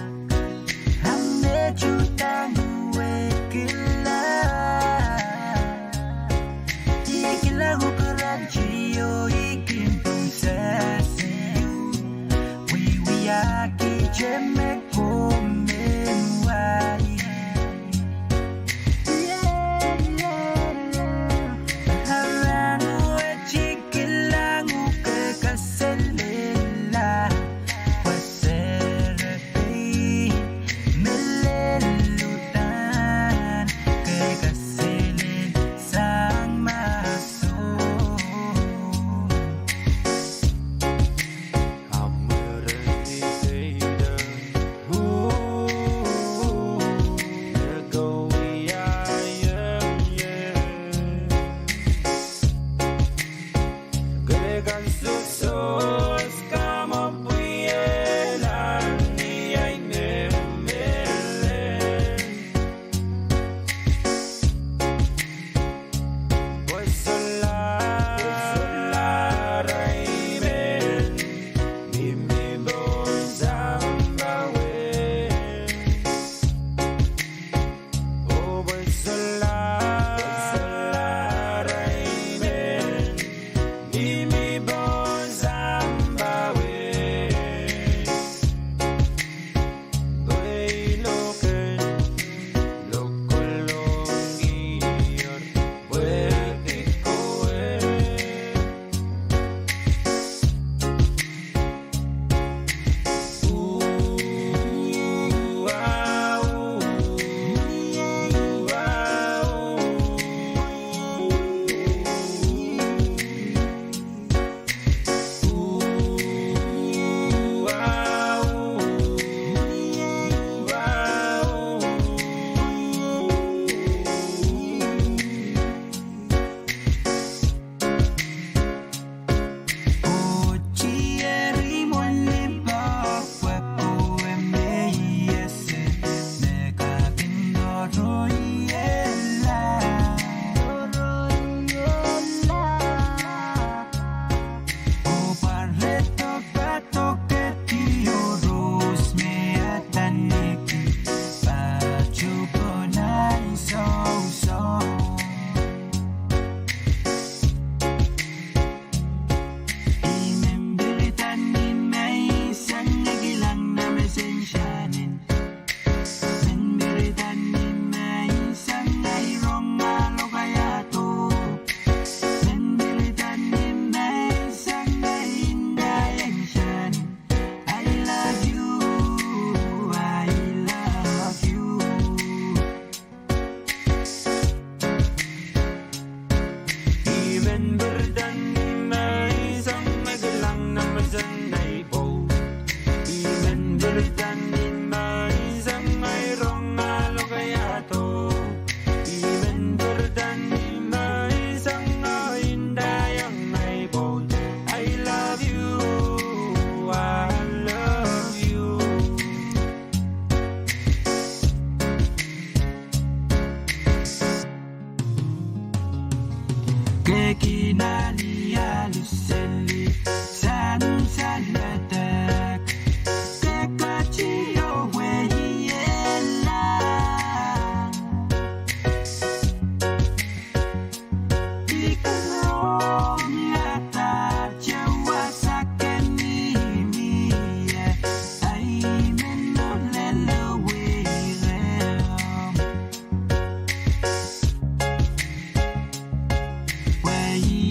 Hanya juta gue Ikin lagu kerancio Ikin prosesi Wiwiyaki jemek komen wai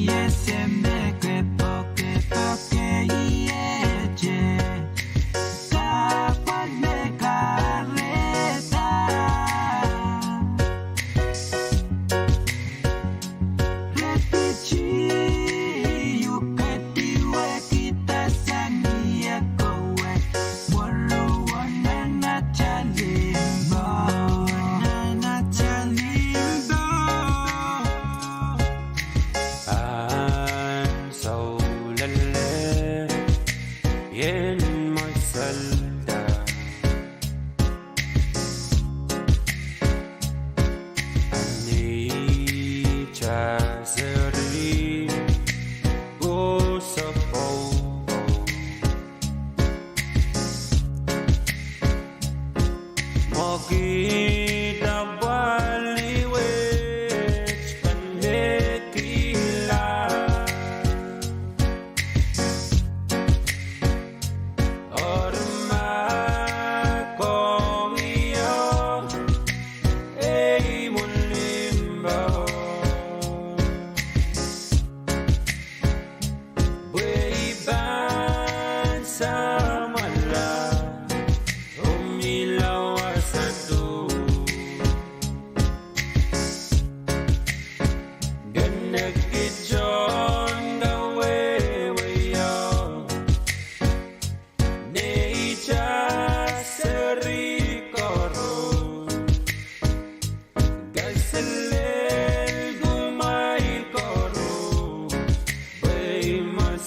Yes,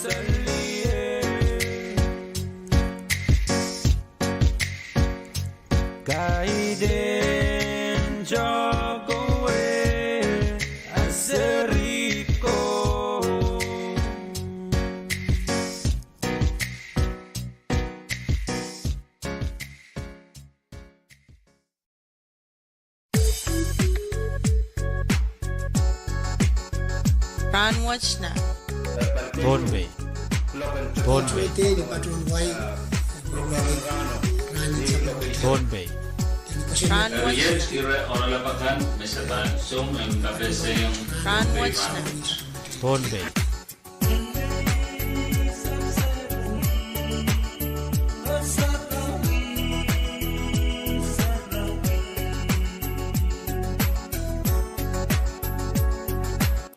salie kaiden jogowe aseriko Ranwatch na Pohnpei. Pohnpei. Pohnpei. Ranwatch na Pohnpei.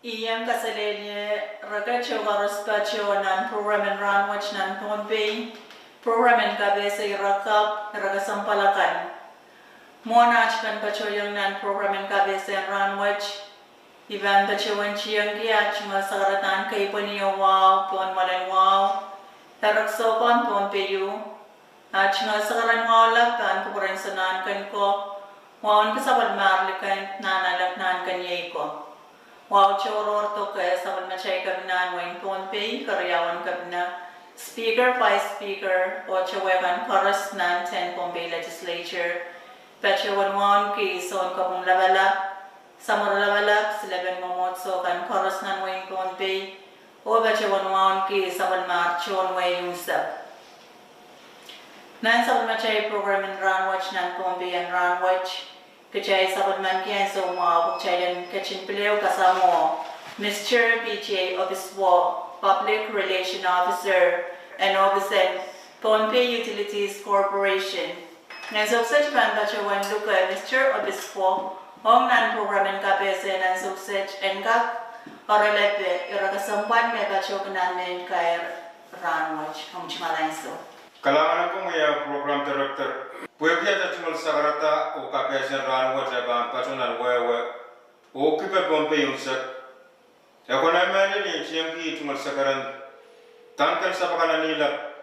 Iyang kasalenya ragacho garospacho nan program Ranwatch nan Pohnpei program kabesa irakap ragasampalakan Mona chkan pacho yang nan program kabesa Ranwatch Ivan pacho wanchiyang giya chunga sagaratan kay paniyo wow pon malan wow tarakso pon Pohnpei chunga sagaran wow lakan kukuran sanan kan ko wow kasabal marlikan nanalak nan kanyay ko Wow, choror to kaya sabal machay kabinan wain Pohnpei karyawan kabina speaker, vice speaker, o chawewan chorus nan 10 Pohnpei Legislature. Pachawan wan ki son kabung labalap, samur labalap, silaban momotso kan chorus nan wain Pohnpei, o pachawan wan ki sabal marchon wain usap. Nan sabal machay program in Ranwatch nan Pohnpei and Ranwatch. Kajay sabon man kiyan so mga kachayan kachin pileo kasamo Mr. PTA Office War, Public Relation Officer, and Officer Pohnpei Utilities Corporation. Ngayon such pan bachawan luka Mr. Office War, hong nan programin kapese nan such and kap oralepe irakasampan may bachok namin kay Ranwatch hong chimalain so. Kalangan ko may program director. Pwede ya chumul sagarata o kapesen Ranwatch ban patronan wewe o kipe Pohnpei unsak. Ekonomi ni chiangki chumul sagaran tangkan sapakan nila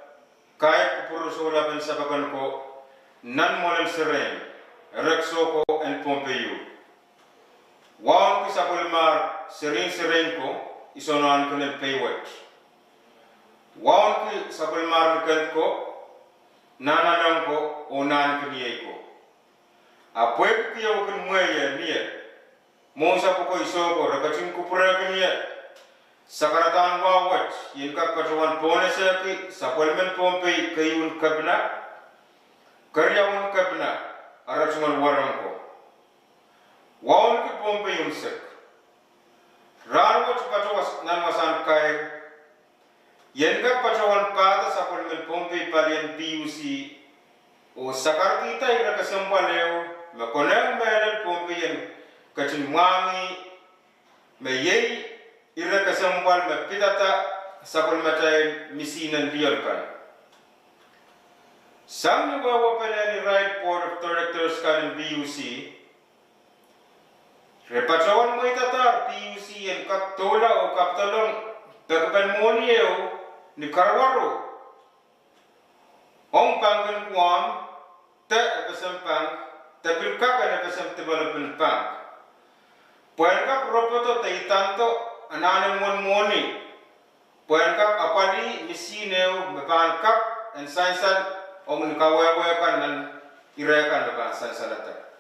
kaya kupurusola ben sapakan ko nan molen seren rekso ko en Pohnpei. Wan ki sapulmar seren ko isonan ko en paywatch. Wan ki sapulmar ket ko nana ko o nan kniye ko apwe kiyo kun moye niye mo sa ko iso ko rakachin ku pura kniye sakaratan wawat yin ka katwan ponese ki sapolmen Pohnpei kayun kabna karyawan kabna arachman waran ko wawan ki Pohnpei unsek Ranwatch patwas nan wasan kai yen ka pachawan pada sapolmen Pohnpei palian PUC o sakar kita ira kasampaleo makonang melal Pohnpei yen kachin mwangi meyei ira kasampal mapitata sapol matay misinan diolkan sam ni bawa pelani right board of directors kan PUC repachawan mo itatar PUC yen kaptola o kaptalong pagban moniyo ni Karwaro ong panggan kuam ta FSMTC ta pilkaka na FSM development bank puan ka propoto ta itanto anane moni puan ka apali misineo mekan kap and science ong kawawa kan nan irekan ba sansalata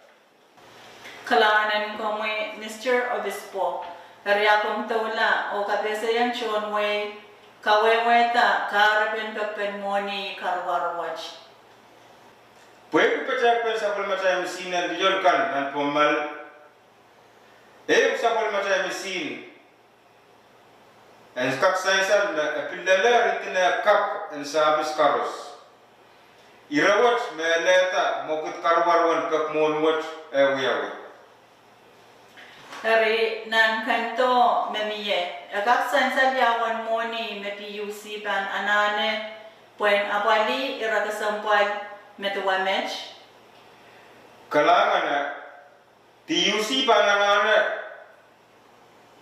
Kalanan ko may Mr. Obispo Karya kong tawla o kapesa yan chon way kaweweta karapen kapen moni Ranwatch. Pwede pa siya kung sa palmatay mesin na diyon kan ng pumal. Sa palmatay mesin. And kaksayasan na pilala rin na kap and sabis karos. Irawatch may leta mokut karwarwan kak monwatch ewiyawi. Hari nan kanto memiye agaksan sa yawan moni me PUC ban anane puen apali irakasampal metuamech Kalangan PUC ban anane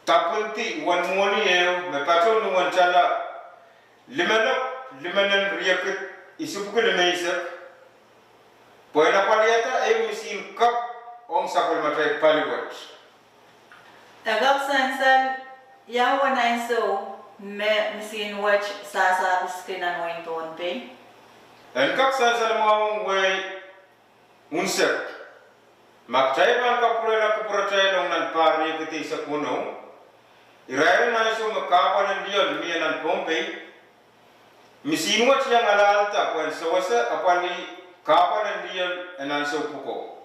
tapunti wan moni me patron wan chala limanan riakit isupukul lemaisak poina paliata mesin kap ong sakol matay paliwat Agak sansan yawan na so mesin watch sa biskinan wain Pohnpei. En kak sansan mau way unsak maktay pan kapura nong nan pari kiti sa kuno irayan na so makapan diyon mianan Pohnpei mesin watch yang ala alta poin sawasa apani kapan diyon enan so puko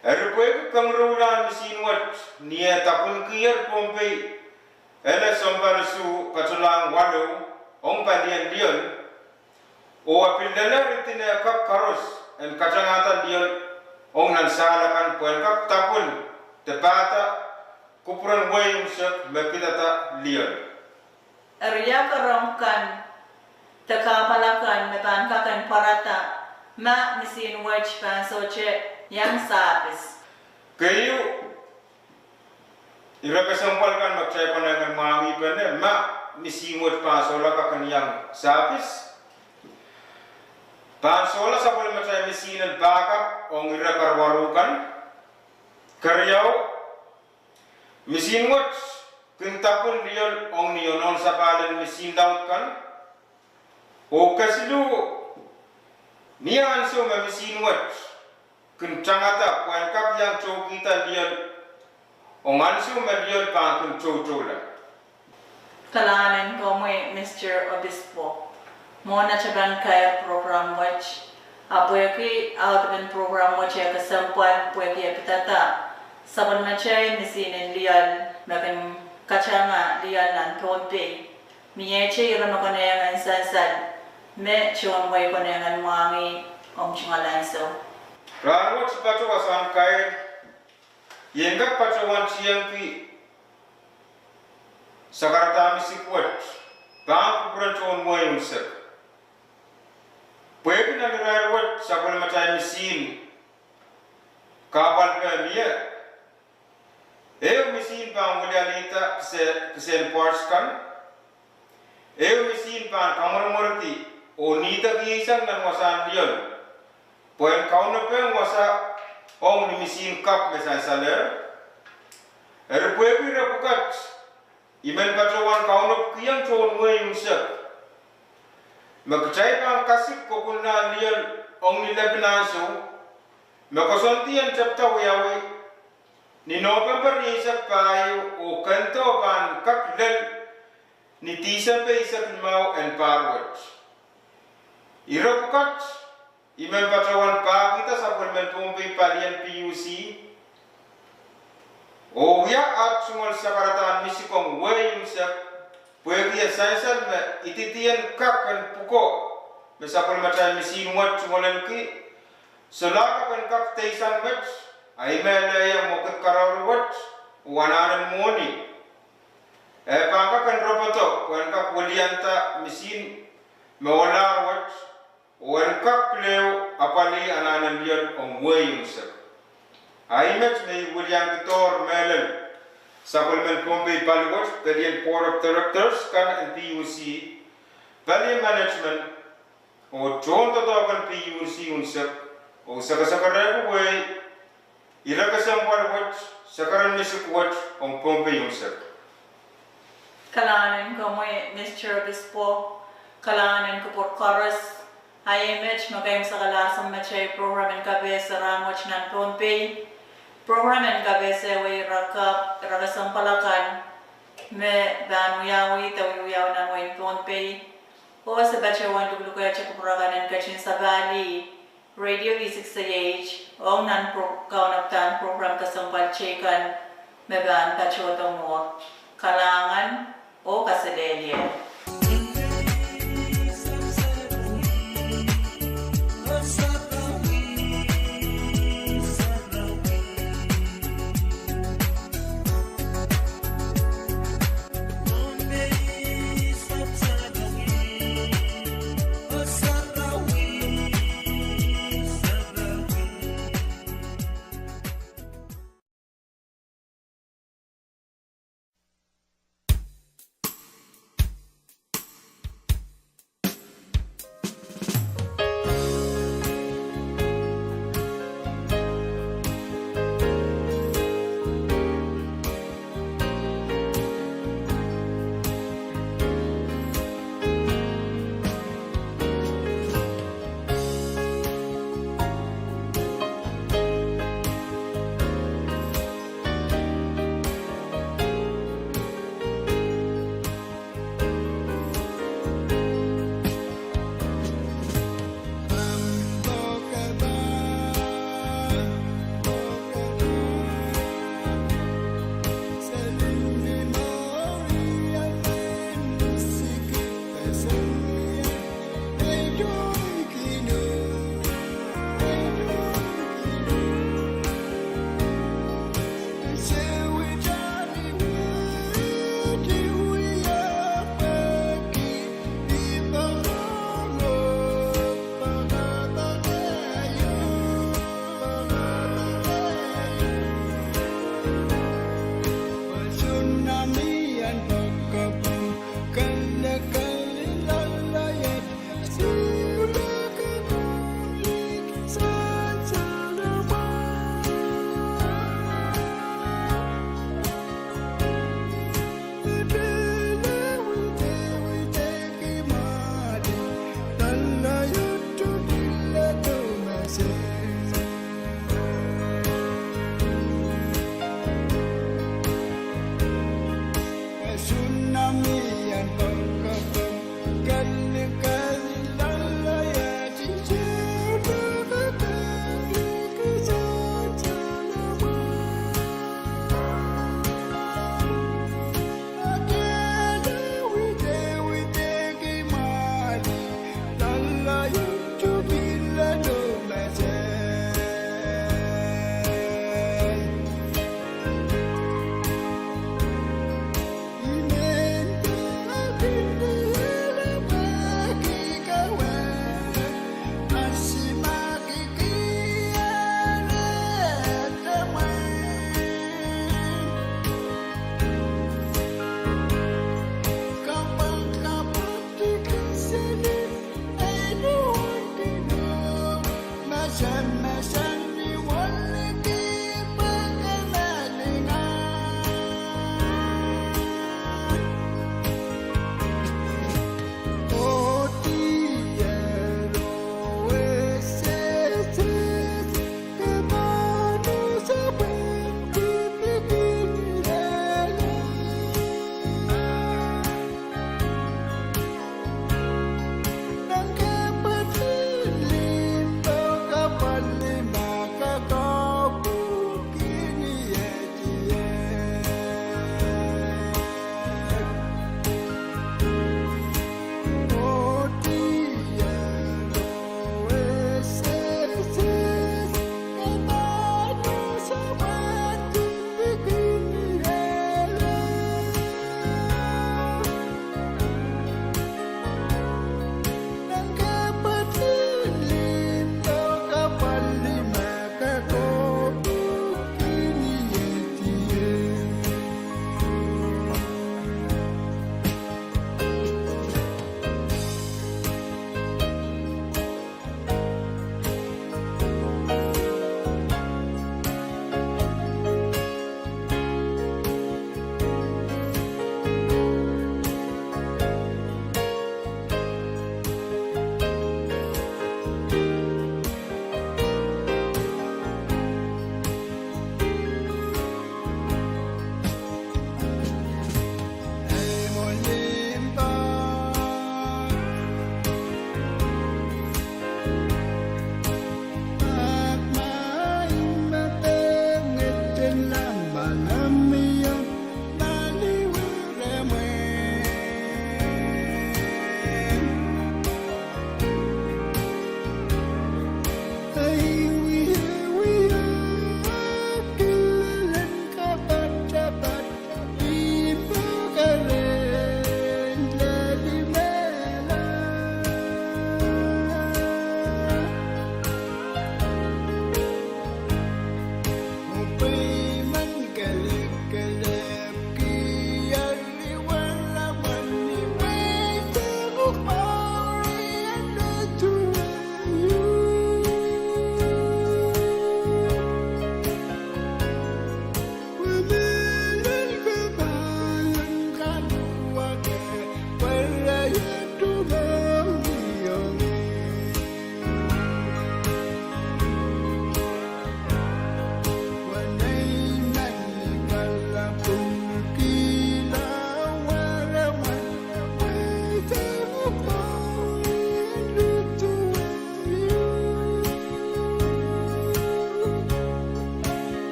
Erpoi kangrulan mesin watch niya tapun kiyar Pohnpei ela sombarsu katulang walo ong padian diyon o apildala ritina kak karos en kacangatan diyon ong nansalakan poen kak tapun tepata kupuran wayung sek mepitata liyon Arya karongkan tekapalakan mepankakan parata ma mesin watch pansoche yang sabis. Kayu ira kesampalkan makcay panangan mami pene ma misimot pasola kakan yang sabis. Pasola sapol macay misinan backup ong ira karwarukan. Karyao misimot kintapun diyon ong niyonon sapalan misin daut kan. O kasilu niyan so misimot kencangata poin kap yang cow kita lian ongansu median pangkun cow la Kalahanin ko mo Mr. Obispo mo na chaban kaya program watch apoy out of program watch ya kasampan poy kaya pitata sabon machay misinin lian makin kachanga lian nan Pohnpei miyeche ira makanayang sansan me chuan way kanayang mangi om chingalan so Ranwat sepacu wasan kain, yenggak pacuan siang pi, sakarata misi kuat, bang kupuran cuan muai unsak. Puekin na nirayawat sakol macay misin, kapal pemia, misin bang mulialita kesen parts kan, misin bang kamar murti, o nita kisang nan wasan diyon. Poin kau na peng wasa ong ni mesin kap mesan saler. Erpoi pira bukat. Imen patrawan kau na kiyang cuan muai unsak. Magcay pang kasip ko kuna liyan ong nilabinaso. Makasontiyan chapta wiyawi. Ni November isak payo o kanto pan kaklal ni tisa pa isak mau and parwat. Ira bukat. Imen patrawan pa kita sa Pohnpei palian PUC. O ya at sumal sa karataan misikong way sak pwede ya sansal me ititian kakan puko me sa Pohnpei misin wat sumalan ki selaka kan kak teisan met ay mele yang moket karawal wat wananan moni pangka kan roboto kan kak walianta misin mewala wat wan kak leo apali ananan liyan ong way sak Aimet may William Kadkadaur Melon Supplement Pohnpei Paliwat Pelian Board of Directors kan and PUC Pelian Management o John Tatakan PUC unsak o sakasakaran way ilakasang Paliwat sakaran nisukwat ong Pohnpei unsak Kalahanin ko mo Mr. Obispo kalahanin ko por chorus IMH magayong sa kalasang machay program and kabesa ranwatch ng Pohnpei program and kabesa way rakasang palakan me banuyawi tawiyaw ng way Pohnpei o sa bachawan duglukoy at kupurakan ng kachin sa Bali Radio V6AH o nan kaunaptan program kasang palchekan me ban kachotong mo kalangan o kasadelian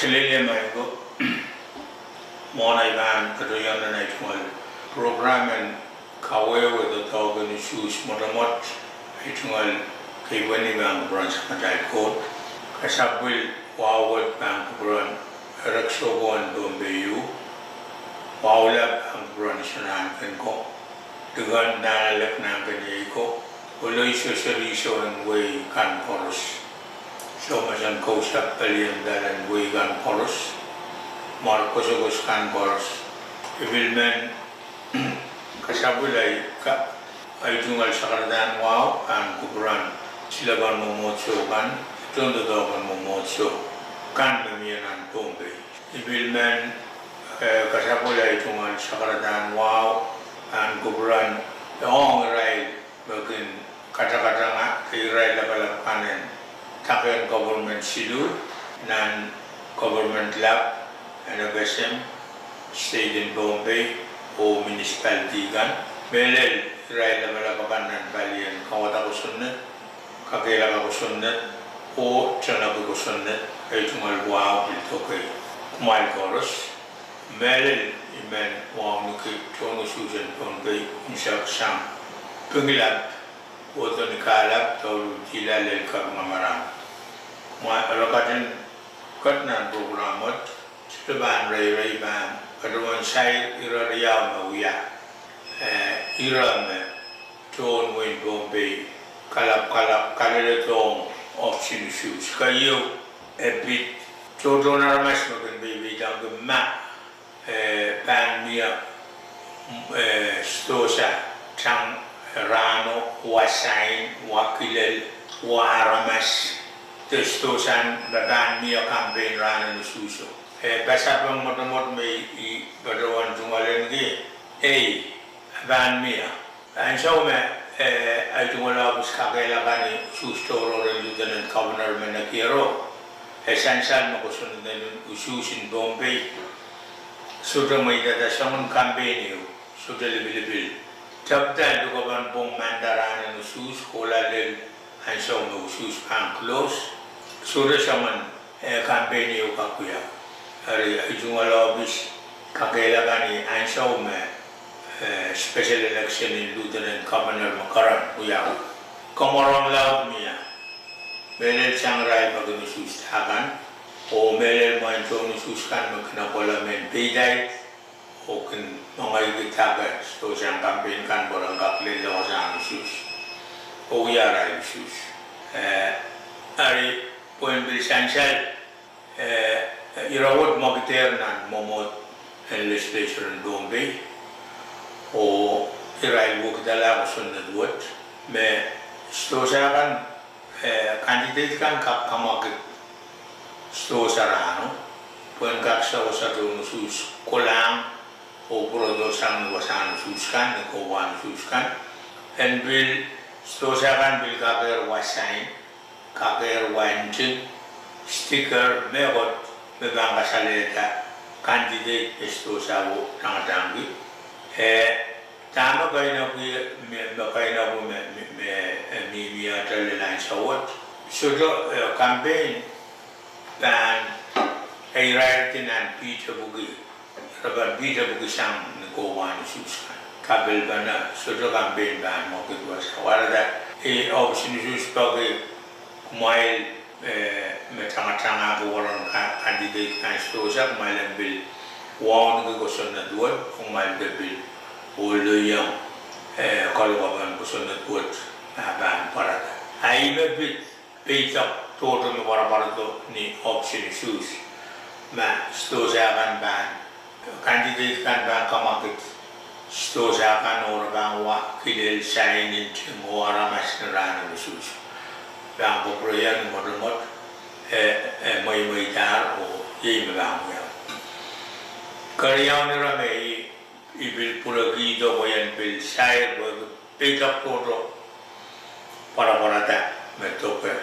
Australia Maiko Mona Ivan Katoyan and Itwal program and Kawe with the dog and shoes Motamot Itwal Kawani Bank branch Matai Court Kasapil Wawat Bank Brun Ereksogo and Pohnpei Wawlap Bank branch and Ko Dugan Dana Lep Nanganiko Oloisho Serisho and Way Kan Poros so much on Kosa Pelian and Wigan Poros, Marcosogos Can Poros, Evilman Kasabulai, Aitungal Sakardan Wow, and Kubran, Silaban Momocho Ban, Tundadogan Momocho, Kandamian and Pohnpei. Evilman Kasabulai Tungal Sakardan Wow, and Kubran, the Ong Rail, Berkin Katakatanga, the Rail of Panen. Taken government schedule, non-government lab, and FSM, state in Pohnpei, or municipality gan. Melel, Rai Lamalapakan and Bali and Kawatakusunet, Kakela Kusunet, or Chanabukusunet, Aitungal Wow, Biltoke, Kumal Chorus, Melel, Iman, Wamnuki, Tonusus and Pohnpei, Inshak Sam, Enginkehlap, Enginkehlap, Tolu Tila Lel Kakmamaram. My Rakatin Katnan program, Stiban Ray Ban, Padawan Sai Ira Mawia, Iram, Tone Win Pohnpei, Kalap Kalaretong of Sinusus, Kayo, a bit, Totona Masmakan baby down the map, Pan Mia, Stosa, Tang, Rano, Wasain, Wakilel, Waramas. Testosan dan Mia campaign ran in Suso. Pasapang motomot may Padawan Tungalen gi. Van Mia. And so I Tungala Skakela Bani Sustoro and Lieutenant Governor Menakiro. Essential Mokosun then Usus in Pohnpei. Sutamay that the Shaman campaign you, Sutalibil. Chapter to govern Pwuhng Mandaran and Usus, Kola Lil, and so no Usus can close. Sura Shaman campaign you Kakuya. Jungal office Kakela Gani and so special election in Lieutenant Governor Makaran, Pwuhng. Komorong Laut Mia. Melel Changrai Maganusus Hagan, or Melel Manchonusus Kan Makanapola Men Payday, Oken mga itaga sto siyang campaign kan borang kaplin lo sa sus o yara sus ari point essential irawat magter nan momot legislature in Pohnpei o irai buk dala sunna duat me sto kan candidate kan kamak sto sarano point kaksa usatu sus kolang o produsan wasan suskan ko wan suskan and bill stosakan bill kaker wasain kaker wanjin sticker megot bebang kasaleta candidate stosabo tangatangi tama kaina ku kaina ku me atalelan sawat so campaign dan airatin and Peter bugi Raban bida buku sang ko wan suskan kabel bana sudah campaign ban mau kedua warada option sus bagi mail metanga-tanga ko waran candidate kan stosak mail bil wan ko sonna duat mail bil olo yang kalau ban ko sonna duat ban parada ai bit pita total warabarado ni option sus ma stosakan ban candidate kan bang kamakit stosa kan or bang wa kidel sign in ngora masnara na sus bang proyan modemot mai tar o ye bang ya karyaw ni rame ibil pulagi do boyan bil sai bo pick up photo para ta metope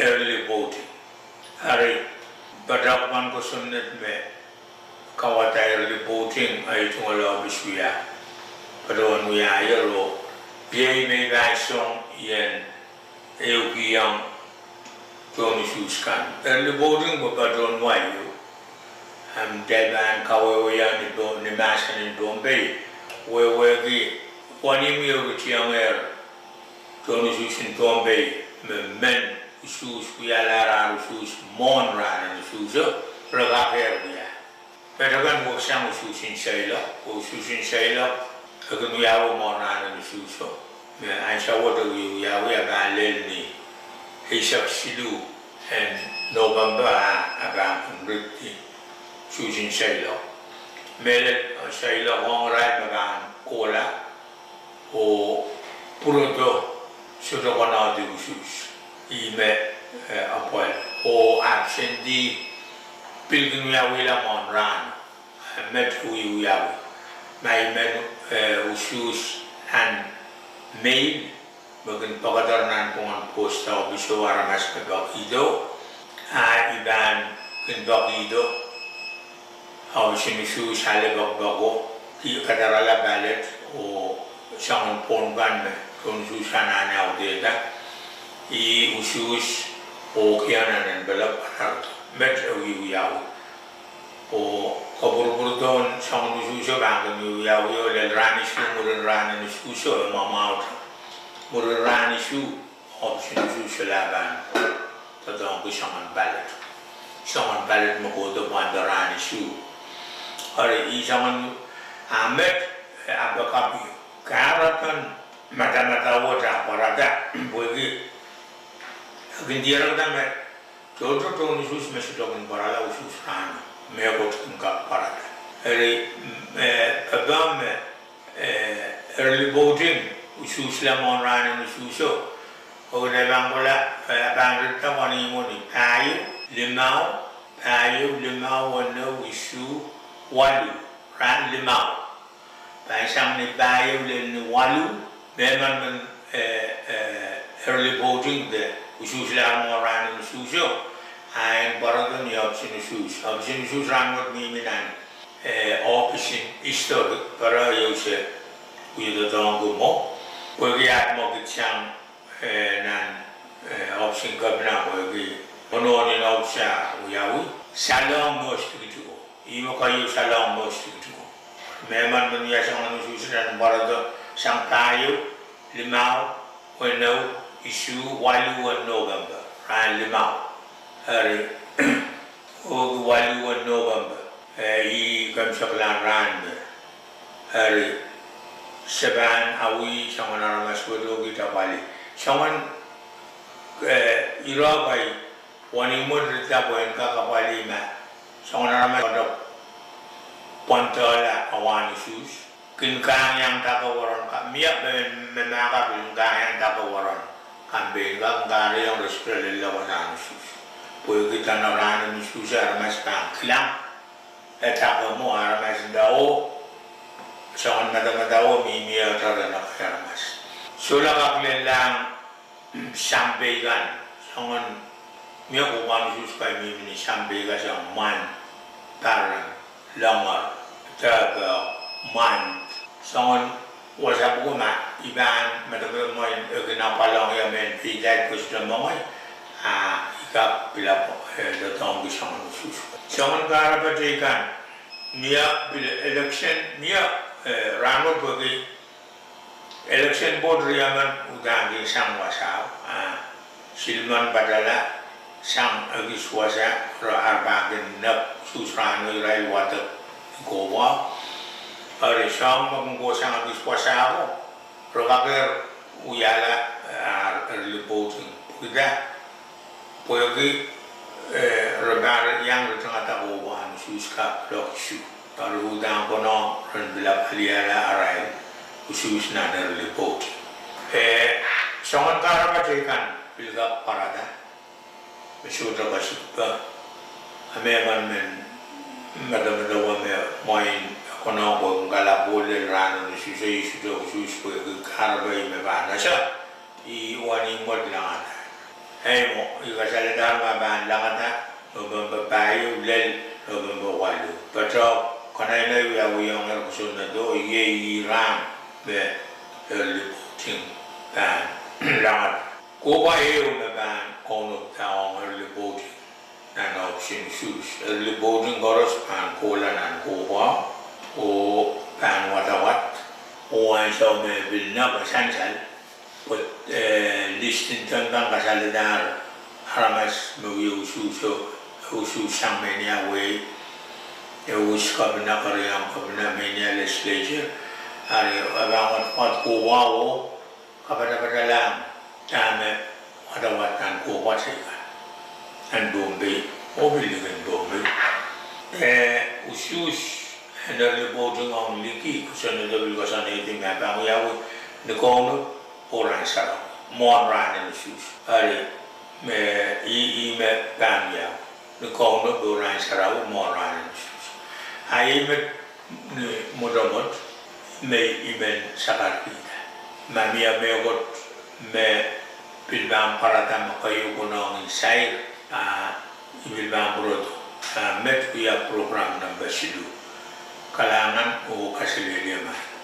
early voting hari badakman ko sunnet me kawata early voting ay tungala bisuya padon muya yero piyay may gaisong yan eugiyang toni suskan early voting ko padon wayo deban kawayan ni don ni masan ni Pohnpei wewe gi wani miyo tiyang toni susin Pohnpei men sus kuyalara sus mon rana sus ragaher ya Peragan mo siyang ususin sayla, kung yawo mo na ususo. Ang sawa daw yung yawo yung alel ni Hisap Silu and November abang penriti susin sayla. Melet sayla kong ray magang kola o puro sudah kena di usus. Ime apa o absent di Pilgrim yawi la mon ran met hu yawi mai men usus and mail bagan pagadar nan pongan posta biso aramas ke bakido iban ken bakido au sinisu sale bago ki kadarala balet o sangon pongan kon susana na odeta I usus o kianan belak patar met yawi o kabur don sang usus bang yawi o le rani su mur rani su mama mur rani su option su laban tadong ko sangan balet mo ko do banda rani su are I sangan amet abakabi karatan mata wota parada bogi gindiran damet Jodoh tu usus mesti dokin parala usus kan, meagot engkau parada. Hari abang early voting usus lamon rana ususo. Orang bang bola abang rita wani moni payu limau wano usu walu ran limau. Pasang ni payu len walu, memang early voting the usus lamon rana ususo. Ang baradon ni option usus rangot ni minan option historic para yose uida dongo mo pagi mo kitang nan option gabna pagi ono ni option uyawi salong most gitu imo kayo salong most gitu memang dunia sang usus dan baradon sang tayo limau wano isu walu November ran limau hari o walu November I kamsaklan ran hari seban awi sangan aramas bodo kita bali sangan irabai wani modrita boen kakapali ma sangan aramas bodo pantala awan sus kinkang yang takawaran miak memaka kinkang yang takawaran kambe ngari yang resprele lawan sus poe kita naran sus aramas klang etakamu aramas dao sangan mata-mata mi atara na karamas sula kaklelang sampaikan sangan mi ko kan sus kai mi ni sampaikan sang man tarang lamar taga man sangan wasa buma iban mata-mata mo kena palang ya men pijai kusda mo ika pila datang di sangan sus sangan karapatikan mia bil election mia Rano bagi election board riaman udang di sang wasa silman badala sang agis wasa rahar nap susrano irai water gowa hari sang menggo sang agis wasa aku rokaker uyala early voting kita bagi rebar yang retengah gowa suska loksu kalau udang kono rendah aliala arai usus nada report. Sangat cara bacakan pilgap parada. Besudah basuka. Ameman men mada main kono bongkala boleh rano usus usus karbai mebana sa I wani modlangan. Mo ikasal dharma ban langata babayu lel bawalu. Betul. Karena ini yang berkesan itu Iran be liputing dan langat. Kuba itu memang kono tahu liputing dan option sus liputing harus pan kola dan kuba pan watawat ansau bilna bersansal put listin tentang kasaladar haramas mewi usus samanya we Us kabina kariyam kabina menya legislature hari abang wat kuwao kabada lang tama adawatan kuwa sika and Pohnpei mobiligan Pohnpei usus hendak voting on liki kusana double kusana itu mapang yawo nekono orang sarang mon ran usus hari me pamya nekono orang sarang mon ran Aimet modamot me imen sakarpita. Mamia megot me pilbang paratam kayu gunong insay ibilbang brodo. Met kuya program ng basilu. Kalangan o kasililiman.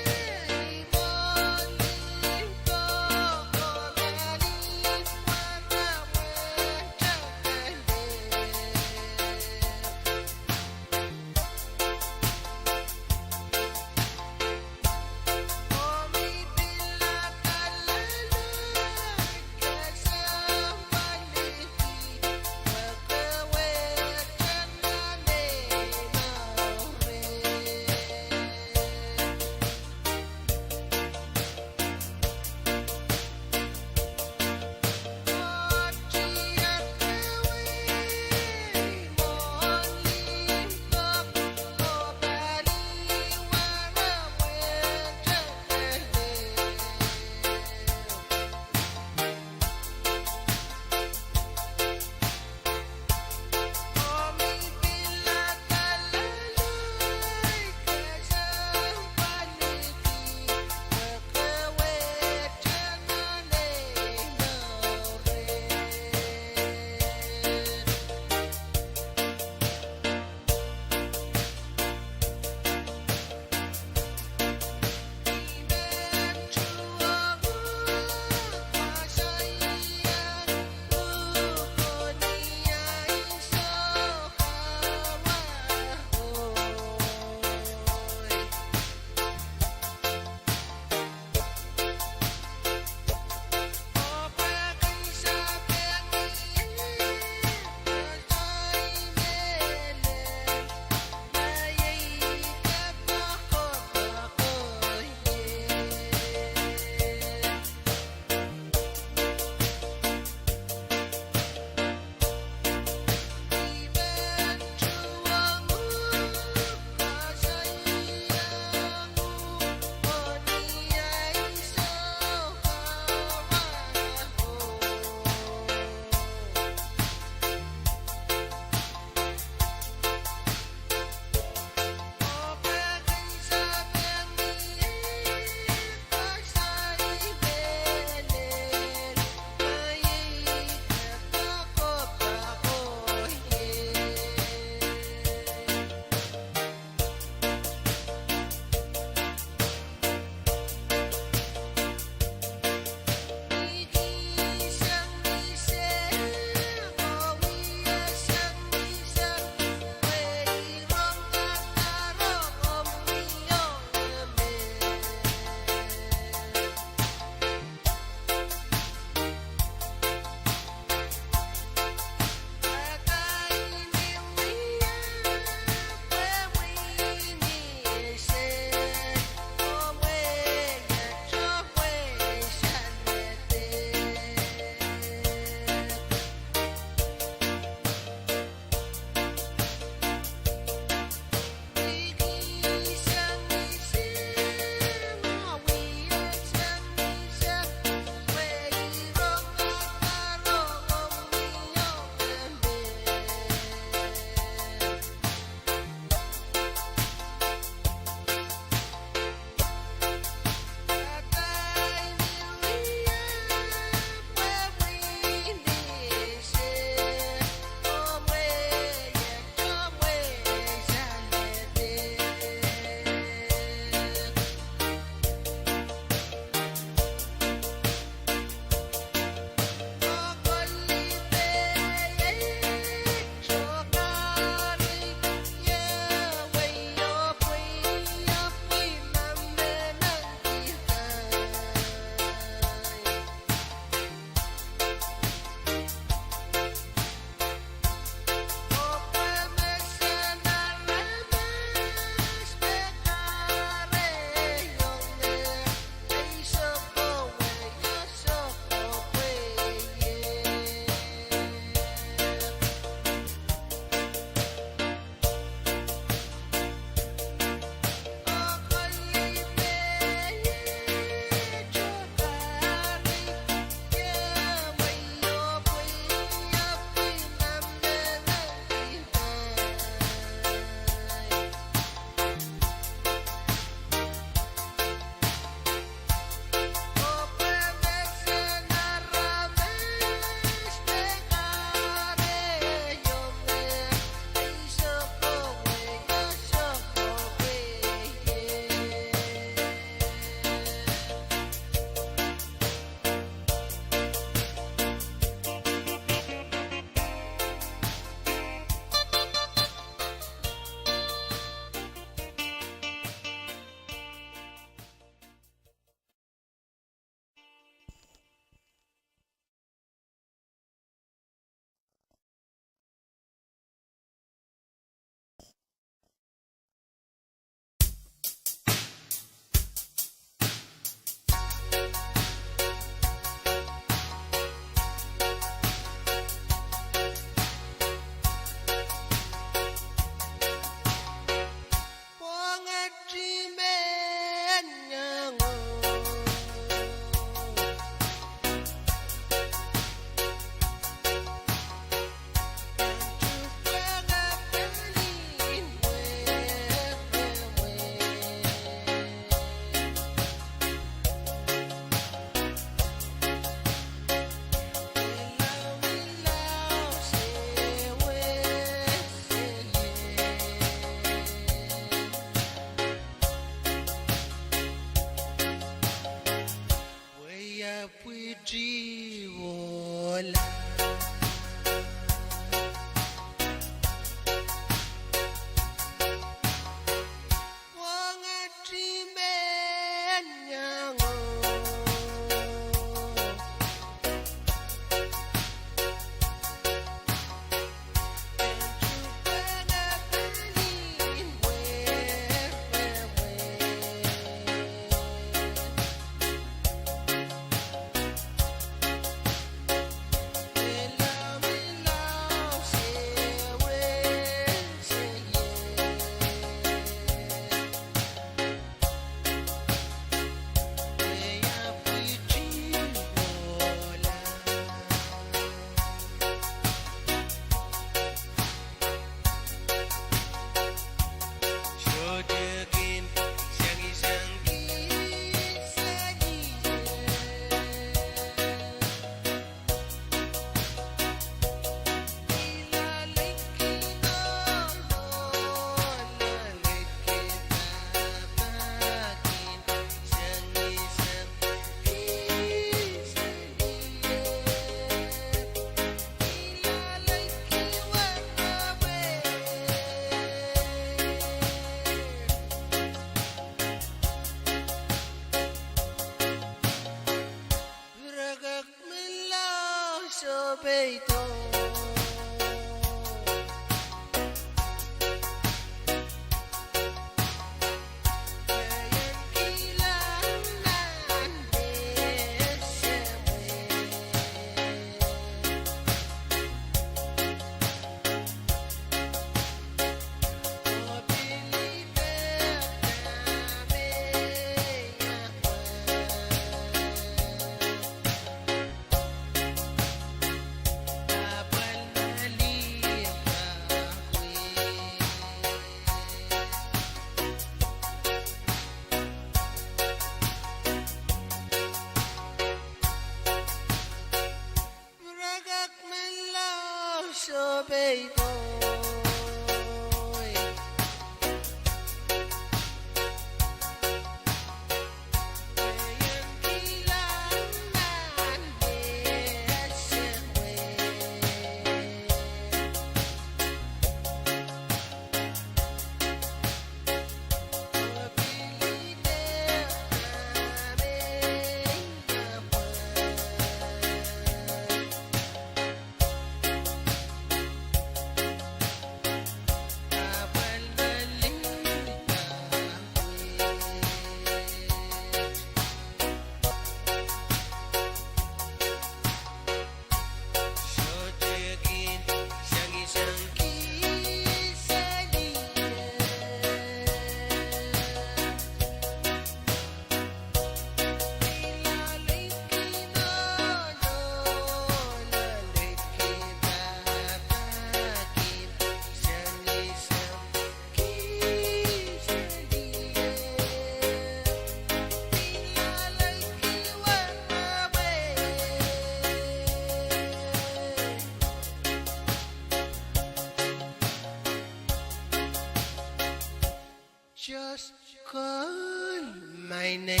Just call my name.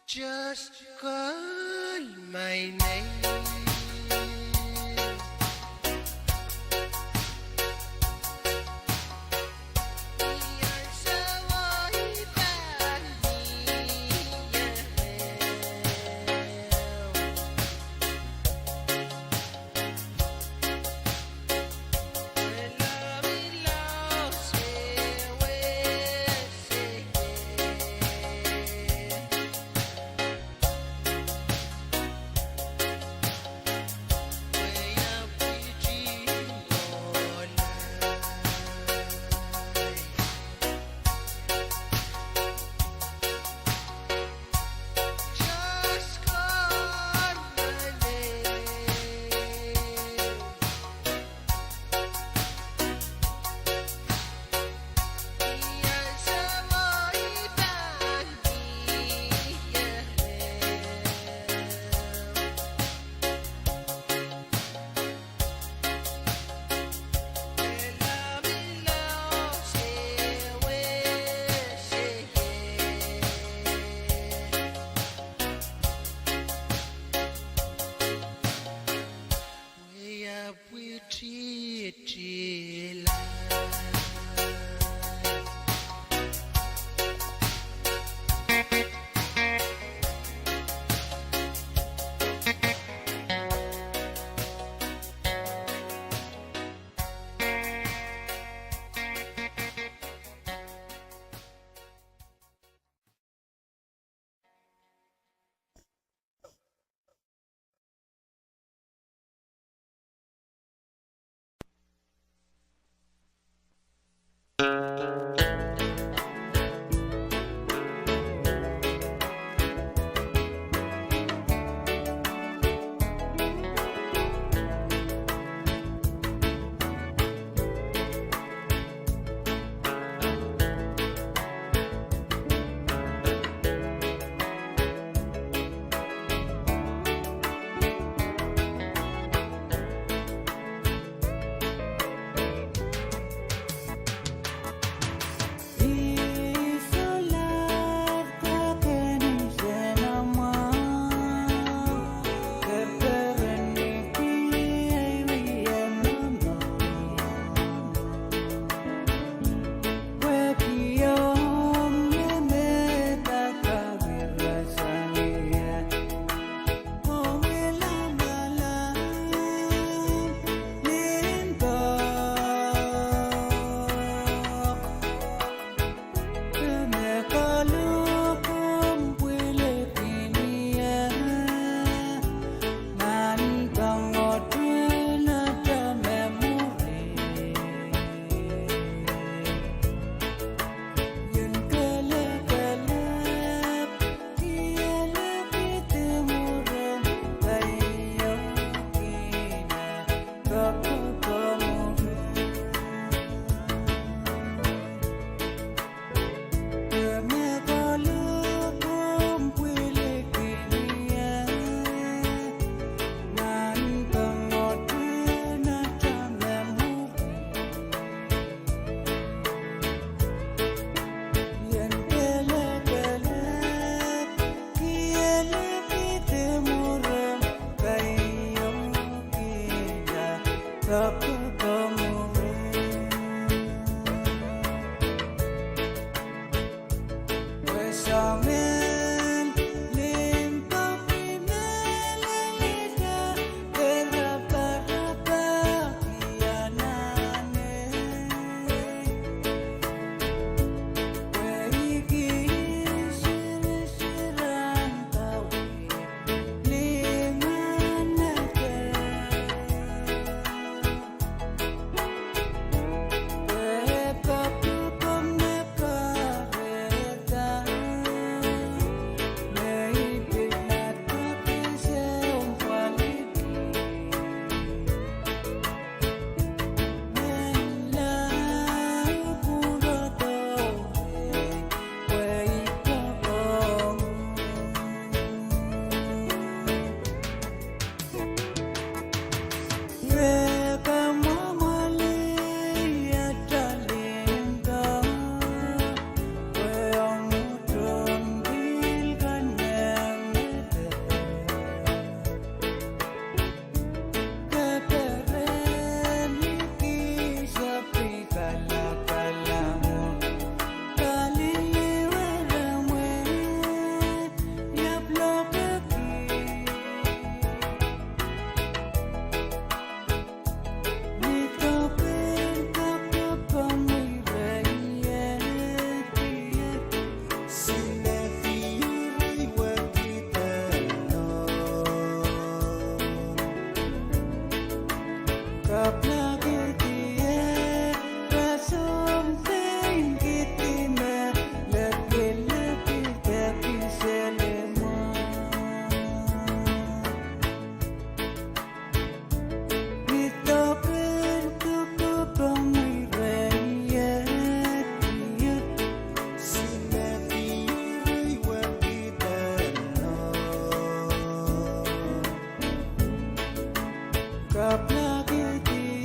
Just call my name. Kapla kiti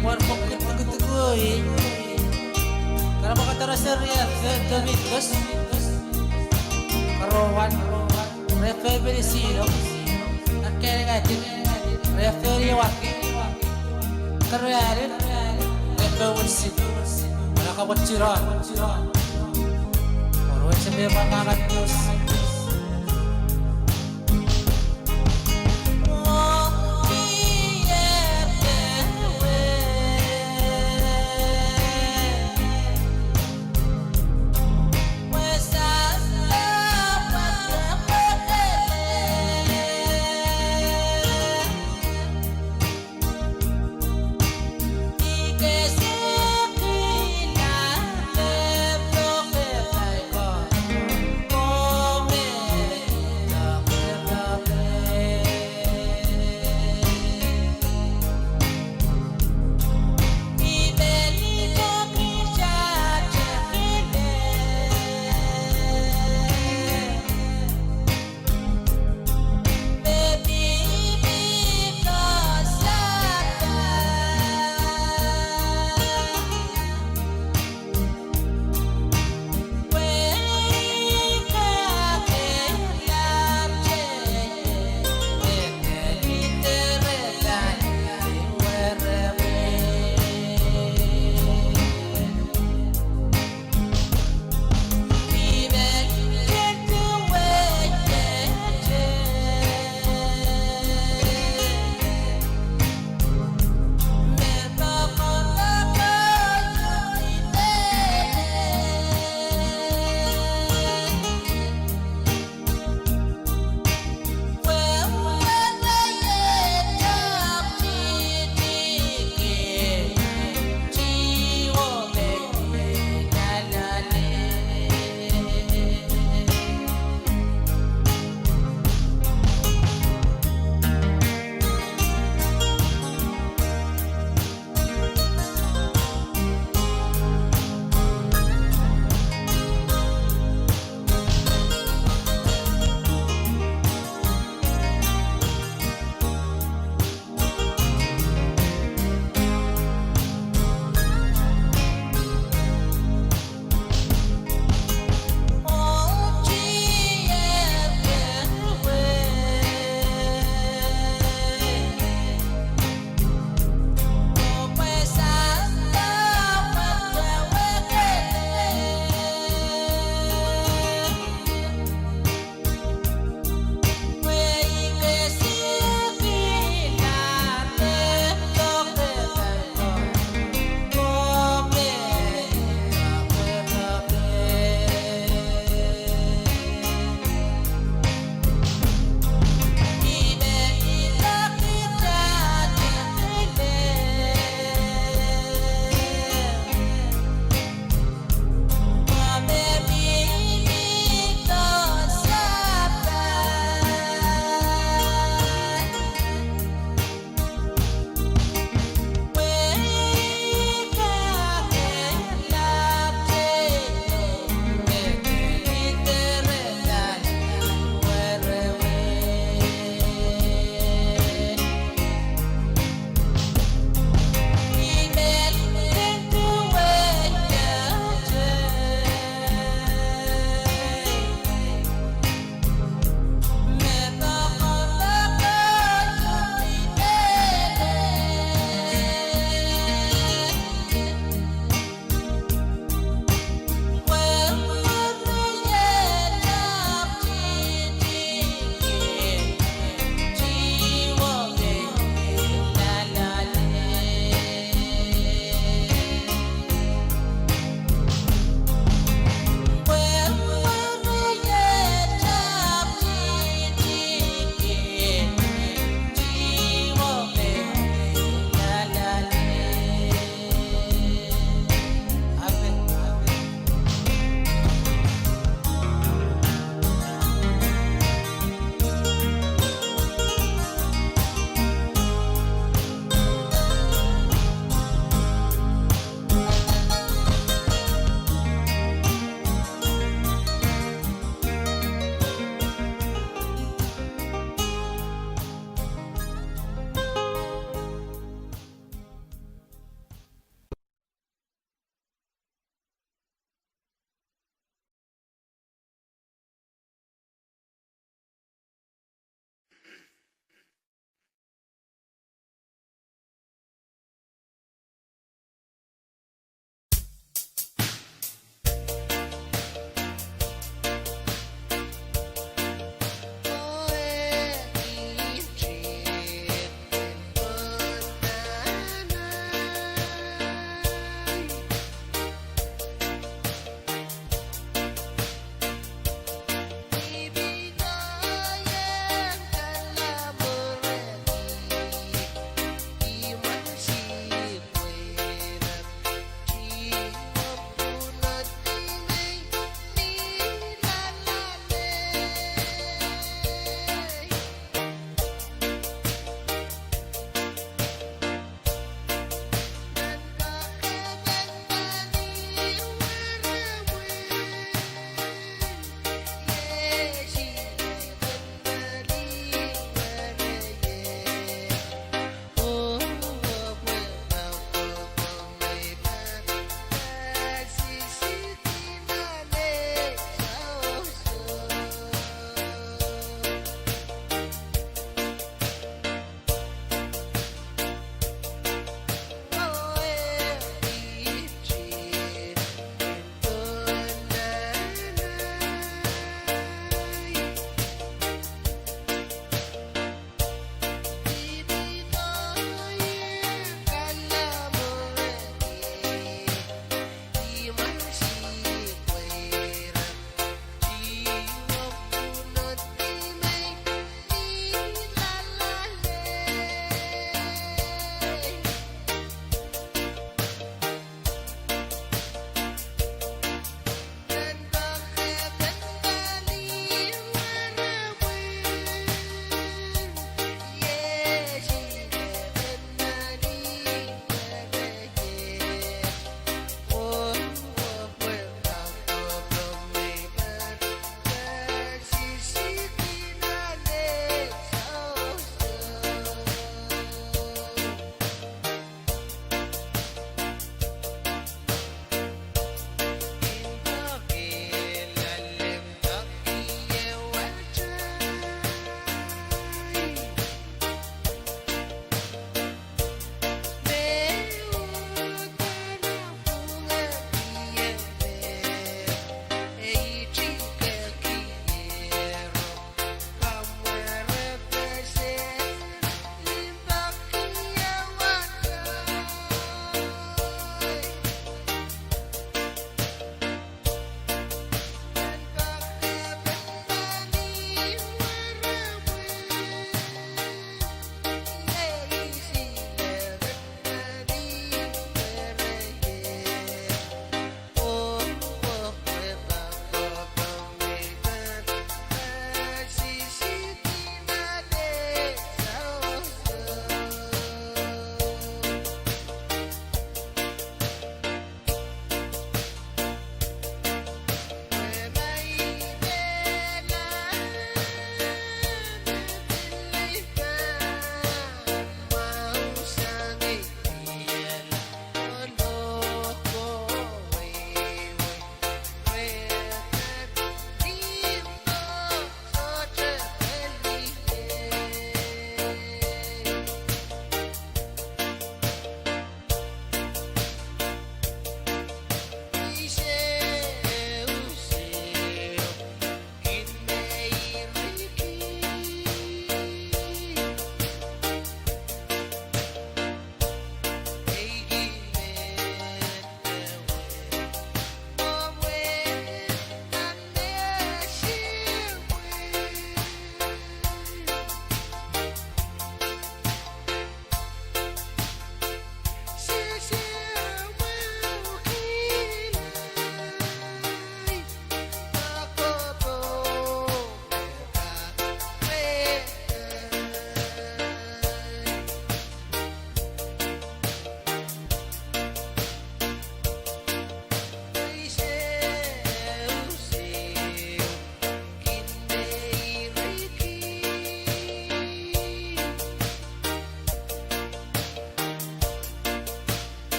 buat fokus tegur-tegur kalau mau kata rasa Domingos Karowan referensi dong akhirnya ngatin referensi wakil keren referensi mana kau berciran orang semua mangat terus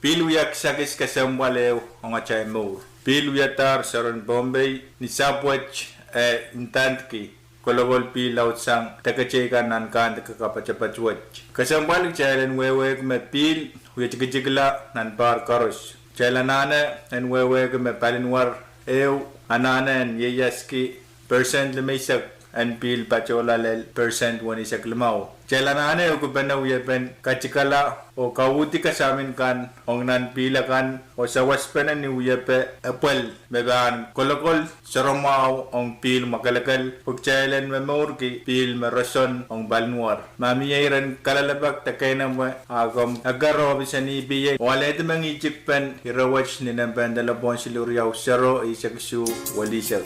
Piluyak sakis kasamwaleo ang achay mo. Piluyatar saron Bombay ni Sapwech intantki. Kolobol pilaw sang takacheka nan kan takapachapachwech. Kasambalik chailan wewe me pil huyachigla nan bar karos. Chailanana en wewe me palinwar ew anana en yeyaski percent lemaisak en pil pachola lel percent wanisak lemau. Chailanana o kubana uyapen kachikala o kawuti kasamin kan ong nan pila kan o sawas pa na ni uyape apel meban kolokol saromao ong pil makalakal ug chailan memorki pil marason ong balnuar mamiyairan kalalabak takay na mo agom agaro bisani biye wala ito mangi chikpen hirawach ni nampan dalabon siluriyaw saro isaksu walisak.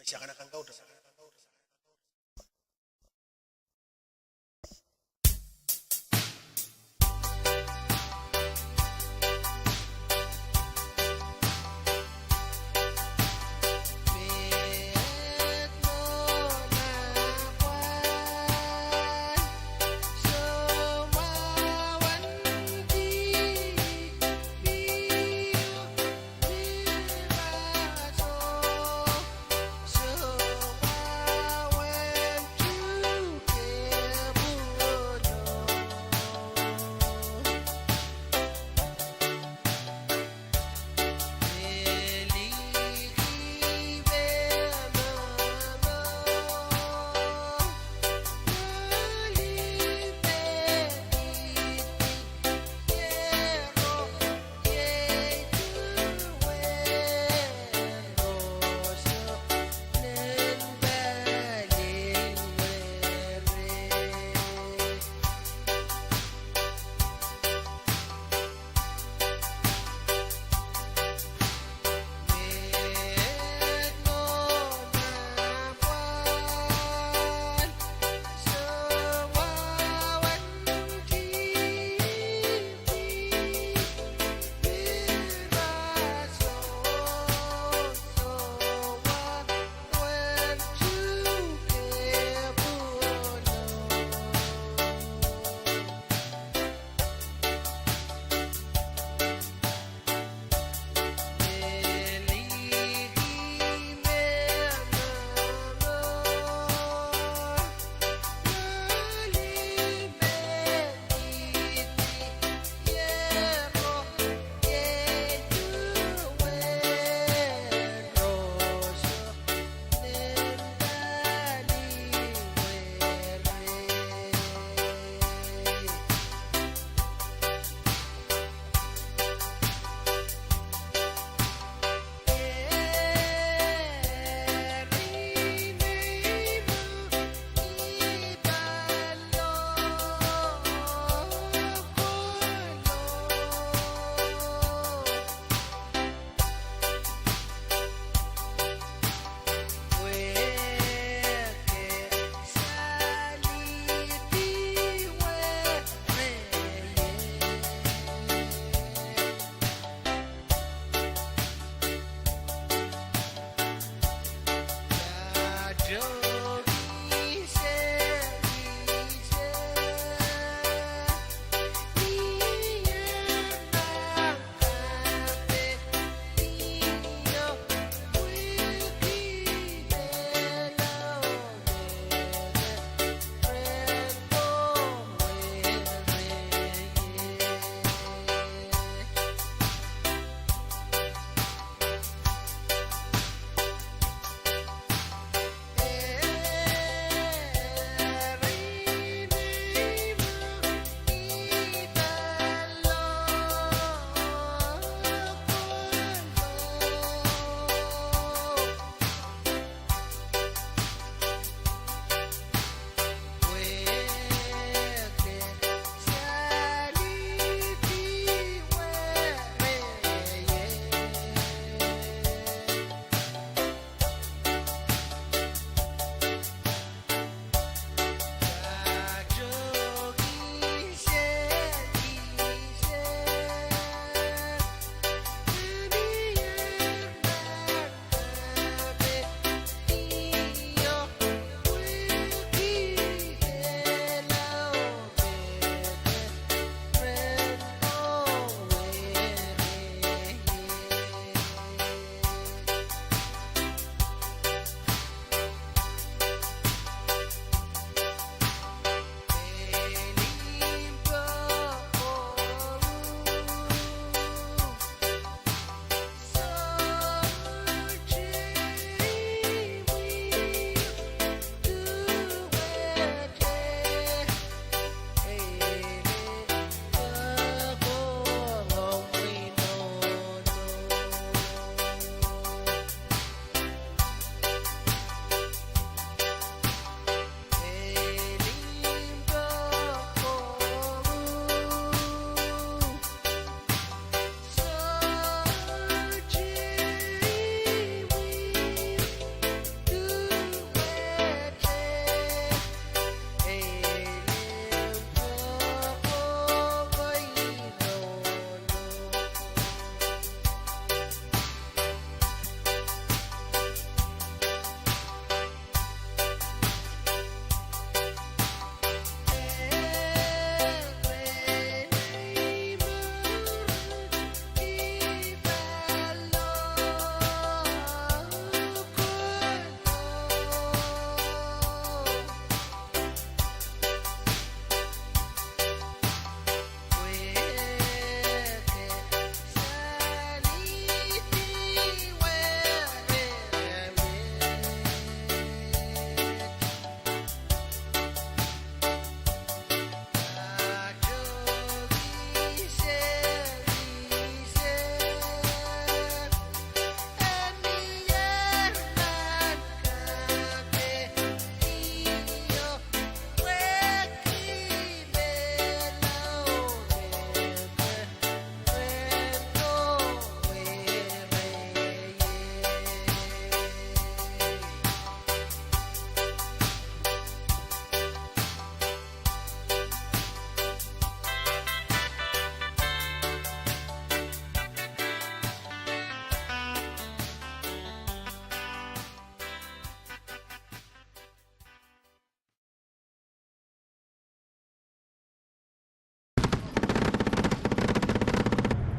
Siakan akan kau dah.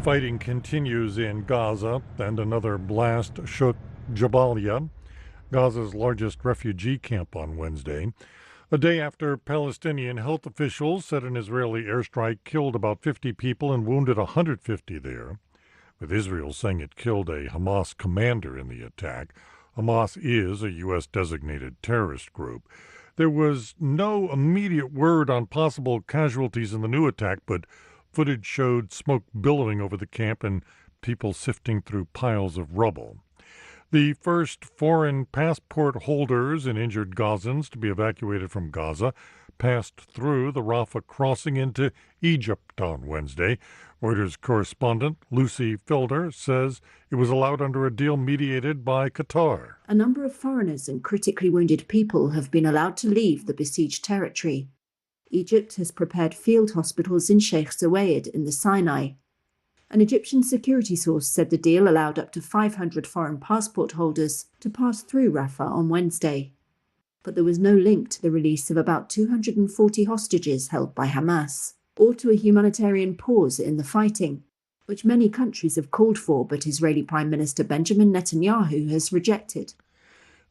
Fighting continues in Gaza, and another blast shook Jabalia, Gaza's largest refugee camp, on Wednesday, a day after Palestinian health officials said an Israeli airstrike killed about 50 people and wounded 150 there, with Israel saying it killed a Hamas commander in the attack. Hamas is a U.S.-designated terrorist group. There was no immediate word on possible casualties in the new attack, but footage showed smoke billowing over the camp and people sifting through piles of rubble. The first foreign passport holders and injured Gazans to be evacuated from Gaza passed through the Rafah crossing into Egypt on Wednesday. Reuters correspondent Lucy Filder says it was allowed under a deal mediated by Qatar. A number of foreigners and critically wounded people have been allowed to leave the besieged territory. Egypt has prepared field hospitals in Sheikh Zayed in the Sinai. An Egyptian security source said the deal allowed up to 500 foreign passport holders to pass through Rafah on Wednesday. But there was no link to the release of about 240 hostages held by Hamas, or to a humanitarian pause in the fighting, which many countries have called for, but Israeli Prime Minister Benjamin Netanyahu has rejected.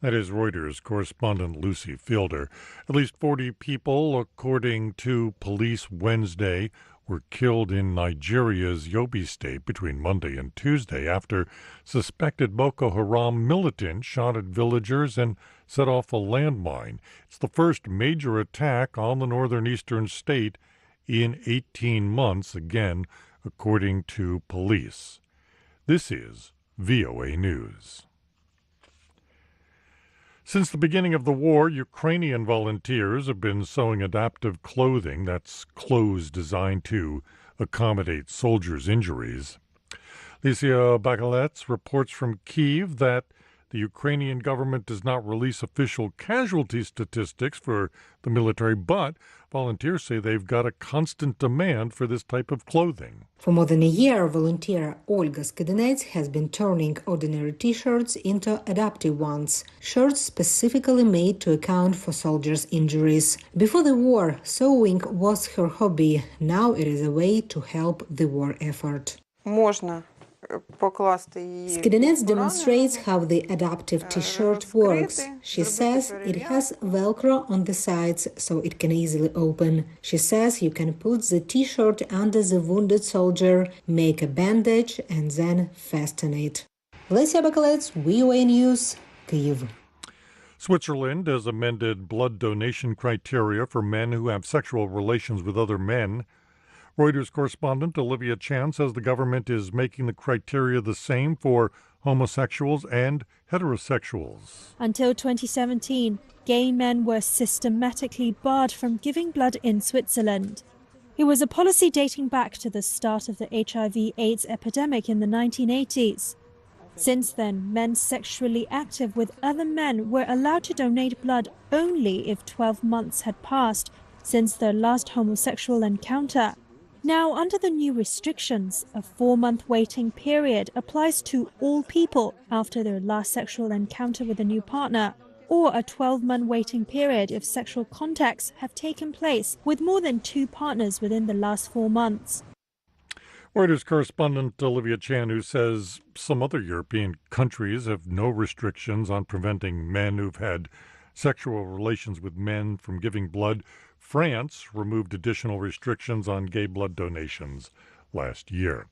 That is Reuters correspondent Lucy Fielder. At least 40 people, according to police Wednesday, were killed in Nigeria's Yobe state between Monday and Tuesday after suspected Boko Haram militants shot at villagers and set off a landmine. It's the first major attack on the northern eastern state in 18 months, again, according to police. This is VOA News. Since the beginning of the war, Ukrainian volunteers have been sewing adaptive clothing, that's clothes designed to accommodate soldiers' injuries. Licia Bakalets reports from Kyiv that the Ukrainian government does not release official casualty statistics for the military, but volunteers say they've got a constant demand for this type of clothing. For more than a year, volunteer Olga Skidinets has been turning ordinary T-shirts into adaptive ones, shirts specifically made to account for soldiers' injuries. Before the war, sewing was her hobby. Now it is a way to help the war effort. Skidinets demonstrates how the adaptive T-shirt works. She says it has Velcro on the sides, so it can easily open. She says you can put the T-shirt under the wounded soldier, make a bandage, and then fasten it. Lesia Bakalets, VOA News, Kyiv. Switzerland has amended blood donation criteria for men who have sexual relations with other men. Reuters correspondent Olivia Chan says the government is making the criteria the same for homosexuals and heterosexuals. Until 2017, gay men were systematically barred from giving blood in Switzerland. It was a policy dating back to the start of the HIV/AIDS epidemic in the 1980s. Since then, men sexually active with other men were allowed to donate blood only if 12 months had passed since their last homosexual encounter. Now, under the new restrictions, a 4-month waiting period applies to all people after their last sexual encounter with a new partner, or a 12-month waiting period if sexual contacts have taken place with more than 2 partners within the last 4 months. Reuters correspondent Olivia Chan, who says some other European countries have no restrictions on preventing men who've had sexual relations with men from giving blood. France removed additional restrictions on gay blood donations last year.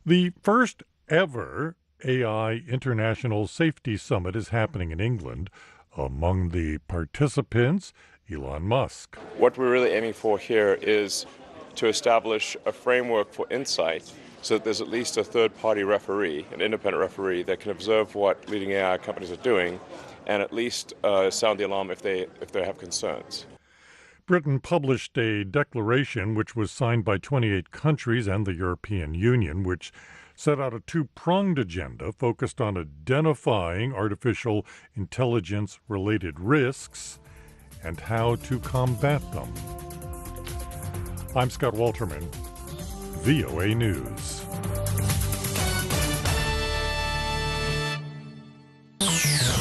The first ever AI International Safety Summit is happening in England. Among the participants, Elon Musk. What we're really aiming for here is to establish a framework for insight so that there's at least a third-party referee, an independent referee, that can observe what leading AI companies are doing and at least sound the alarm if they have concerns. Britain published a declaration which was signed by 28 countries and the European Union, which set out a 2-pronged agenda focused on identifying artificial intelligence-related risks and how to combat them. I'm Scott Walterman, VOA News.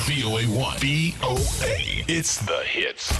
VOA1. VOA. It's the hits.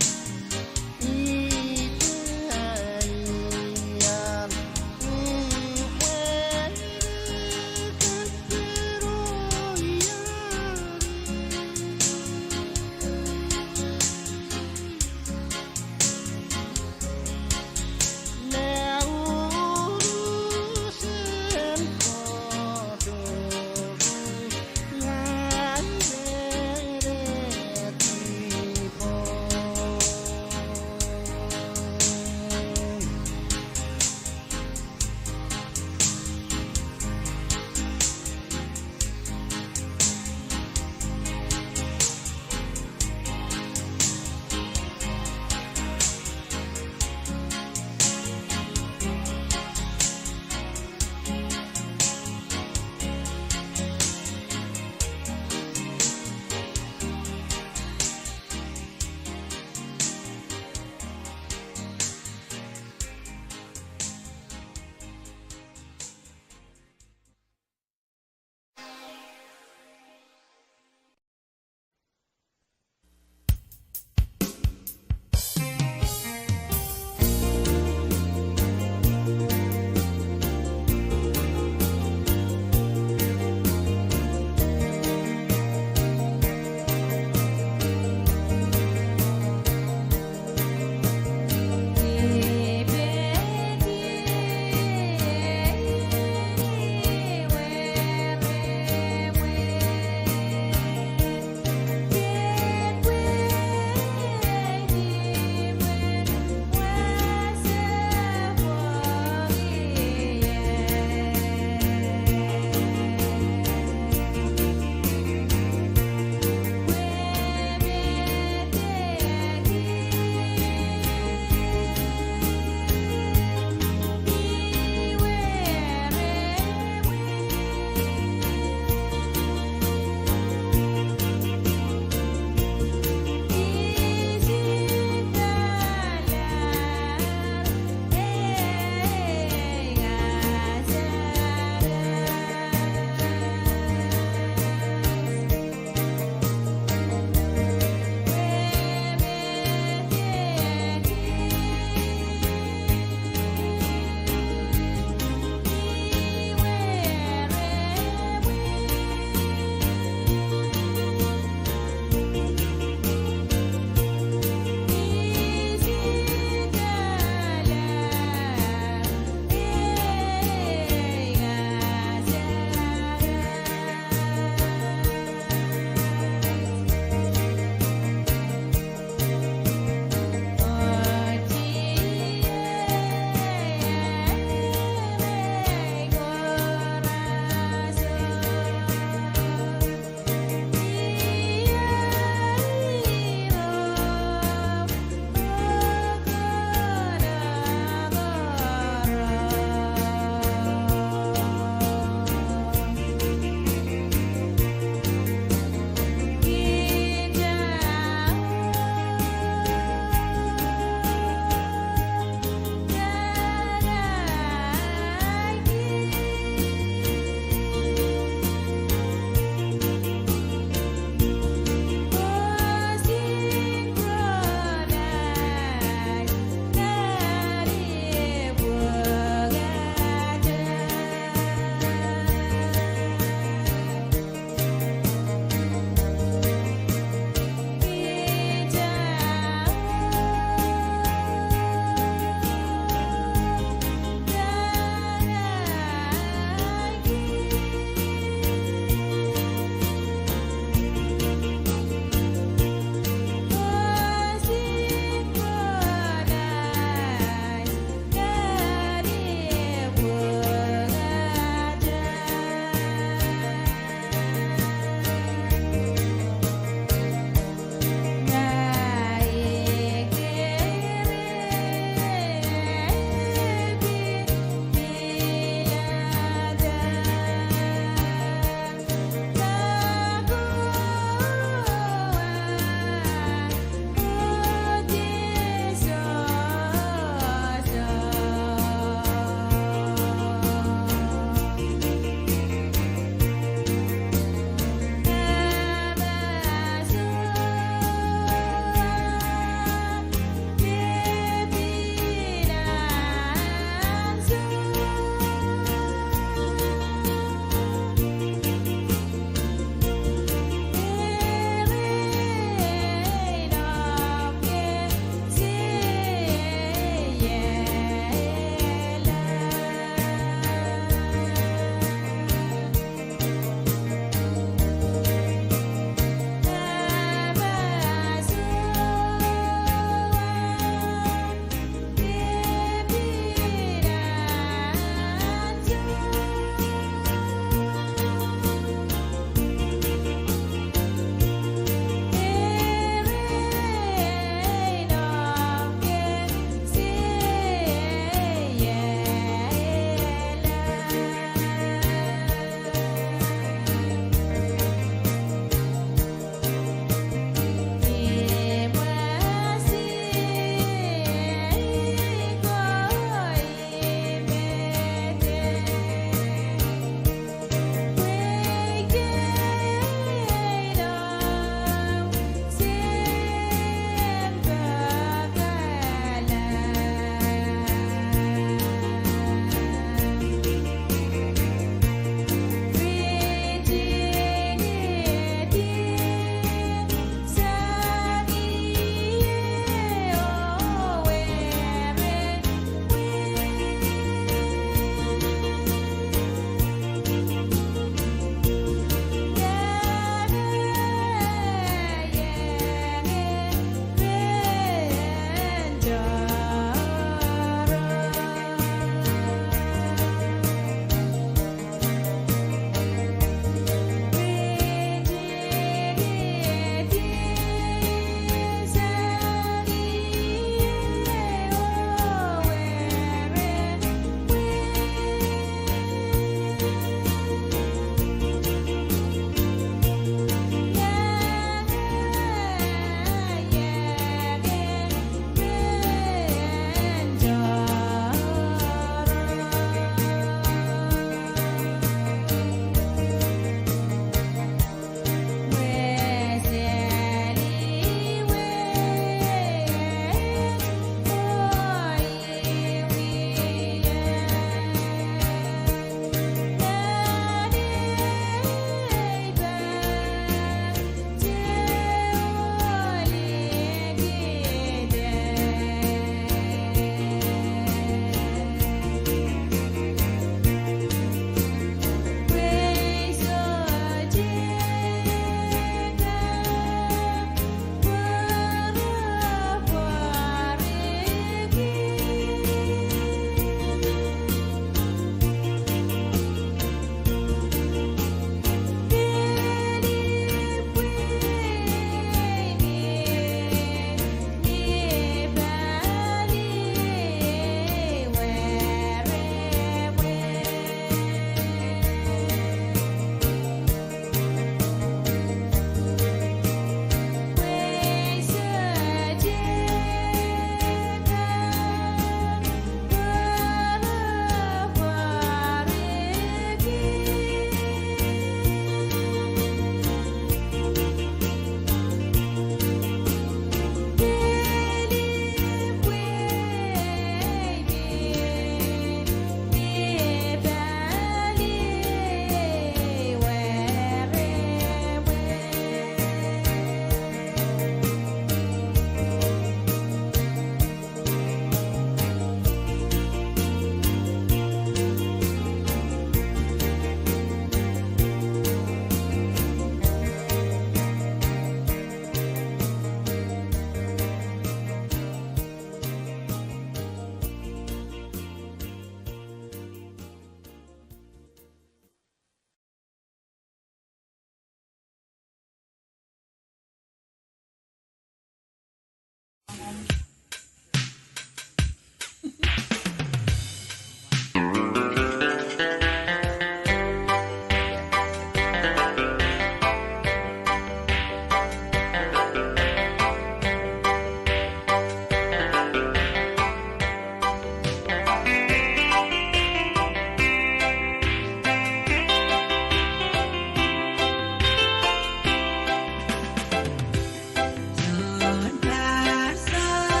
Don't pass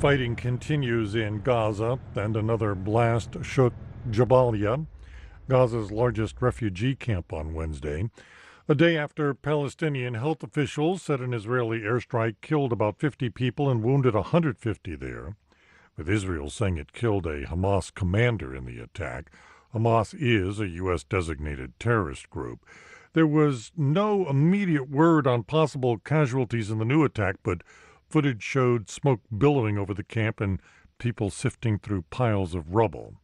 Fighting continues in Gaza, and another blast shook Jabalia, Gaza's largest refugee camp, on Wednesday, a day after Palestinian health officials said an Israeli airstrike killed about 50 people and wounded 150 there, with Israel saying it killed a Hamas commander in the attack. Hamas is a U.S.-designated terrorist group. There was no immediate word on possible casualties in the new attack, but footage showed smoke billowing over the camp and people sifting through piles of rubble.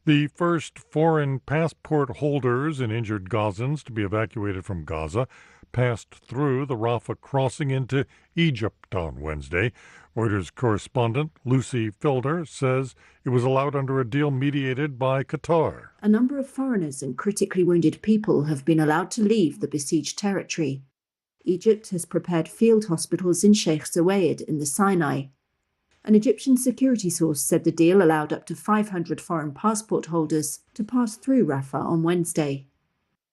The first foreign passport holders and injured Gazans to be evacuated from Gaza passed through the Rafah crossing into Egypt on Wednesday. Reuters correspondent Lucy Felder says it was allowed under a deal mediated by Qatar. A number of foreigners and critically wounded people have been allowed to leave the besieged territory. Egypt has prepared field hospitals in Sheikh Zayed in the Sinai. An Egyptian security source said the deal allowed up to 500 foreign passport holders to pass through Rafah on Wednesday.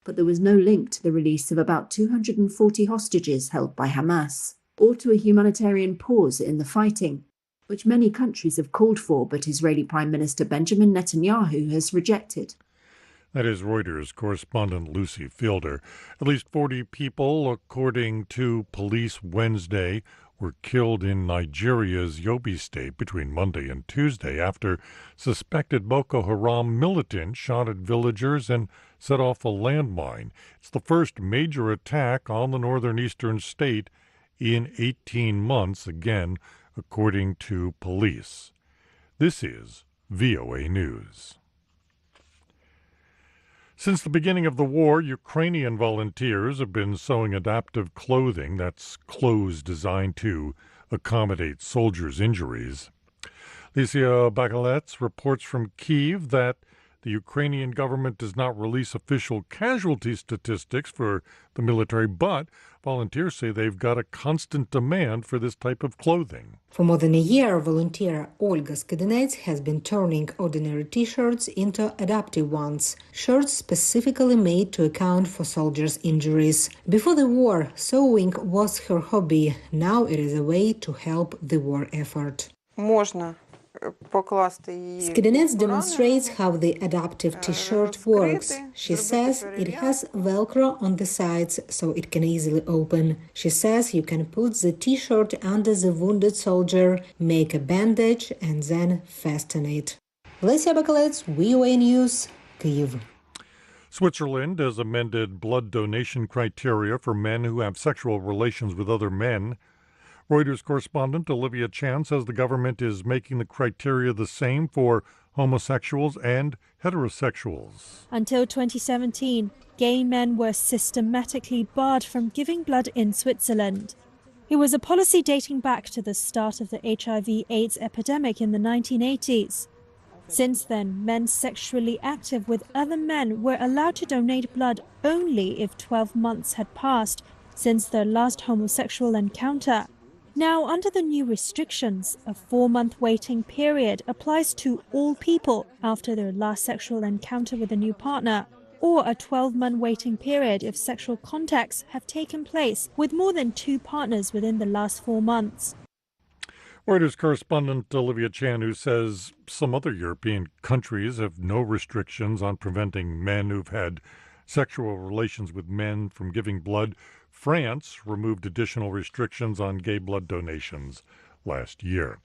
But there was no link to the release of about 240 hostages held by Hamas, or to a humanitarian pause in the fighting, which many countries have called for, but Israeli Prime Minister Benjamin Netanyahu has rejected. That is Reuters correspondent Lucy Fielder. At least 40 people, according to police Wednesday, were killed in Nigeria's Yobe state between Monday and Tuesday after suspected Boko Haram militants shot at villagers and set off a landmine. It's the first major attack on the northern eastern state in 18 months, again, according to police. This is VOA News. Since the beginning of the war, Ukrainian volunteers have been sewing adaptive clothing, that's clothes designed to accommodate soldiers' injuries. Licia Bakalets reports from Kyiv that the Ukrainian government does not release official casualty statistics for the military, but volunteers say they've got a constant demand for this type of clothing. For more than a year, volunteer Olga Skidinets has been turning ordinary T-shirts into adaptive ones, shirts specifically made to account for soldiers' injuries. Before the war, sewing was her hobby. Now it is a way to help the war effort. Skidinets demonstrates how the adaptive T-shirt works. She says it has Velcro on the sides, so it can easily open. She says you can put the T-shirt under the wounded soldier, make a bandage, and then fasten it. Lesia Bakalets, VOA News, Kyiv. Switzerland has amended blood donation criteria for men who have sexual relations with other men. Reuters correspondent Olivia Chan says the government is making the criteria the same for homosexuals and heterosexuals. Until 2017, gay men were systematically barred from giving blood in Switzerland. It was a policy dating back to the start of the HIV/AIDS epidemic in the 1980s. Since then, men sexually active with other men were allowed to donate blood only if 12 months had passed since their last homosexual encounter. Now, under the new restrictions, a 4-month waiting period applies to all people after their last sexual encounter with a new partner, or a 12-month waiting period if sexual contacts have taken place with more than 2 partners within the last 4 months. Reuters correspondent Olivia Chan, who says some other European countries have no restrictions on preventing men who've had sexual relations with men from giving blood. France removed additional restrictions on gay blood donations last year.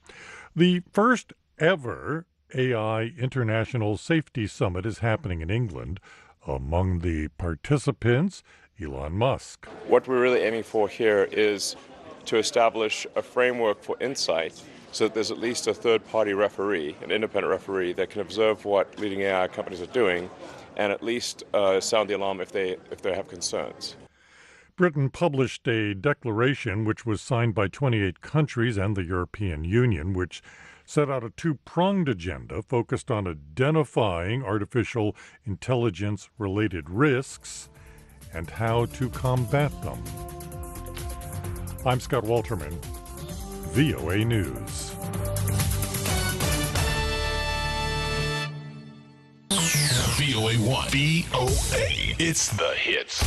The first ever AI International Safety Summit is happening in England. Among the participants, Elon Musk. What we're really aiming for here is to establish a framework for insight so that there's at least a third-party referee, an independent referee, that can observe what leading AI companies are doing and at least sound the alarm if they have concerns. Britain published a declaration which was signed by 28 countries and the European Union, which set out a two-pronged agenda focused on identifying artificial intelligence-related risks and how to combat them. I'm Scott Walterman, VOA News. VOA1. VOA. It's the hits.